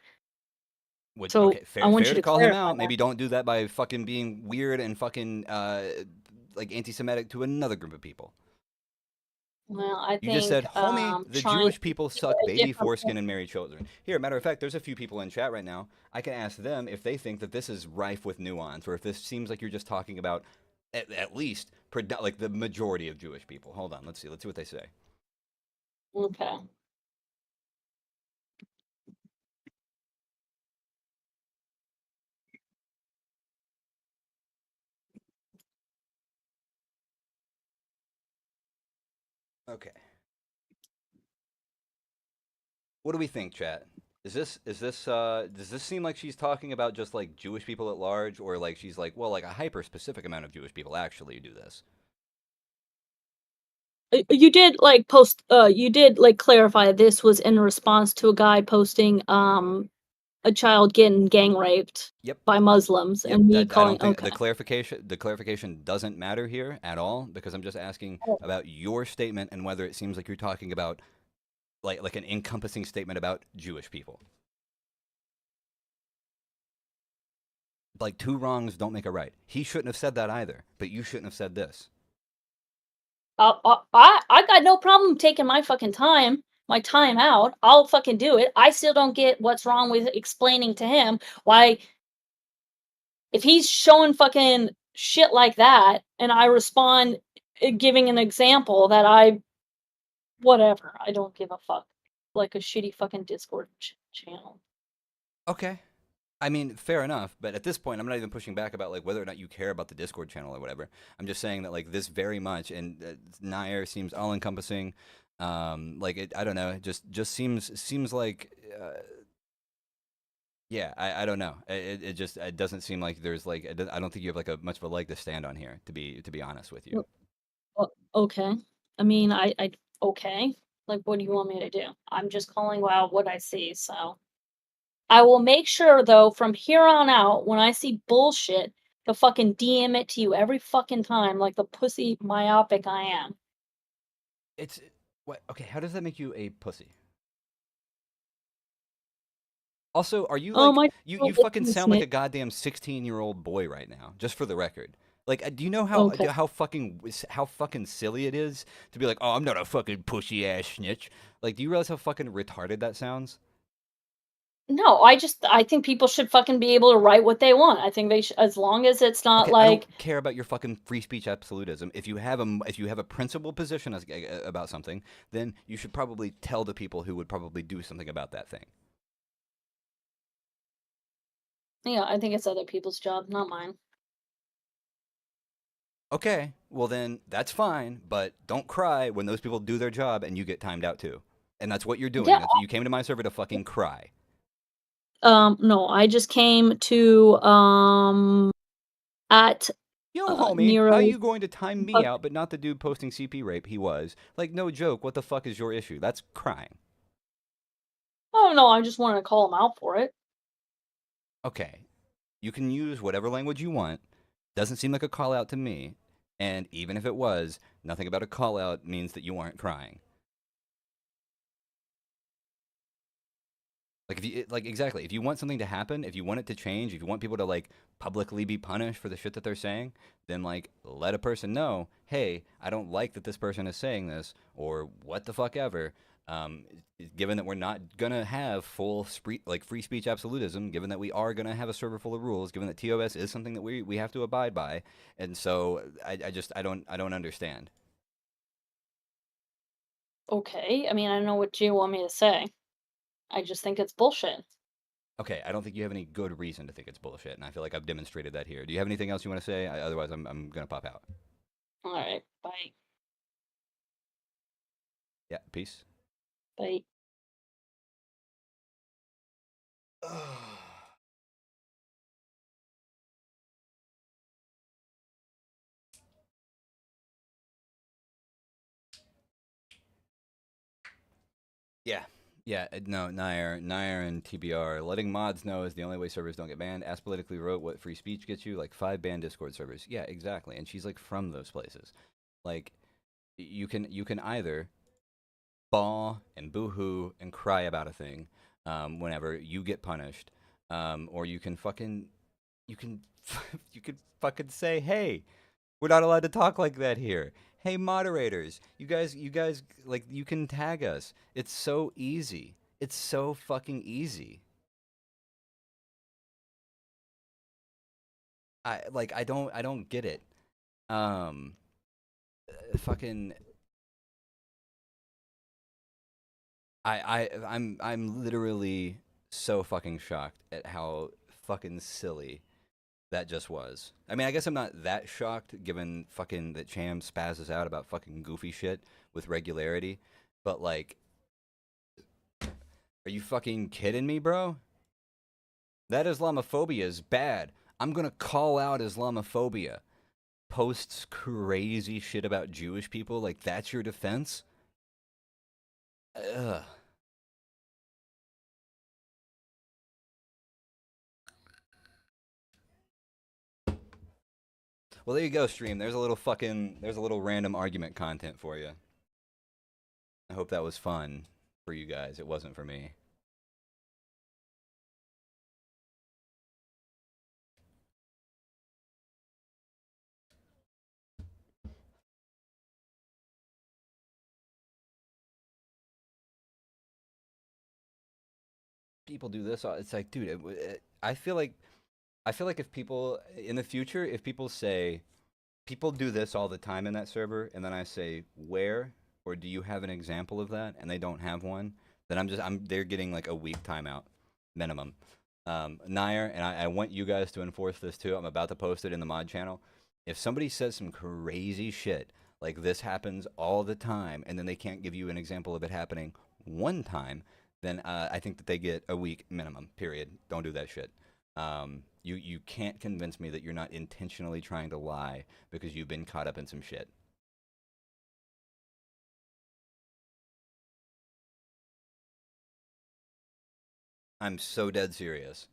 So Okay, I want fair you to to call him clarify out. that. Maybe don't do that by fucking being weird and fucking like anti-Semitic to another group of people. Well, I You just said, think homie, the trying Jewish people to suck a baby different foreskin and marry children. Here, matter of fact, there's a few people in chat right now. I can ask them if they think that this is rife with nuance, or if this seems like you're just talking about at least like the majority of Jewish people. Hold on, let's see. Let's see what they say. okay. Okay. What do we think, chat? does this seem like she's talking about just like Jewish people at large, or like she's like, well, like a hyper specific amount of Jewish people actually do this? You did like post. You did like clarify this was in response to a guy posting a child getting gang raped Yep. by Muslims, Yep, and me that I calling don't think okay. the clarification doesn't matter here at all because I'm just asking Oh. about your statement and whether it seems like you're talking about like an encompassing statement about Jewish people. Like two wrongs don't make a right. He shouldn't have said that either, but you shouldn't have said this. I got no problem taking my time out. I'll fucking do it. I still don't get what's wrong with explaining to him why if he's showing fucking shit like that and I respond giving an example that I whatever, I don't give a fuck. Like a shitty fucking Discord channel. Okay. I mean, fair enough, but at this point, I'm not even pushing back about like whether or not you care about the Discord channel or whatever. I'm just saying that like this very much, and Nair seems all encompassing. Like it, I don't know, it just seems like, yeah, I don't know. It just it doesn't seem like there's like I don't think you have like a much of a leg to stand on here. To be honest with you. Okay. I mean, I okay. Like, what do you want me to do? I'm just calling out what I see, so. I will make sure, though, from here on out, when I see bullshit, to fucking DM it to you every fucking time, like the pussy myopic I am. It's what? Okay, how does that make you a pussy? Also, are you Oh like my you fucking sound like a goddamn 16-year-old boy right now, just for the record. Like, do you know Okay. how fucking silly it is to be like, "Oh, I'm not a fucking pushy ass snitch." Like, do you realize how fucking retarded that sounds? No, I think people should fucking be able to write what they want. I think they should, as long as it's not Okay, I don't like, care about your fucking free speech absolutism. If you have a principled position about something, then you should probably tell the people who would probably do something about that thing. yeah, I think it's other people's job, not mine. Okay, well then that's fine, but don't cry when those people do their job and you get timed out too. And that's what you're doing. Yeah, That's you came to my server to fucking cry. no, I just came to, at, Yo, homie, how Nero. you going to time me out, but not the dude posting CP rape? He was like, no joke. What the fuck is your issue? That's crying. Oh, no, I just wanted to call him out for it. Okay, you can use whatever language you want. Doesn't seem like a call out to me. And even if it was, nothing about a call out means that you aren't crying. Like if you like exactly, if you want something to happen, if you want it to change, if you want people to like publicly be punished for the shit that they're saying, then like let a person know, hey, I don't like that this person is saying this, or what the fuck ever. Um, given that we're not gonna have free speech absolutism, given that we are gonna have a server full of rules, given that TOS is something that we have to abide by, and so I don't understand. Okay, I mean, I don't know what you want me to say. I just think it's bullshit. Okay, I don't think you have any good reason to think it's bullshit, and I feel like I've demonstrated that here. Do you have anything else you want to say? Otherwise, I'm gonna pop out. Alright, bye. Yeah, peace. Bye. Yeah, yeah. No, Nair, and TBR. Letting mods know is the only way servers don't get banned. Ask politically wrote what free speech gets you, like 5 banned Discord servers. Yeah, exactly. And she's like from those places. Like, you can either bawl and boohoo and cry about a thing, whenever you get punished, or you can you can fucking say, hey, we're not allowed to talk like that here. Hey, moderators, you guys, like, you can tag us. It's so easy. It's so fucking easy. I don't get it. Um, fucking, I'm literally so fucking shocked at how fucking silly that just was. I mean, I guess I'm not that shocked given fucking that Cham spazzes out about fucking goofy shit with regularity, but like Are you fucking kidding me, bro? That Islamophobia is bad. I'm gonna call out Islamophobia. Posts crazy shit about Jewish people, like that's your defense? Ugh. Well, there you go, stream. There's a little random argument content for you. I hope that was fun for you guys. It wasn't for me. People do this. It's like, dude, I feel like if people in the future, if people say people do this all the time in that server, and then I say where or do you have an example of that, and they don't have one, then they're getting like a week timeout minimum. Nair, and I want you guys to enforce this too. I'm about to post it in the mod channel. If somebody says some crazy shit like this happens all the time, and then they can't give you an example of it happening one time, then I think that they get a week minimum. Period. Don't do that shit. You can't convince me that you're not intentionally trying to lie because you've been caught up in some shit. I'm so dead serious.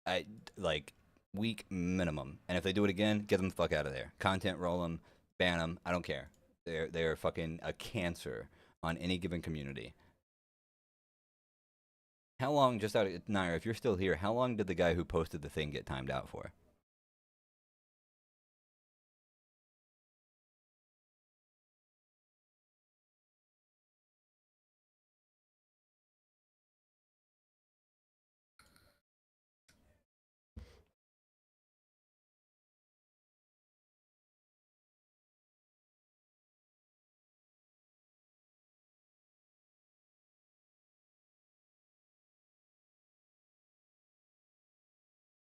I like week minimum, and if they do it again, get them the fuck out of there. Content roll them, ban them. I don't care. They're fucking a cancer on any given community. How long, just out of Nair, if you're still here, how long did the guy who posted the thing get timed out for?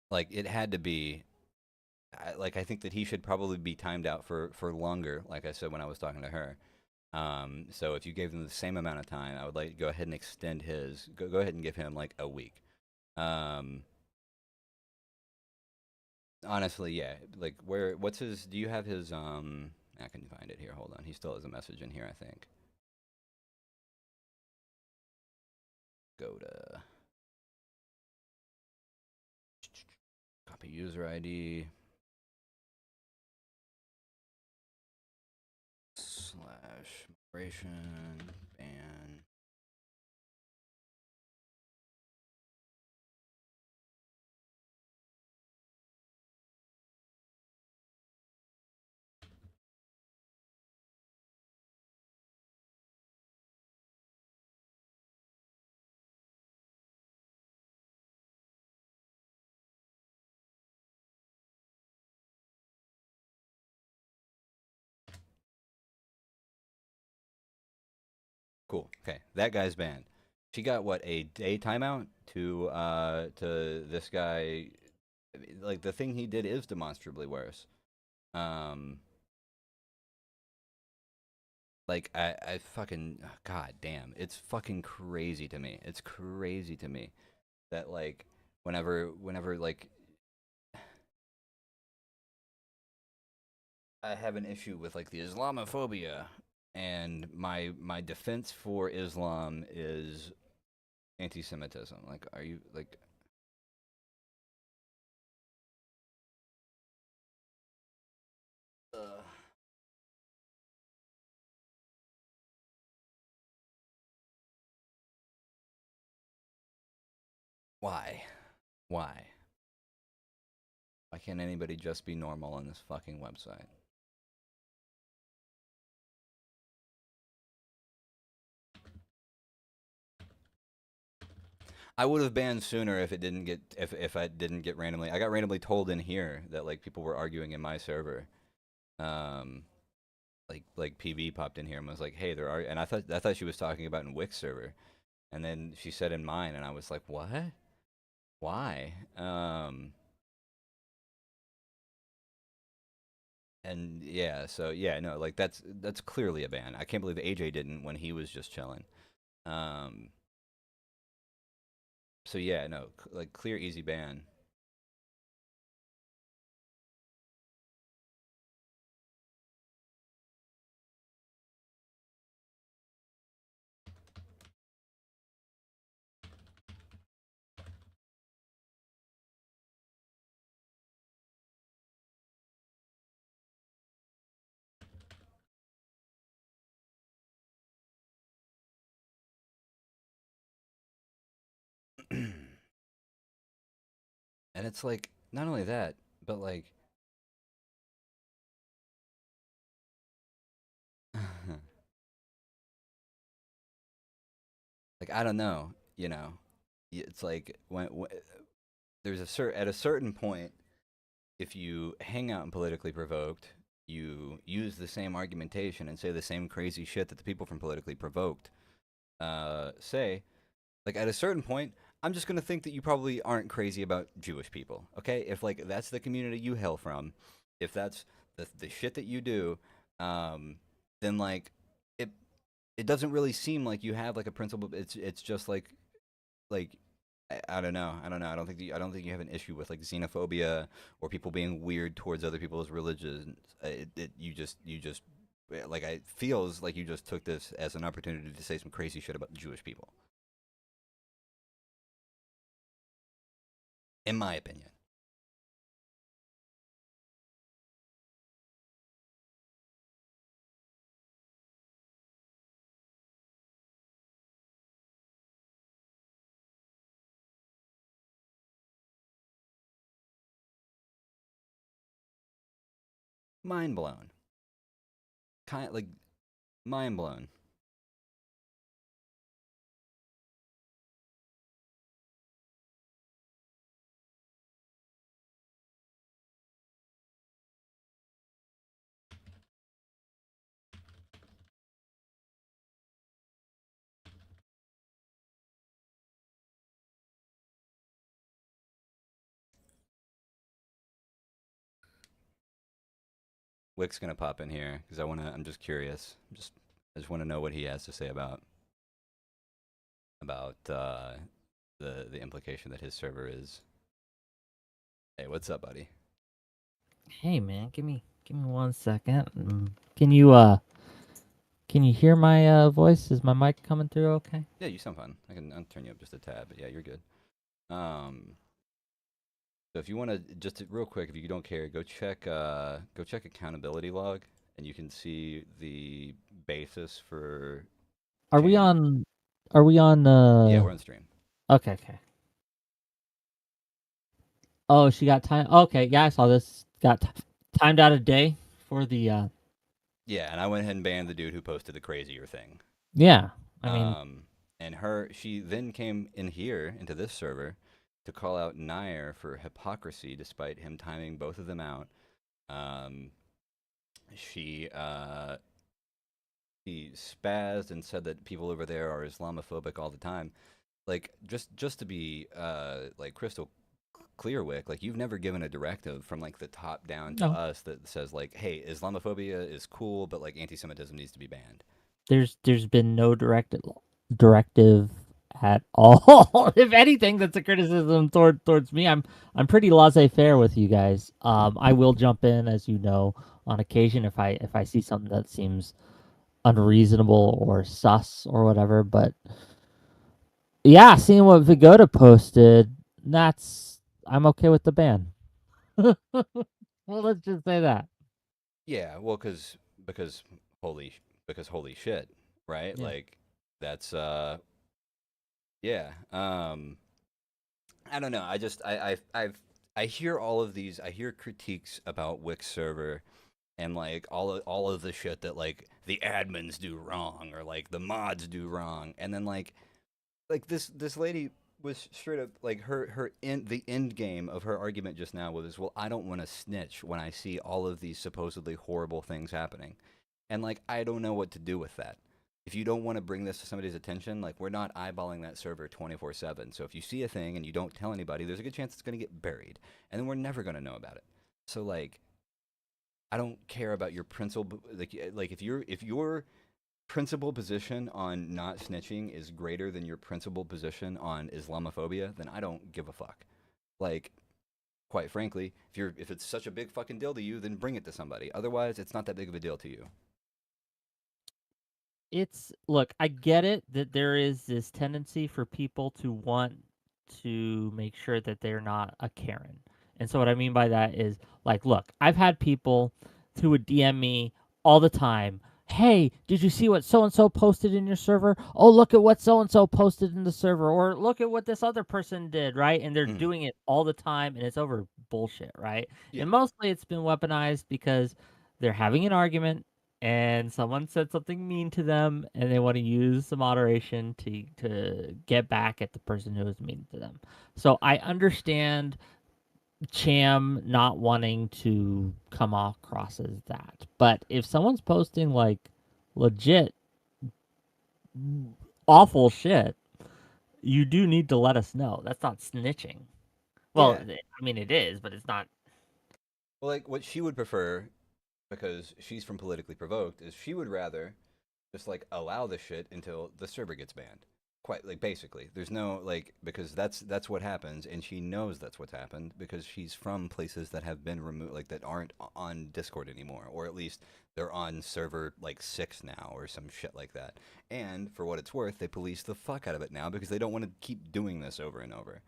Like it had to be. I think that he should probably be timed out for longer. Like I said when I was talking to her. So if you gave them the same amount of time, I would like go ahead and extend his. Go ahead and give him like a week. Um, Honestly, yeah. Like what's his? Do you have his? I can find it here. Hold on. He still has a message in here. I think. Go to copy user ID slash migration ban. Cool. Okay, that guy's banned. She got what, a day timeout to this guy. Like the thing he did is demonstrably worse. Um, like I fucking god damn, it's fucking crazy to me. It's crazy to me that like whenever like I have an issue with like the Islamophobia, and my defense for Islam is anti-Semitism. Like, are you like? Uh, why? Why? Why can't anybody just be normal on this fucking website? I would have banned sooner if it didn't get if I didn't get randomly. I got randomly told in here that like people were arguing in my server. Um, like PV popped in here and was like, "Hey, there are," and I thought she was talking about in Wix server, and then she said in mine, and I was like, "What? Why?" And yeah, so yeah, no, like that's clearly a ban. I can't believe AJ didn't when he was just chilling. Um, So yeah, no, like clear, easy ban. And it's like not only that, but like like I don't know, you know. It's like when there's at a certain point, if you hang out and politically provoked, you use the same argumentation and say the same crazy shit that the people from politically provoked say. Like at a certain point, I'm just gonna think that you probably aren't crazy about Jewish people. Okay, if like that's the community you hail from, if that's the shit that you do, um, then like it it doesn't really seem like you have like a principle. It's just like I don't know. I don't know. I don't think you have an issue with like xenophobia or people being weird towards other people's religions. You just like I feels like you just took this as an opportunity to say some crazy shit about Jewish people. In my opinion, mind blown. Kind of like mind blown. Wick's gonna pop in here because I wanna. I'm just curious. I just want to know what he has to say about the implication that his server is. Hey, what's up, buddy? Hey man, give me 1 second. Can you hear my voice? Is my mic coming through okay? Yeah, you sound fun. I'll turn you up just a tad, but yeah, you're good. Um, so if you want to just real quick, if you don't care, go check accountability log, and you can see the basis for Are we change. on are we on Yeah, we're on stream. Okay, okay. Oh, she got time. Okay, yeah, I saw this. Got timed out a day for the Yeah, and I went ahead and banned the dude who posted the crazier thing. yeah. I mean, Um, and she then came in here into this server to call out Nair for hypocrisy, despite him timing both of them out. Um, she he spazzed and said that people over there are Islamophobic all the time. Like just to be like crystal clear, Wick, like you've never given a directive from like the top down to no. us that says like, hey, Islamophobia is cool, but like anti-Semitism needs to be banned. There's been no directive at all. If anything, that's a criticism towards me. I'm pretty laissez-faire with you guys. I will jump in, as you know, on occasion if I see something that seems unreasonable or sus or whatever. But yeah, seeing what Vigoda posted, that's I'm okay with the ban. Well, let's just say that. Yeah, well, because holy because holy shit, right? Yeah. Like that's yeah. I don't know. I just I hear all of these. I hear critiques about Wix server and like all of the shit that like the admins do wrong or like the mods do wrong, and then like this lady was straight up like the end game of her argument just now was, well, I don't want to snitch when I see all of these supposedly horrible things happening, and like I don't know what to do with that. If you don't want to bring this to somebody's attention, like we're not eyeballing that server 24/7. So if you see a thing and you don't tell anybody, there's a good chance it's going to get buried, and then we're never going to know about it. So like I don't care about your principle. Like if you're principal position on not snitching is greater than your principal position on Islamophobia, then I don't give a fuck. Like, quite frankly, if it's such a big fucking deal to you, then bring it to somebody. Otherwise, it's not that big of a deal to you. Look, I get it that there is this tendency for people to want to make sure that they're not a Karen. And so what I mean by that is, like, look, I've had people who would DM me all the time. Hey, did you see what so and so posted in your server? Oh, look at what so and so posted in the server, or look at what this other person did, right? And they're doing it all the time, and it's over bullshit, right? Yeah. And mostly it's been weaponized because they're having an argument and someone said something mean to them, and they want to use the moderation to get back at the person who was mean to them. So I understand Cham not wanting to come across as that, but if someone's posting like legit awful shit, you do need to let us know. That's not snitching. Well, Yeah. I mean it is, but it's not. Well, like what she would prefer, because she's from Politically Provoked, is she would rather just like allow the shit until the server gets banned. Quite like basically, there's no like because that's what happens, and she knows that's what's happened because she's from places that have been removed, like that aren't on Discord anymore, or at least they're on server like 6 now or some shit like that. And for what it's worth, they police the fuck out of it now because they don't want to keep doing this over and over.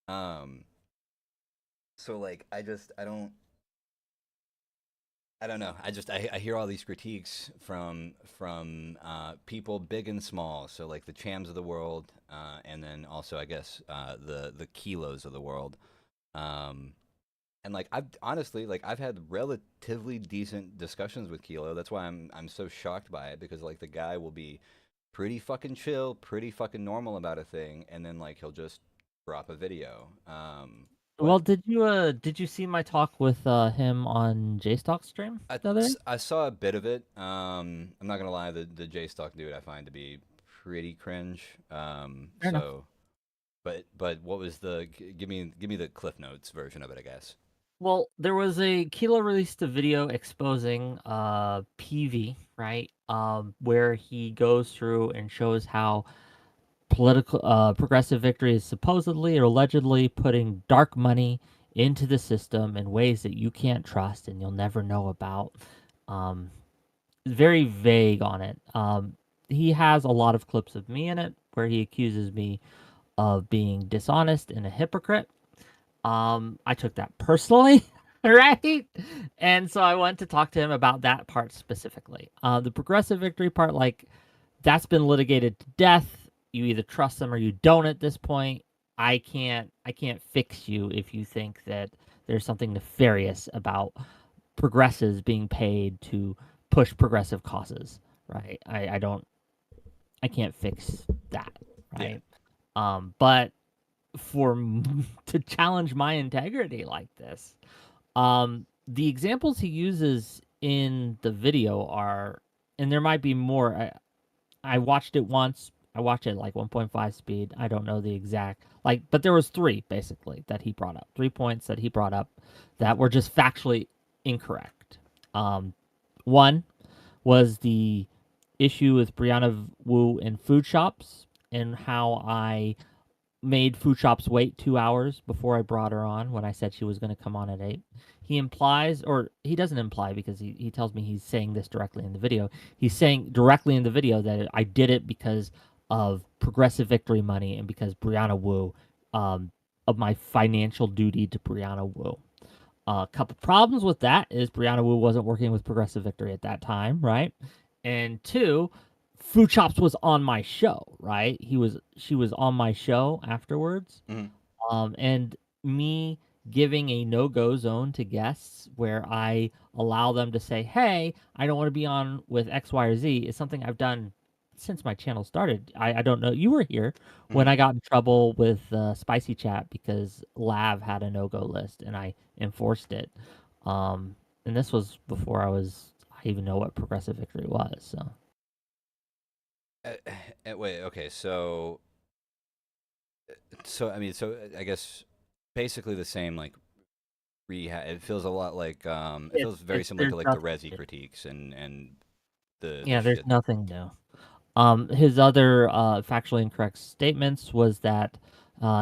Um, so like I don't know. I hear all these critiques from people big and small. So like the Chams of the world, and then also I guess the Kilos of the world. And like I've honestly like I've had relatively decent discussions with Kilo. That's why I'm so shocked by it because like the guy will be pretty fucking chill, pretty fucking normal about a thing, and then like he'll just drop a video. Well, But did you see my talk with him on JStalk stream the other day? I saw a bit of it. I'm not gonna lie, the J Stock dude I find to be pretty cringe. Fair enough. So, but what was give me the Cliff Notes version of it, I guess. Well, there was a Kilo released a video exposing PV, right? Where he goes through and shows how political progressive victory is supposedly or allegedly putting dark money into the system in ways that you can't trust and you'll never know about. Um, very vague on it. He has a lot of clips of me in it where he accuses me of being dishonest and a hypocrite. I took that personally, right? And so I went to talk to him about that part specifically. The progressive victory part, like, that's been litigated to death. You either trust them or you don't at this point. I can't fix you if you think that there's something nefarious about progressives being paid to push progressive causes, right? I can't fix that, Yeah. right? But to challenge my integrity like this, the examples he uses in the video are, and there might be more. I watched it once. I watched it at like 1.5 speed. I don't know the exact but there was 3 basically that he brought up. 3 points that he brought up that were just factually incorrect. One was the issue with Brianna Wu in food shops and how I made food shops wait 2 hours before I brought her on when I said she was going to come on at 8. He implies, or he doesn't imply because he tells me he's saying this directly in the video. He's saying directly in the video that I did it because of progressive victory money and because Brianna Wu, of my financial duty to Brianna Wu. A couple problems with that is Brianna Wu wasn't working with Progressive Victory at that time, right? And 2, Food Chops was on my show, right? She was on my show afterwards. And me giving a no-go zone to guests where I allow them to say, "Hey, I don't want to be on with X, Y, or Z," is something I've done since my channel started. I don't know. You were here when I got in trouble with Spicy Chat because Lav had a no-go list and I enforced it. And this was before I even know what Progressive Victory was. So. Wait, okay, so I mean, so I guess basically the same like rehab. It feels a lot like it feels very similar to like the Resi critiques and the Yeah, there's shit. nothing new. His other factually incorrect statements was that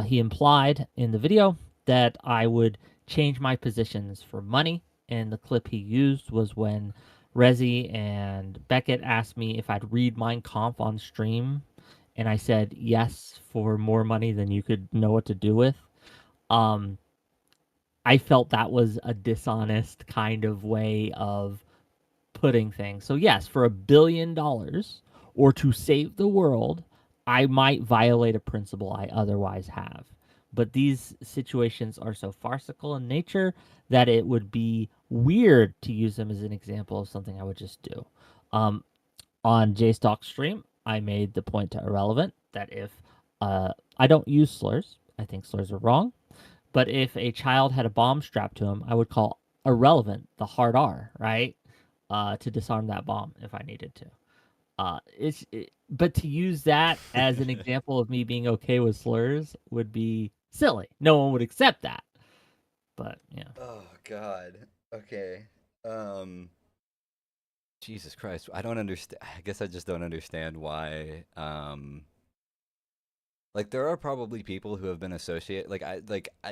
he implied in the video that I would change my positions for money, and the clip he used was when Rezi and Beckett asked me if I'd read Mein Kampf on stream, and I said yes for more money than you could know what to do with. Um, I felt that was a dishonest kind of way of putting things. So yes, for $1 billion or to save the world, I might violate a principle I otherwise have. But these situations are so farcical in nature that it would be weird to use them as an example of something I would just do. On JStalk stream, I made the point to Irrelevant that if I don't use slurs, I think slurs are wrong. But if a child had a bomb strapped to him, I would call Irrelevant the hard R, right? To disarm that bomb if I needed to. But to use that as an example of me being okay with slurs would be silly. No one would accept that. But yeah. Oh God. Okay. Jesus Christ. I don't understand. I guess I just don't understand why. Like there are probably people who have been associated.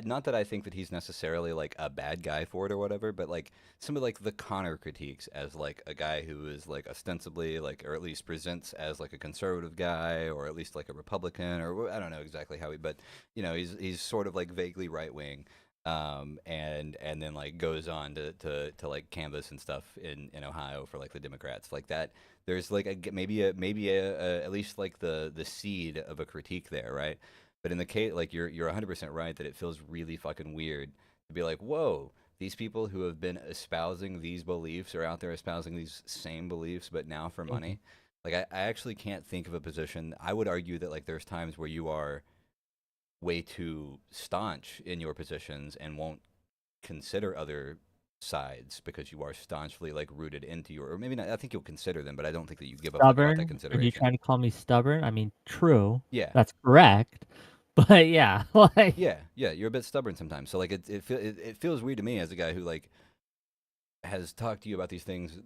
Not that I think that he's necessarily like a bad guy for it or whatever, but like some of like the Connor critiques as like a guy who is like ostensibly like, or at least presents as like a conservative guy, or at least like a Republican, or I don't know exactly how he, but you know he's sort of like vaguely right wing. And then like goes on to like canvass and stuff in Ohio for like the Democrats like that. There's like maybe a at least like the seed of a critique there, right? But in the case, like you're 100% right that it feels really fucking weird to be like, whoa, these people who have been espousing these beliefs are out there espousing these same beliefs, but now for money. Like I actually can't think of a position. I would argue that like there's times where you are way too staunch in your positions and won't consider other sides because you are staunchly like rooted into your, or maybe not, I think you'll consider them, but I don't think that you give a fuck about that Stubborn? Are you consideration. trying to call me stubborn? I mean, true. Yeah. That's correct. But yeah, like Yeah, you're a bit stubborn sometimes. So like it feels weird to me as a guy who like has talked to you about these things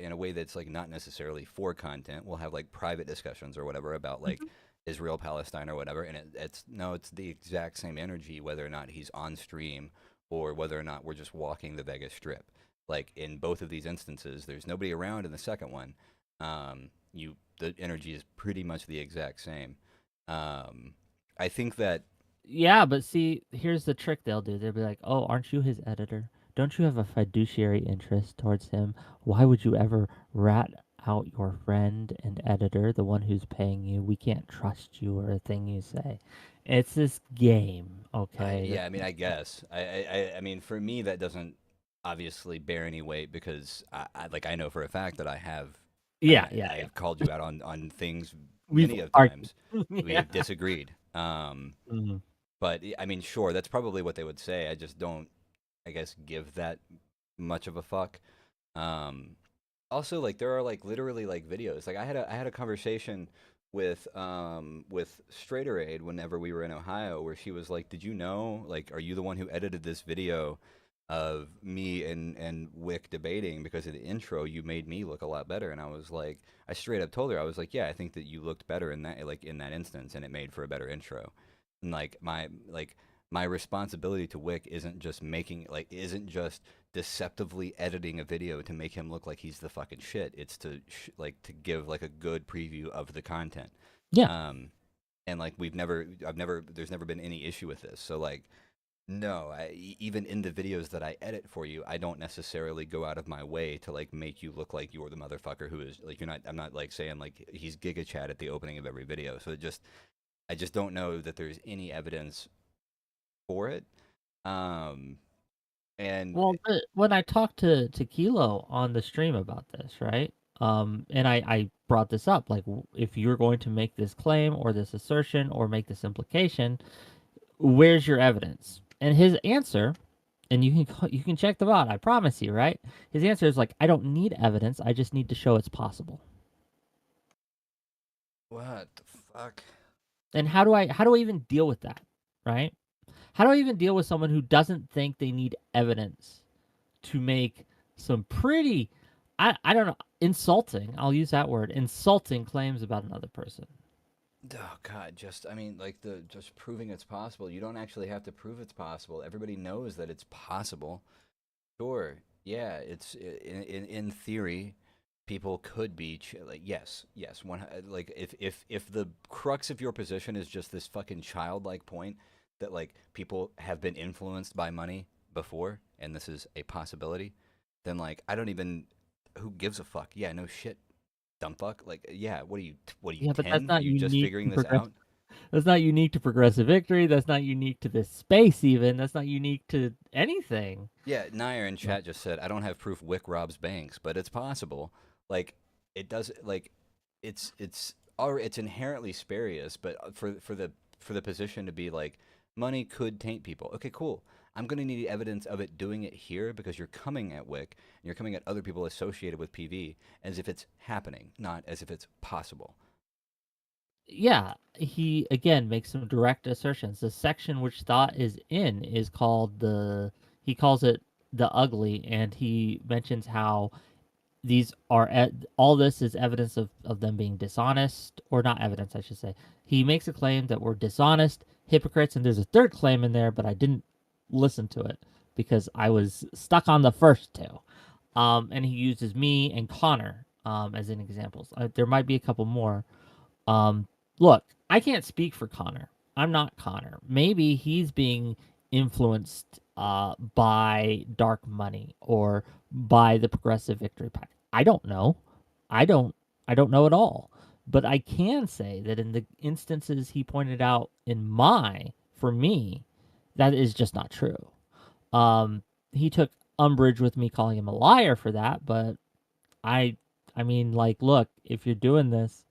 in a way that's like not necessarily for content. We'll have like private discussions or whatever about like Israel, Palestine, or whatever, and it's the exact same energy whether or not he's on stream or whether or not we're just walking the Vegas Strip. Like in both of these instances, there's nobody around in the second one. The energy is pretty much the exact same. I think that yeah, but see, here's the trick they'll do. They'll be like, "Oh, aren't you his editor? Don't you have a fiduciary interest towards him? Why would you ever rat out your friend and editor, the one who's paying you? We can't trust you or a thing you say." It's this game, okay? yeah, I mean, I guess. I mean, for me, that doesn't obviously bear any weight because I know for a fact that I have. Yeah, I have called you out on things We've many of argued. times. We have disagreed. Mhm. But I mean, sure, that's probably what they would say. I just don't, I guess, give that much of a fuck. Also, like there are like literally like videos. Like I had a conversation with Straighter Aid whenever we were in Ohio, where she was like, "Did you know? Like, are you the one who edited this video of me and Wick debating because of the intro? You made me look a lot better." And I was like, I straight up told her, I was like, "Yeah, I think that you looked better in that like in that instance, and it made for a better intro." And my responsibility to Wick isn't just deceptively editing a video to make him look like he's the fucking shit. It's to to give like a good preview of the content. Yeah. And like there's never been any issue with this. So like, no, even in the videos that I edit for you, I don't necessarily go out of my way to like make you look like you're the motherfucker who is like, I'm not like saying like he's Giga Chad at the opening of every video. So I just don't know that there's any evidence for it. And Well, when I talked to Kilo on the stream about this, right? And I brought this up, like if you're going to make this claim or this assertion or make this implication, where's your evidence? And his answer, and you can check the bot, I promise you, right? His answer is like, I don't need evidence, I just need to show it's possible. what the fuck? And how do I even deal with that, right? How do I even deal with someone who doesn't think they need evidence to make some pretty, I don't know, insulting. I'll use that word. Insulting claims about another person. Oh God, I mean, like just proving it's possible. You don't actually have to prove it's possible. Everybody knows that it's possible. Sure, yeah, in theory, people could be like yes, like if the crux of your position is just this fucking childlike point that like people have been influenced by money before and this is a possibility, then like I don't even who gives a fuck? Yeah, no shit, dumb fuck. Like yeah, what are you Yeah, but that's 10? not You just unique figuring to this out? That's not unique to Progressive Victory. That's not unique to this space. Even that's not unique to anything. Yeah, Nair in So, chat just said, I don't have proof Wick robs banks, but it's possible. Like, it does, like, it's inherently spurious, but for the position to be like, money could taint people. Okay, cool. I'm gonna need evidence of it doing it here because you're coming at Wick and you're coming at other people associated with PV as if it's happening, not as if it's possible. yeah, he again makes some direct assertions. The section which thought is in is called the. He calls it the ugly, and he mentions how these are all this is evidence of them being dishonest, or not evidence, I should say. He makes a claim that we're dishonest, hypocrites, and there's a third claim in there, but I didn't listen to it because I was stuck on the first two. And he uses me and Connor as in examples. There might be a couple more. Um, Look, I can't speak for Connor. I'm not Connor. Maybe he's being influenced by dark money or by the Progressive Victory Pack. I don't know. I don't. I don't know at all. But I can say that in the instances he pointed out for me, that is just not true. He took umbrage with me calling him a liar for that, but I I mean, like, look, if you're doing this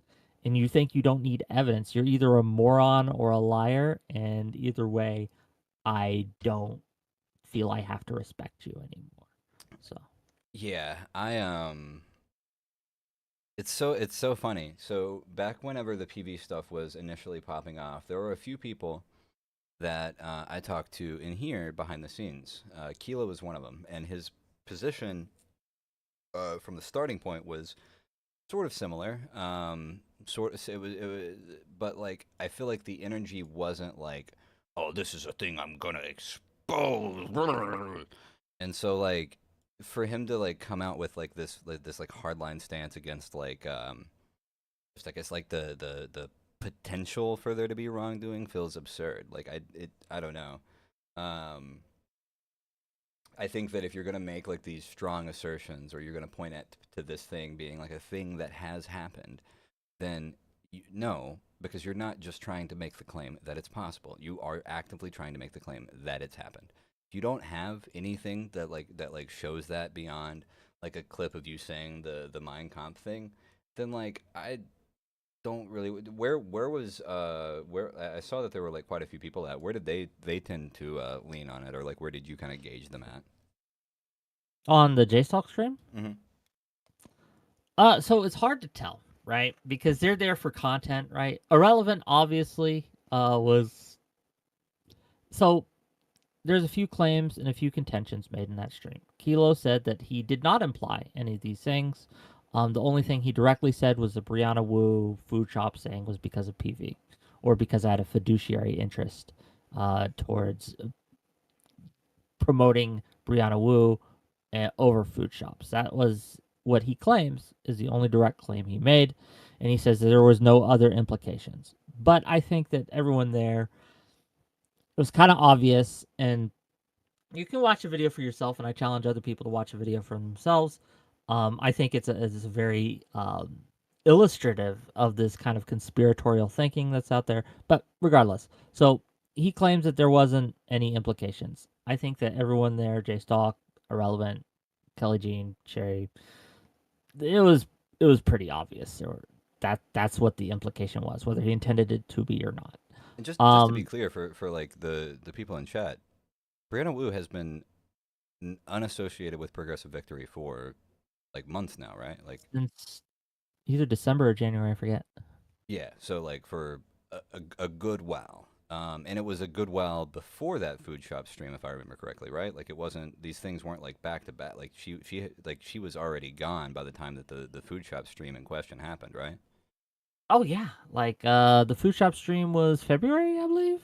and you think you don't need evidence, you're either a moron or a liar, and either way, I don't feel I have to respect you anymore. So, Yeah, it's so funny. So back whenever the PV stuff was initially popping off, there were a few people that I talked to in here behind the scenes. Kilo was one of them, and his position from the starting point was sort of similar. It was, but like I feel like the energy wasn't like, oh, this is a thing I'm gonna expose, and so like for him to like come out with like this like hardline stance against like just I guess like the potential for there to be wrongdoing feels absurd. Like I don't know. Um, I think that if you're gonna make like these strong assertions or you're gonna point at to this thing being like a thing that has happened, then no, because you're not just trying to make the claim that it's possible. You are actively trying to make the claim that it's happened. If you don't have anything that shows that beyond like a clip of you saying the mind comp thing, then like I don't really where was where I saw that there were like quite a few people at where did they tend to lean on it or like where did you kind of gauge them at? on the JStalk stream, Mm-hmm. so it's hard to tell, right? Because they're there for content, right? Irrelevant, obviously, was so. There's a few claims and a few contentions made in that stream. Kilo said that he did not imply any of these things. The only thing he directly said was the Brianna Wu food shop saying was because of PV, or because I had a fiduciary interest towards promoting Brianna Wu over food shops. That was what he claims is the only direct claim he made, and he says that there was no other implications. But I think that everyone there, it was kind of obvious, and you can watch a video for yourself, and I challenge other people to watch a video for themselves. I think it's a very illustrative of this kind of conspiratorial thinking that's out there. But regardless, so he claims that there wasn't any implications. I think that everyone there, Jay Stalk, Irrelevant, Kelly Jean, Cherry, it was it was pretty obvious, or that's what the implication was, whether he intended it to be or not. And just to be Um, clear for like the people in chat, Brianna Wu has been unassociated with Progressive Victory for like months now, right? Like since either December or January, I forget. yeah, so like for a good while. And it was a good while before that food shop stream, if I remember correctly, right? Like it wasn't; these things weren't like back to back. Like she was already gone by the time that the food shop stream in question happened, right? Oh yeah, like the food shop stream was February, I believe.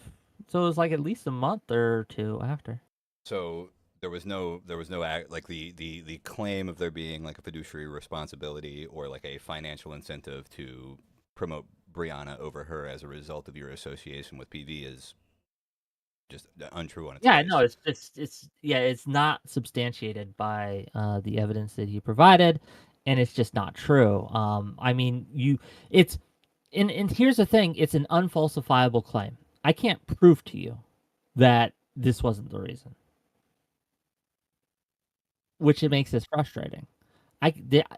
So it was like at least a month or two after. So there was no like the claim of there being like a fiduciary responsibility or like a financial incentive to promote Brianna over her as a result of your association with PV is just untrue on its Yeah, face. no, it's yeah, it's not substantiated by the evidence that he provided, and it's just not true. I mean, it's and here's the thing: it's an unfalsifiable claim. I can't prove to you that this wasn't the reason, which it makes this frustrating.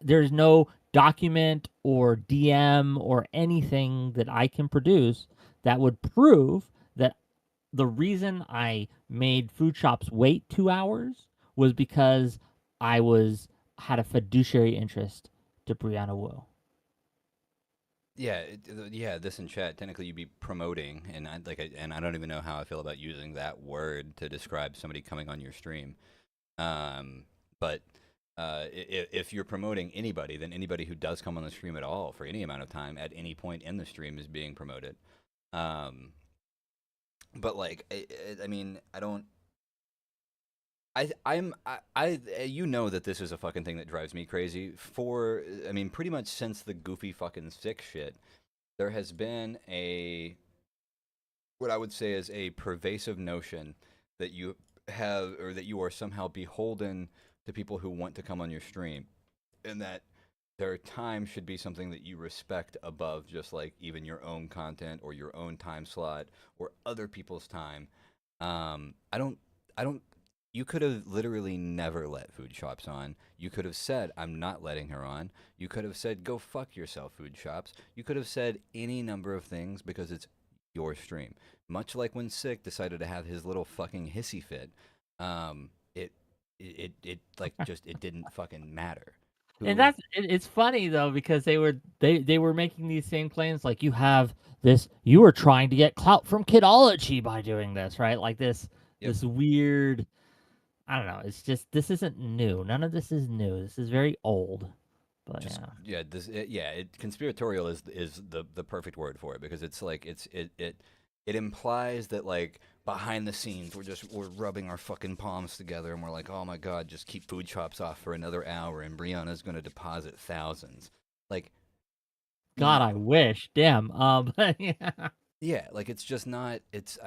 There's no document or DM or anything that I can produce that would prove that the reason I made food shops wait 2 hours was because I had a fiduciary interest to Brianna Wu. Yeah, yeah. This in chat, technically, you'd be promoting, and I don't even know how I feel about using that word to describe somebody coming on your stream. But if you're promoting anybody, then anybody who does come on the stream at all for any amount of time at any point in the stream is being promoted. Um, but like, I mean, I don't. You know that this is a fucking thing that drives me crazy. I mean, pretty much since the goofy fucking sick shit, there has been what I would say is a pervasive notion that you have, or that you are somehow beholden to people who want to come on your stream, and that their time should be something that you respect above just like even your own content or your own time slot or other people's time. I don't. You could have literally never let food shops on. You could have said, I'm not letting her on. You could have said, go fuck yourself, food shops. You could have said any number of things because it's your stream. Much like when Sick decided to have his little fucking hissy fit. It, it like just, it didn't fucking matter. And Who, it's funny though because they were making these same claims like you were trying to get clout from Kidology by doing this, right? Like yep. this weird, I don't know. It's just this isn't new. None of this is new. This is very old. But Just yeah. yeah, conspiratorial is the perfect word for it because it's like it implies that like behind the scenes we're rubbing our fucking palms together and we're like, oh my god, just keep food shops off for another hour and Brianna's gonna deposit thousands. Like God, I no. wish. Damn. But yeah. Yeah, like it's just not. It's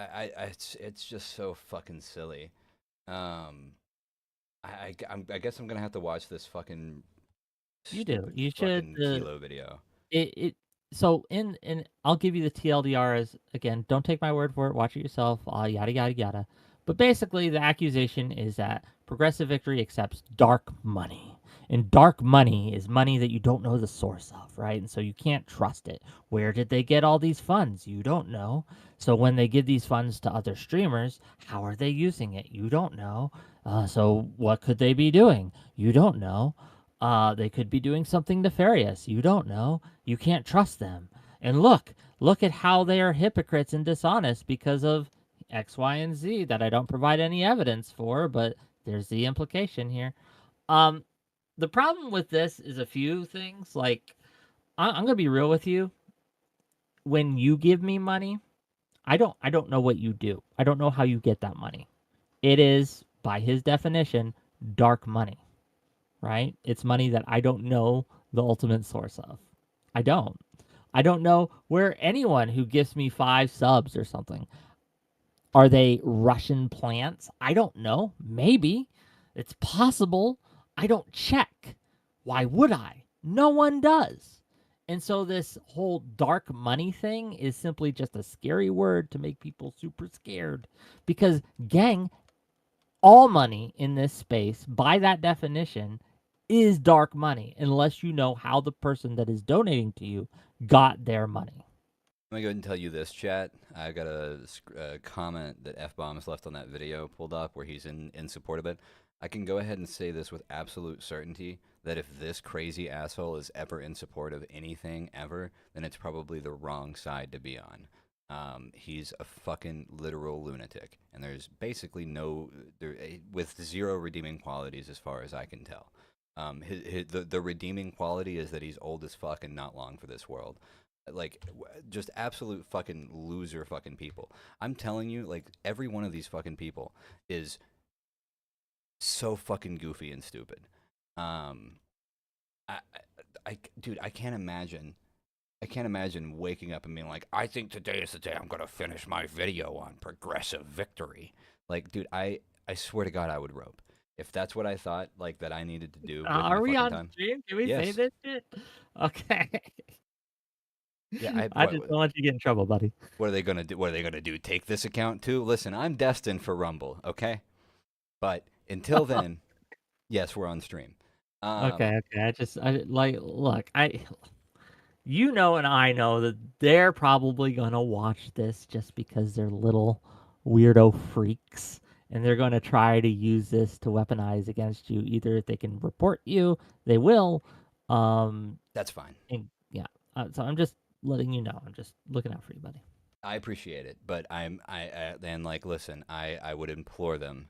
just so fucking silly. Um, I guess I'm gonna have to watch this You do. stupid You should. fucking Kilo video. It. So in I'll give you the TLDR as again. Don't take my word for it. Watch it yourself. Yada yada yada. But basically, the accusation is that Progressive Victory accepts dark money. And dark money is money that you don't know the source of, right? And so you can't trust it. Where did they get all these funds? You don't know. So when they give these funds to other streamers, how are they using it? You don't know. So what could they be doing? You don't know. They could be doing something nefarious. You don't know. You can't trust them. And look at how they are hypocrites and dishonest because of X, Y, and Z that I don't provide any evidence for, but there's the implication here. Um, the problem with this is a few things. Like, I'm gonna be real with you. When you give me money, I don't know what you do. I don't know how you get that money. It is, by his definition, dark money, right? It's money that I don't know the ultimate source of. I don't. I don't know where anyone who gives me 5 subs or something. Are they Russian plants? I don't know. Maybe. It's possible. I don't check. Why would I? No one does. And so this whole dark money thing is simply just a scary word to make people super scared. Because, gang, all money in this space, by that definition, is dark money, unless you know how the person that is donating to you got their money. Let me go ahead and tell you this, chat. I got a comment that F Bombs left on that video pulled up where he's in support of it. I can go ahead and say this with absolute certainty that if this crazy asshole is ever in support of anything ever, then it's probably the wrong side to be on. He's a fucking literal lunatic, and there's basically with zero redeeming qualities as far as I can tell. The redeeming quality is that he's old as fuck and not long for this world. Like, just absolute fucking loser fucking people. I'm telling you, like, every one of these fucking people is so fucking goofy and stupid. Um, dude, I can't imagine. I can't imagine waking up and being like, I think today is the day I'm gonna finish my video on progressive victory. Like, dude, I swear to God, I would rope if that's what I thought like that I needed to do with my Are we fucking on time. stream? Can we say Yes. this shit? Okay. Yeah. I just don't want you to get in trouble, buddy. What are they gonna do? What are they gonna do? Take this account too? Listen, I'm destined for Rumble. Okay, but until then, yes, we're on stream. Okay. I like look. You know, and I know that they're probably gonna watch this just because they're little weirdo freaks, and they're gonna try to use this to weaponize against you. Either if they can report you, they will. That's fine. And yeah. So I'm just letting you know. I'm just looking out for you, buddy. I appreciate it, but and like, listen, I would implore them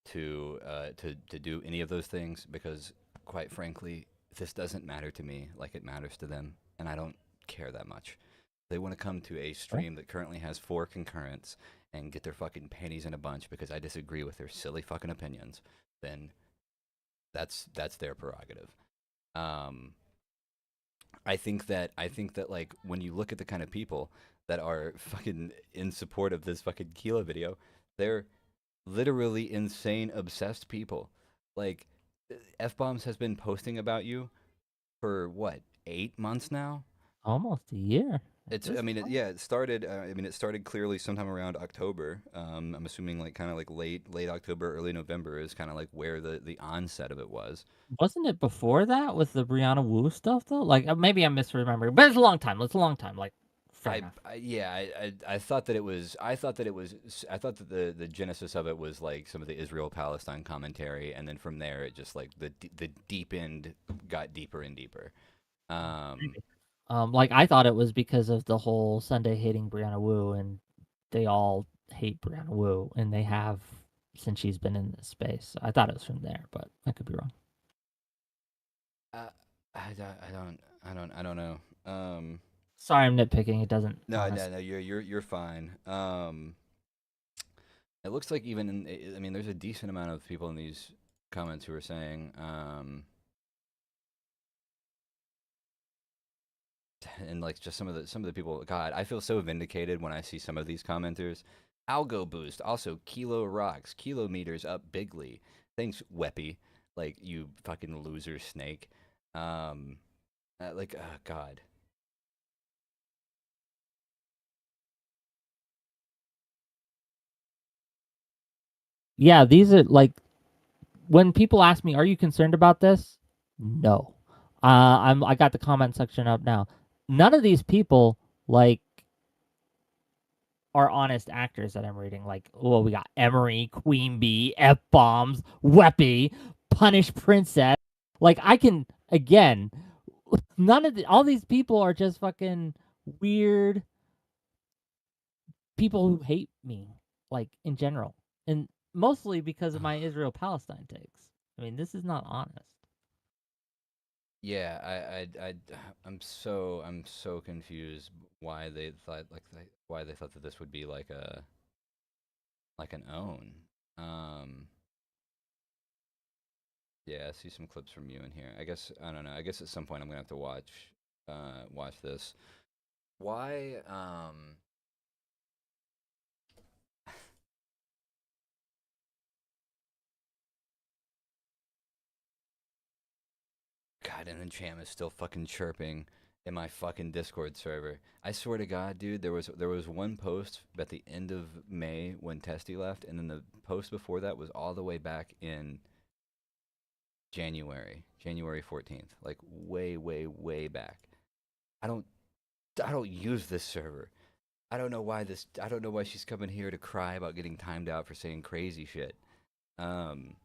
to do any of those things because, quite frankly, this doesn't matter to me like it matters to them, and I don't care that much. They want to come to a stream that currently has 4 concurrents and get their fucking panties in a bunch because I disagree with their silly fucking opinions, then that's their prerogative. Um, I think that like when you look at the kind of people that are fucking in support of this fucking Keela video, they're literally insane, obsessed people. Like, F Bombs has been posting about you for what, 8 months now? Almost a year. I mean, it started. It started clearly sometime around October. I'm assuming like kind of like late October, early November is kind of like where the onset of it was. Wasn't it before that with the Brianna Wu stuff though? Like maybe I'm misremembering, but it's a long time. It's a long time. Like fair enough. I thought that it was. I thought that it was. I thought that the genesis of it was like some of the Israel Palestine commentary, and then from there it just like the deep end got deeper and deeper. Um, Like I thought it was because of the whole Sunday hating Brianna Wu, and they all hate Brianna Wu, and they have since she's been in this space. So I thought it was from there, but I could be wrong. I don't know. Sorry, I'm nitpicking. It doesn't. No, you're fine. It looks like even I mean, there's a decent amount of people in these comments who are saying, and like just some of the people. God, I feel so vindicated when I see some of these commenters. Algo boost, also Kilo rocks, kilometers up bigly. Thanks, Weppy. Like, you fucking loser snake. Like, oh God. Yeah, these are like when people ask me, "Are you concerned about this?" No. I got the comment section up now. None of these people like are honest actors that I'm reading. Like, well, we got Emery, Queen Bee, F bombs, Weppy, Punish Princess. Like, I can again. None of all these people are just fucking weird people who hate me, like in general, and mostly because of my Israel Palestine takes. I mean, this is not honest. Yeah, I'm so confused why they thought why they thought that this would be like an own. Yeah, I see some clips from you in here. I guess I don't know. I guess at some point I'm gonna have to watch this. Why God, and then Cham is still fucking chirping in my fucking Discord server. I swear to God, dude, there was one post at the end of May when Testy left, and then the post before that was all the way back in January 14th, like way back. I don't use this server. I don't know why she's coming here to cry about getting timed out for saying crazy shit. Um,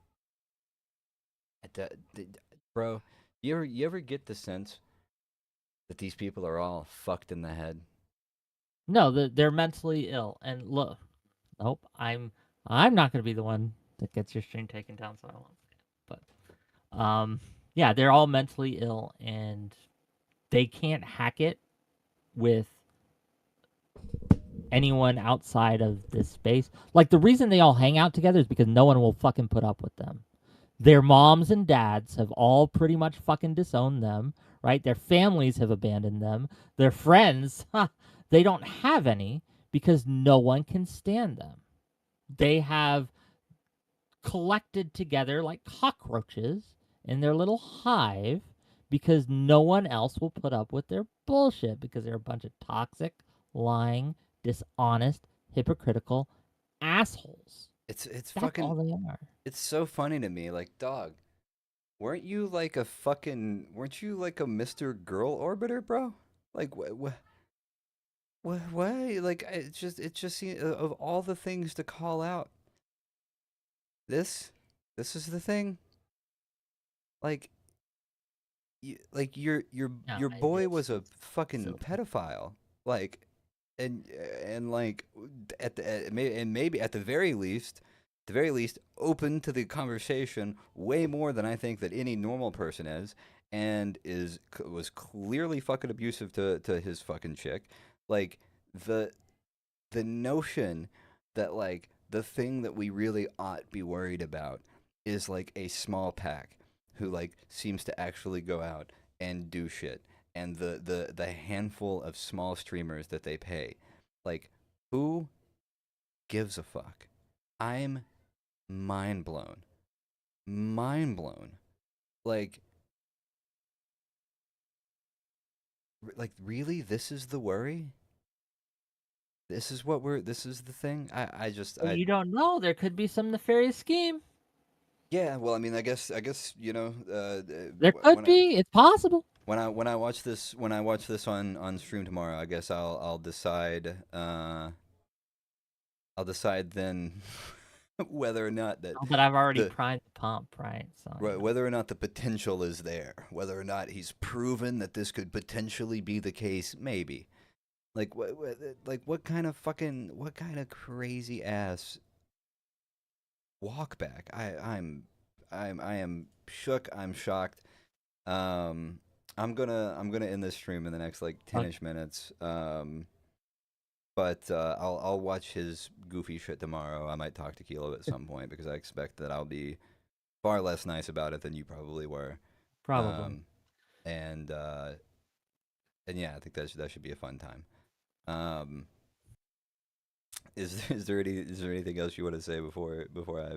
bro, you ever get the sense that these people are all fucked in the head? No, they're mentally ill. And look, nope, I'm not gonna be the one that gets your stream taken down, so I won't. But yeah, they're all mentally ill, and they can't hack it with anyone outside of this space. Like, the reason they all hang out together is because no one will fucking put up with them. Their moms and dads have all pretty much fucking disowned them, right? Their families have abandoned them. Their friends, they don't have any because no one can stand them. They have collected together like cockroaches in their little hive because no one else will put up with their bullshit because they're a bunch of toxic, lying, dishonest, hypocritical assholes. It's That's fucking all they are. it's so funny to me. Like, dog, weren't you like a Mr. Girl Orbiter, bro? Like, what? Like, of all the things to call out, this is the thing. Like, No, your boy was it's a fucking so pedophile. Like, and like and maybe at the very least, open to the conversation way more than I think that any normal person is, and was clearly fucking abusive to his fucking chick. Like, the notion that, like, the thing that we really ought be worried about is like a small pack who, like, seems to actually go out and do shit, and the handful of small streamers that they pay, like, who gives a fuck? I'm mind blown. Mind blown. Like, really, this is the worry? This is the thing? Well, you don't know. There could be some nefarious scheme. Yeah, well, I mean, I guess, There could be. It's possible. when I watch this on stream tomorrow, I guess I'll decide then whether or not that Oh, but I've already the primed the pump, right? So right, whether or not the potential is there, whether or not he's proven that this could potentially be the case, maybe. Like, what kind of crazy ass walk back? I am shook. I'm shocked. I'm gonna end this stream in the next like 10ish minutes. But I'll watch his goofy shit tomorrow. I might talk to Kilo at some point because I expect that I'll be far less nice about it than you probably were. probably. Um, and yeah, I think that should be a fun time. Um, is there anything else you want to say before I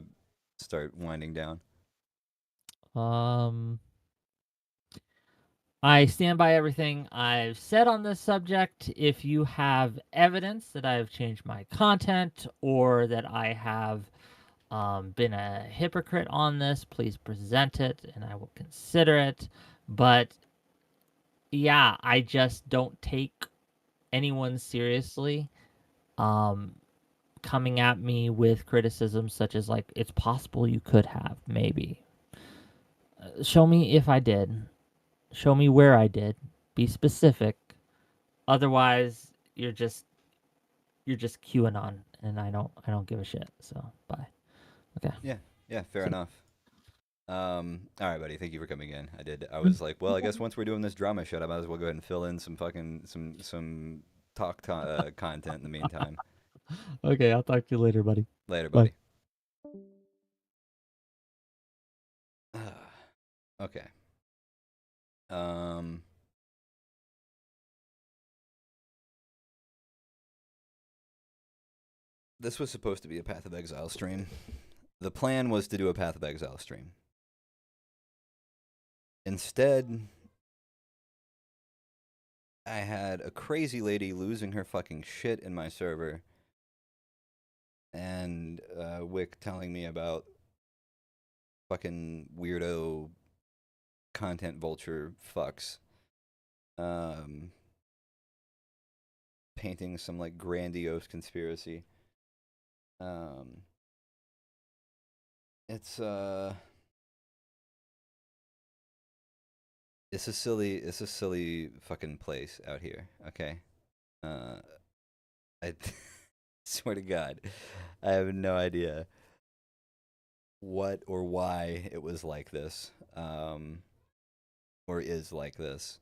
start winding down? Um, I stand by everything I've said on this subject. If you have evidence that I have changed my content or that I have been a hypocrite on this, please present it and I will consider it. But yeah, I just don't take anyone seriously. Coming at me with criticisms such as, like, it's possible you could have, maybe. Show me if I did. Show me where I did. Be specific. Otherwise, you're just QAnon, and I don't give a shit. So bye. Okay. Yeah, fair enough. All right, buddy. Thank you for coming in. I Mm. was like, well, I guess once we're doing this drama shit, I might as well go ahead and fill in some fucking some content in the meantime. Okay, I'll talk to you later, buddy. Later, Bye. buddy. Okay. Um. This was supposed to be a Path of Exile stream. The plan was to do a Path of Exile stream. Instead, I had a crazy lady losing her fucking shit in my server, and Wick telling me about fucking weirdo content vulture fucks, um, painting some like grandiose conspiracy. It's it's a silly fucking place out here. Okay, I swear to God, I have no idea what or why it was like this, or is like this.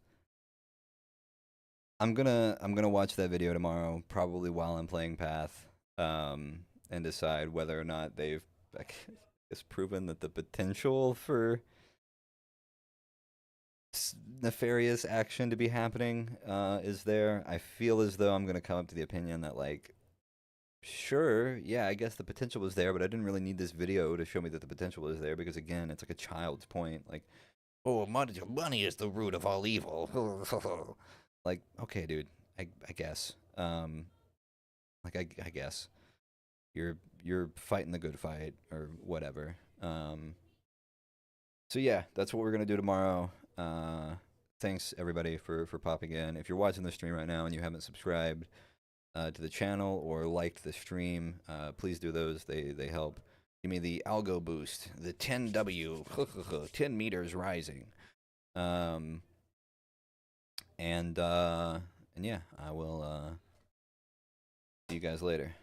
I'm gonna watch that video tomorrow, probably while I'm playing Path, and decide whether or not they've, I guess, proven that the potential for nefarious action to be happening is there. I feel as though I'm gonna come up to the opinion that, like, sure, yeah, I guess the potential was there, but I didn't really need this video to show me that the potential was there, because again, it's like a child's point. Like, oh, money is the root of all evil. Like, okay, dude, I guess. Like, I guess you're fighting the good fight or whatever. So yeah, that's what we're gonna do tomorrow. Thanks everybody for popping in. If you're watching the stream right now and you haven't subscribed to the channel or liked the stream, please do those. They help. Give me the algo boost, the 10W, 10 meters rising. And yeah, I will see you guys later.